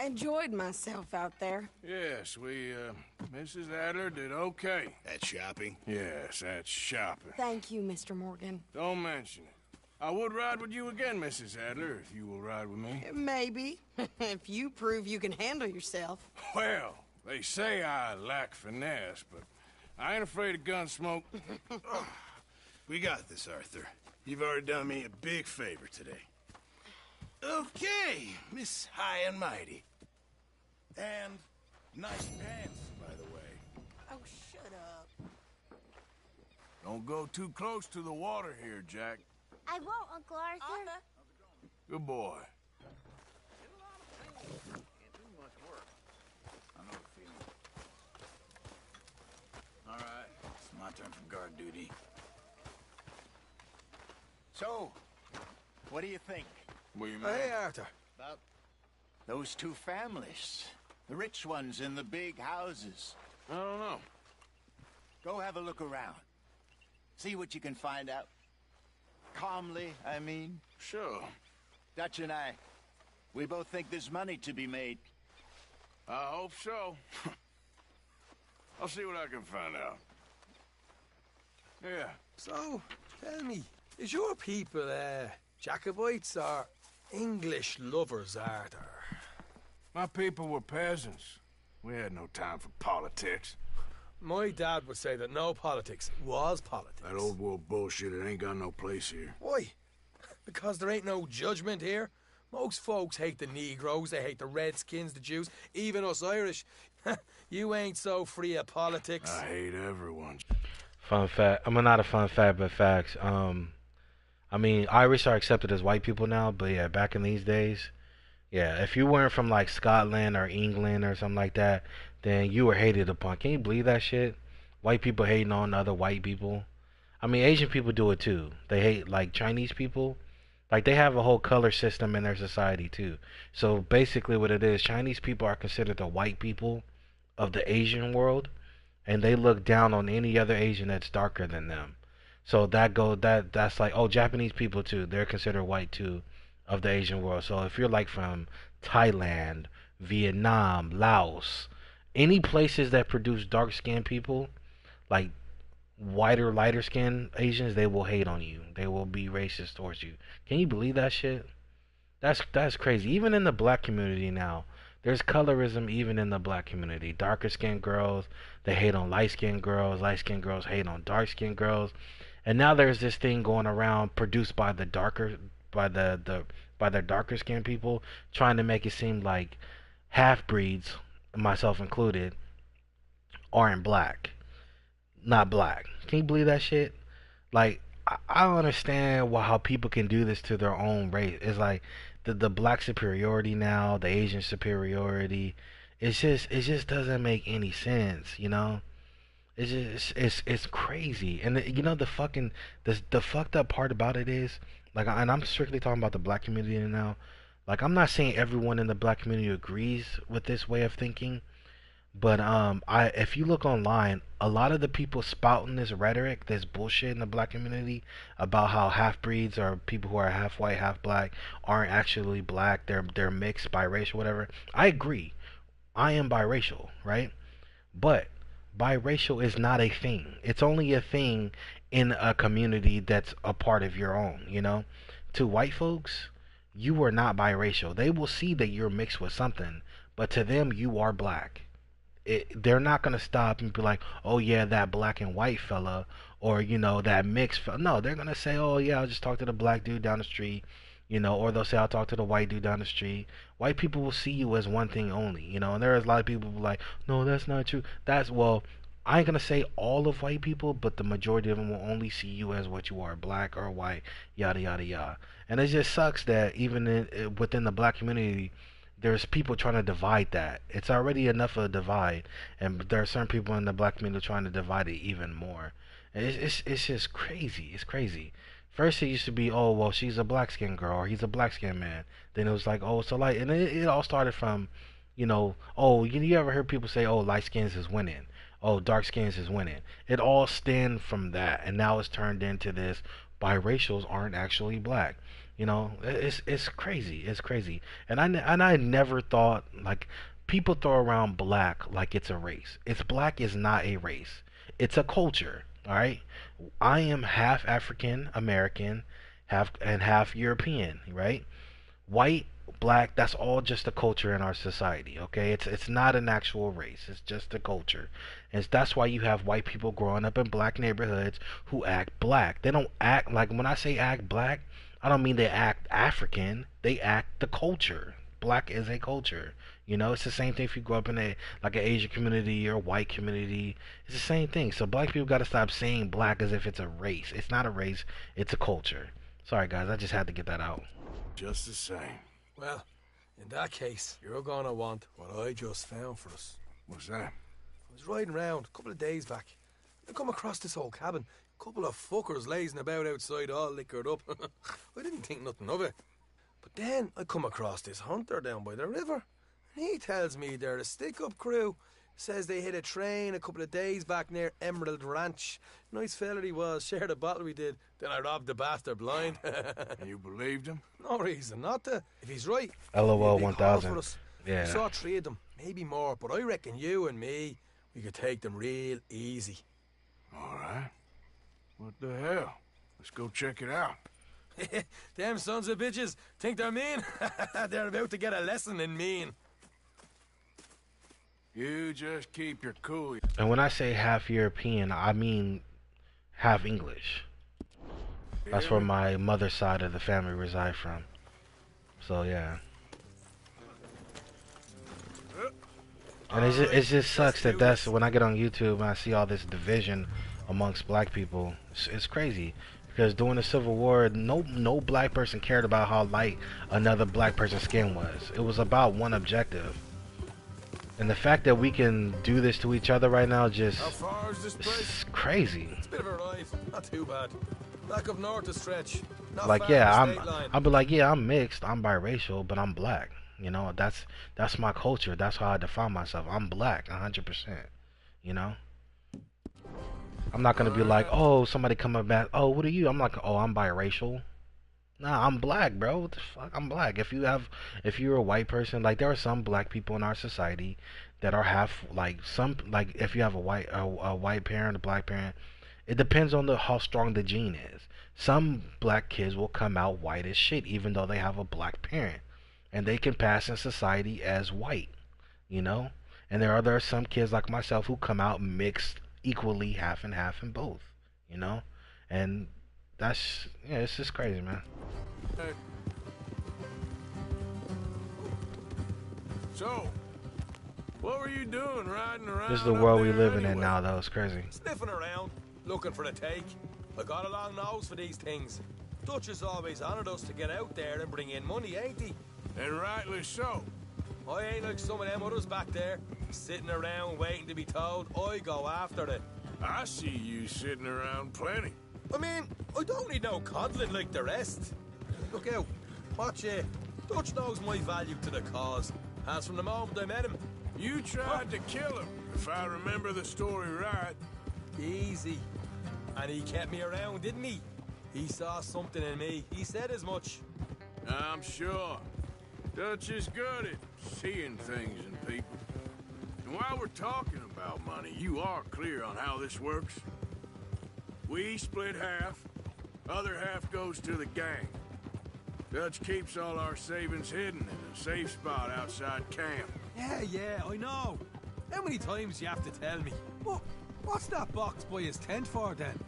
enjoyed myself out there. Yes, Mrs. Adler did okay. At shopping? Yes, that's shopping. Thank you, Mr. Morgan. Don't mention it. I would ride with you again, Mrs. Adler, if you will ride with me. Maybe. If you prove you can handle yourself. Well, they say I lack finesse, but I ain't afraid of gun smoke. We got this, Arthur. You've already done me a big favor today. Okay, Miss High and Mighty. And nice pants, by the way. Oh, shut up. Don't go too close to the water here, Jack. I won't, Uncle Arthur. Good boy. All right, it's my turn for guard duty. So, what do you think? What do you mean? Hey, Arthur. About those two families. The rich ones in the big houses. I don't know. Go have a look around. See what you can find out. Calmly, I mean. Sure. Dutch and I, we both think there's money to be made. I hope so. I'll see what I can find out. Yeah. So, tell me, is your people, Jacobites or English lovers, Arthur? My people were peasants. We had no time for politics. My dad would say that no politics was politics. That old world bullshit, it ain't got no place here. Why? Because there ain't no judgment here. Most folks hate the Negroes, they hate the Redskins, the Jews, even us Irish. You ain't so free of politics. I hate everyone. Fun fact. I mean, not a fun fact, but facts. I mean, Irish are accepted as white people now, but yeah, back in these days, yeah, if you weren't from like Scotland or England or something like that, then you were hated upon. Can you believe that shit? White people hating on other white people. I mean, Asian people do it too. They hate like Chinese people. Like they have a whole color system in their society too. So basically what it is, Chinese people are considered the white people of the Asian world, and they look down on any other Asian that's darker than them. So that's like, oh, Japanese people too, they're considered white too of the Asian world. So if you're like from Thailand, Vietnam, Laos, any places that produce dark skinned people, like whiter, lighter skinned Asians, they will hate on you. They will be racist towards you. Can you believe that shit? That's crazy. Even in the black community now, there's colorism even in the black community. Darker skinned girls, they hate on light skinned girls. Light skinned girls hate on dark skinned girls. And now there's this thing going around produced by the by the darker skinned people, trying to make it seem like half breeds, myself included, aren't black, not black. Can you believe that shit? Like, I don't understand how people can do this to their own race. It's like the black superiority now, the Asian superiority. It just doesn't make any sense, you know. It's crazy, and you know the fucked up part about it is like, and I'm strictly talking about the black community now. Like, I'm not saying everyone in the black community agrees with this way of thinking, but I if you look online, a lot of the people spouting this rhetoric, this bullshit in the black community about how half breeds or people who are half white, half black aren't actually black. They're mixed, biracial, whatever. I agree. I am biracial, right? But biracial is not a thing. It's only a thing in a community that's a part of your own, you know? To white folks, you are not biracial. They will see that you're mixed with something, but to them, you are black. They're not gonna stop and be like, "Oh yeah, that black and white fella," or you know, that mixed fella. No, they're gonna say, "Oh yeah, I'll just talk to the black dude down the street," you know, or they'll say, "I'll talk to the white dude down the street." White people will see you as one thing only, you know, and there's a lot of people who are like, "No, that's not true." That's well, I ain't gonna say all of white people, but the majority of them will only see you as what you are, black or white, yada yada yada. And it just sucks that even within the black community, there's people trying to divide that. It's already enough of a divide, and there are certain people in the black community trying to divide it even more. And it's just crazy. It's crazy. First it used to be, oh well, she's a black skinned girl or he's a black skinned man. Then it was like, oh, so like, and it all started from, you know, oh, you ever heard people say, oh, light skins is winning, oh, dark skins is winning. It all stemmed from that, and now it's turned into this biracials aren't actually black. You know, it's crazy. It's crazy. And I never thought, like, people throw around black like it's a race. It's black is not a race. It's a culture. All right. I am half African American, half European. Right. White, black. That's all just a culture in our society. Okay. It's not an actual race. It's just a culture. And that's why you have white people growing up in black neighborhoods who act black. They don't act like, when I say act black, I don't mean they act African. They act the culture. Black is a culture. You know, it's the same thing if you grow up in a like an Asian community or a white community. It's the same thing. So black people got to stop saying black as if it's a race. It's not a race. It's a culture. Sorry guys, I just had to get that out. Just the same. Well, in that case, you're gonna want what I just found for us. What's that? I was riding around a couple of days back. I come across this old cabin. Couple of fuckers lazing about outside all liquored up. I didn't think nothing of it. But then I come across this hunter down by the river. And he tells me they're a stick-up crew. Says they hit a train a couple of days back near Emerald Ranch. Nice fella he was, shared a bottle we did. Then I robbed the bastard blind. You believed him? No reason not to. If he's right, LOL 1000. Yeah. I saw 3 of them, maybe more. But I reckon you and me, we could take them real easy. All right. What the hell? Let's go check it out. Them sons of bitches think they're mean. They're about to get a lesson in mean. You just keep your cool. And when I say half European, I mean half English. That's where my mother's side of the family reside from. So yeah. And it just sucks that that's when I get on YouTube and I see all this division amongst black people. It's crazy because during the Civil War, no black person cared about how light another black person's skin was. It was about one objective. And the fact that we can do this to each other right now just it's crazy. It's a bit of a ride, not too bad. Back up north to stretch. Like yeah, I'll be like, yeah, I'm mixed, I'm biracial, but I'm black. You know, that's my culture. That's how I define myself. I'm black, 100%. You know. I'm not gonna be like, oh, somebody coming back. Oh, what are you? I'm like, oh, I'm biracial. Nah, I'm black, bro. What the fuck? I'm black. If you're a white person, like there are some black people in our society that are half like if you have a white parent, a black parent, It depends on how strong the gene is. Some black kids will come out white as shit, even though they have a black parent, and they can pass in society as white, you know. And there are some kids like myself who come out mixed equally, half and half in both, you know. And that's yeah, it's just crazy, man. Hey. So, what were you doing riding around? This is the world we living in now, though. It's crazy. Sniffing around, looking for a take. I got a long nose for these things. Dutch has always honoured us to get out there and bring in money, ain't he? And rightly so. I ain't like some of them others back there, sitting around waiting to be told. I go after it. I see you sitting around plenty. I mean, I don't need no coddling like the rest. Look out. Watch it. Dutch knows my value to the cause. As from the moment I met him. You tried to kill him, if I remember the story right. Easy. And he kept me around, didn't he? He saw something in me. He said as much. I'm sure. Dutch is good at seeing things in people. And while we're talking about money, you are clear on how this works? We split half, other half goes to the gang. Dutch keeps all our savings hidden in a safe spot outside camp. Yeah, I know. How many times you have to tell me? What's that box by his tent for, then?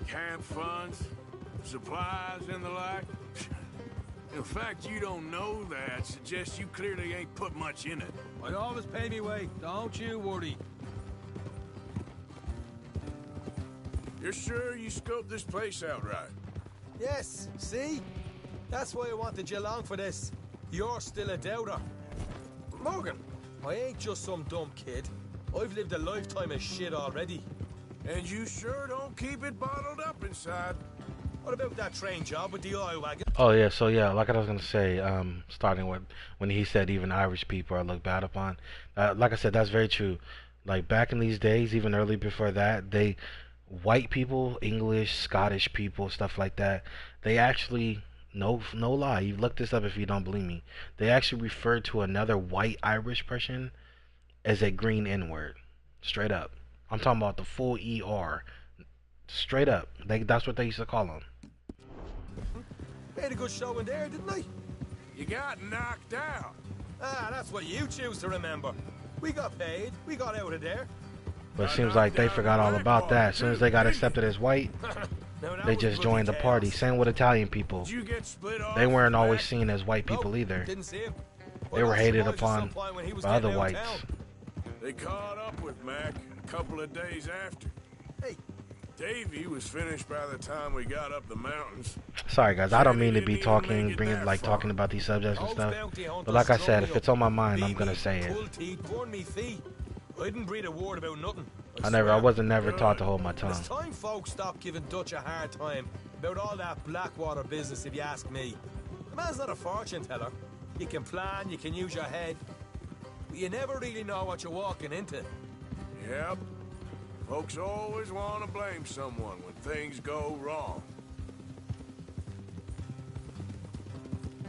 Camp funds, supplies, and the like. In fact, you don't know that suggests you clearly ain't put much in it. I always pay me way, don't you worry. You're sure you scoped this place out right? Yes, see? That's why I wanted you along for this. You're still a doubter. Morgan, I ain't just some dumb kid. I've lived a lifetime of shit already. And you sure don't keep it bottled up inside. What about that train job with the oil wagon? Oh yeah, so yeah, like I was gonna say, starting with when he said even Irish people are looked bad upon. Like I said, that's very true. Like back in these days, even early before that, white people, English, Scottish people, stuff like that, they actually, no lie, you look this up if you don't believe me, they actually referred to another white Irish person as a green N-word. Straight up. I'm talking about the full ER. Straight up. That's what they used to call them. Made a good show in there, didn't I? You got knocked out. Ah, that's what you choose to remember. We got paid. We got out of there. But it seems like they forgot all about that. As soon as they got accepted as white, they just joined the party. Same with Italian people. They weren't always seen as white people either. They were hated upon by other whites. They caught up with Mac a couple of days after. Hey, Davey was finished by the time we got up the mountains. Sorry guys, I don't mean to be talking about these subjects and stuff. But like I said, if it's on my mind, I'm gonna say it. I didn't breathe a word about nothing. I wasn't never taught to hold my tongue. It's time folks stop giving Dutch a hard time about all that Blackwater business, if you ask me. The man's not a fortune teller. You can plan, you can use your head, but you never really know what you're walking into. Yep. Folks always want to blame someone when things go wrong.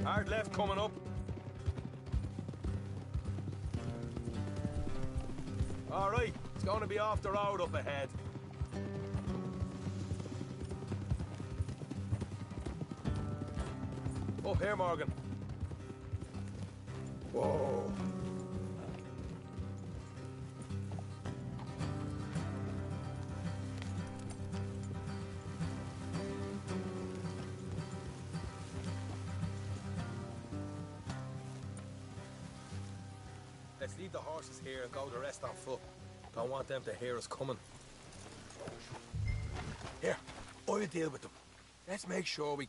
Hard left coming up. All right, it's going to be off the road up ahead. Up here, Morgan. Whoa. Let's leave the horses here and go the rest on foot. Don't want them to hear us coming. Here, I'll deal with them. Let's make sure we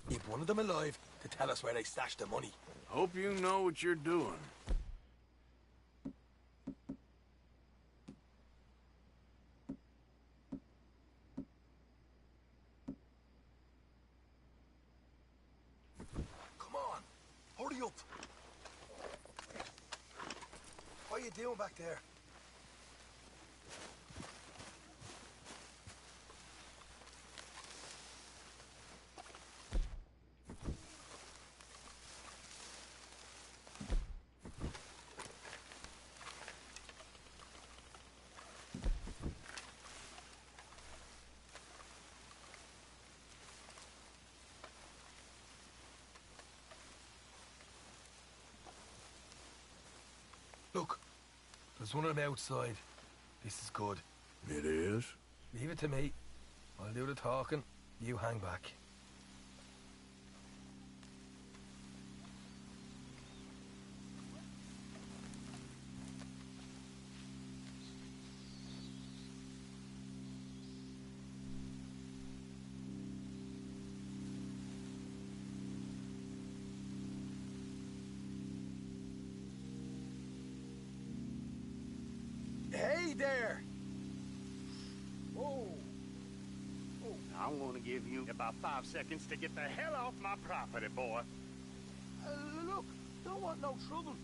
keep one of them alive to tell us where they stashed the money. Hope you know what you're doing. Come on, hurry up. What are you doing back there? There's one of them outside. This is good. It is? Leave it to me. I'll do the talking. You hang back. Hey there! Whoa! I'm gonna give you about 5 seconds to get the hell off my property, boy. Look, don't want no trouble.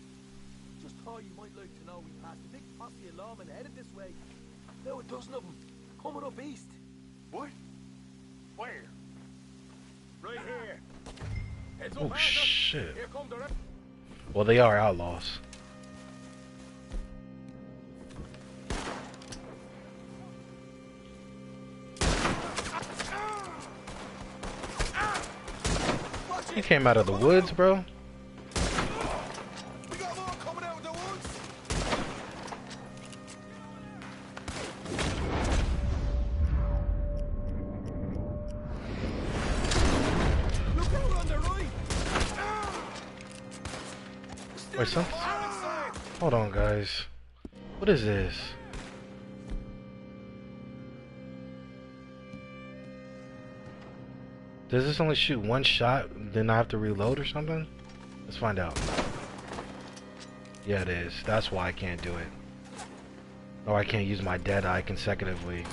Just thought you might like to know we passed a big posse of lawmen headed this way. Now a dozen of them, coming up east. What? Where? Right here. Heads Oh up, shit. Here come the Well, they are outlaws. He came out of the woods, bro. We got more coming out of the woods. Look out on the right. Wait, some. Hold on, guys. What is this? Does this only shoot one shot, then I have to reload or something? Let's find out. Yeah, it is. That's why I can't do it. Or I can't use my dead eye consecutively.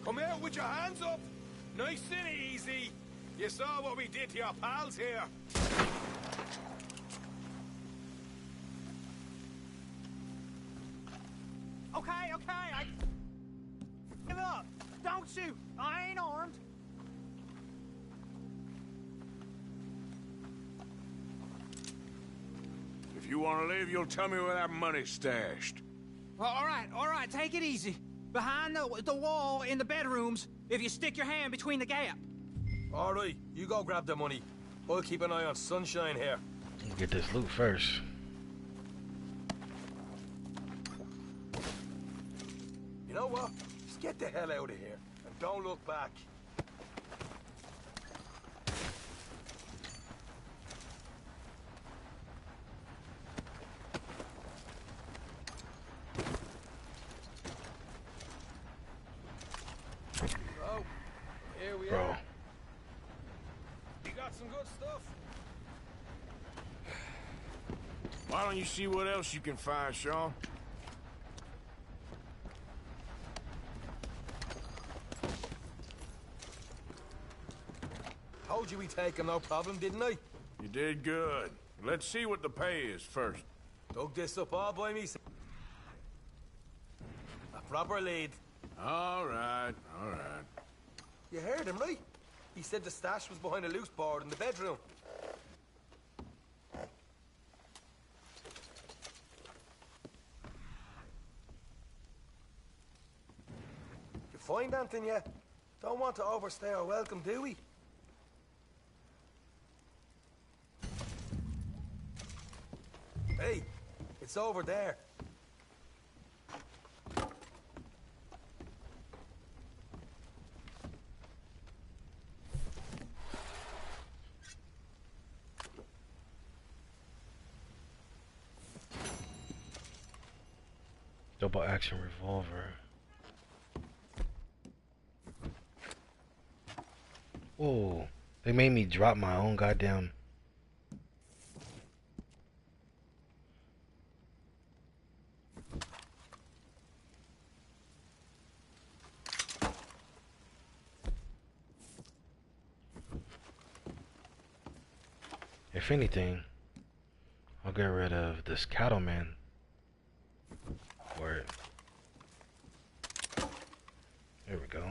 Come out with your hands up. Nice and easy. You saw what we did to your pals here. Okay, I... Give up! Don't shoot! I ain't armed! If you want to leave, you'll tell me where that money's stashed. All right, take it easy. Behind the wall in the bedrooms, if you stick your hand between the gap. All right, you go grab the money. I'll keep an eye on Sunshine here. Get this loot first. You know what? Just get the hell out of here and don't look back. So, here we are. You got some good stuff. Why don't you see what else you can find, Sean? Told you we'd take him, no problem, didn't I? You did good. Let's see what the pay is first. Dug this up all by me. A proper lead. All right, all right. You heard him, right? He said the stash was behind a loose board in the bedroom. You find anything yet? Don't want to overstay our welcome, do we? Hey, it's over there. Double action revolver. Whoa, they made me drop my own goddamn. If anything, I'll get rid of this cattleman for it. There we go.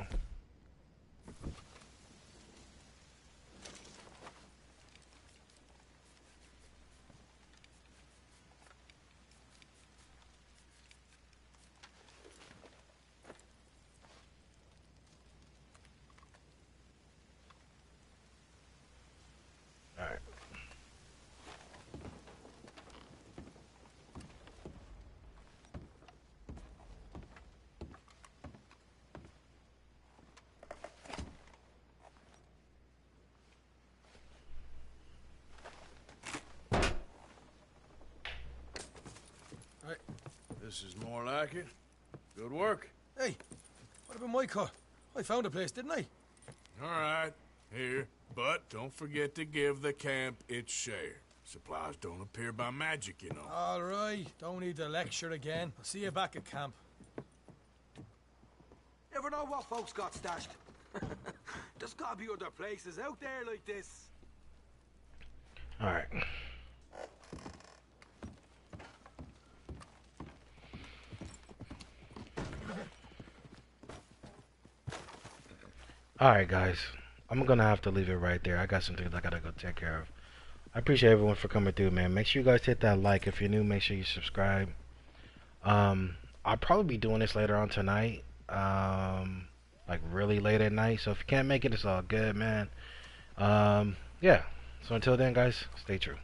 This is more like it. Good work. Hey, what about my car? I found a place, didn't I? All right, here. But don't forget to give the camp its share. Supplies don't appear by magic, you know. All right, don't need to lecture again. I'll see you back at camp. Ever know what folks got stashed? There's gotta be other places out there like this. Alright. Alright, guys. I'm gonna have to leave it right there. I got some things I gotta go take care of. I appreciate everyone for coming through, man. Make sure you guys hit that like. If you're new, make sure you subscribe. I'll probably be doing this later on tonight. Like really late at night. So if you can't make it, it's all good, man. Yeah. So until then, guys, stay true.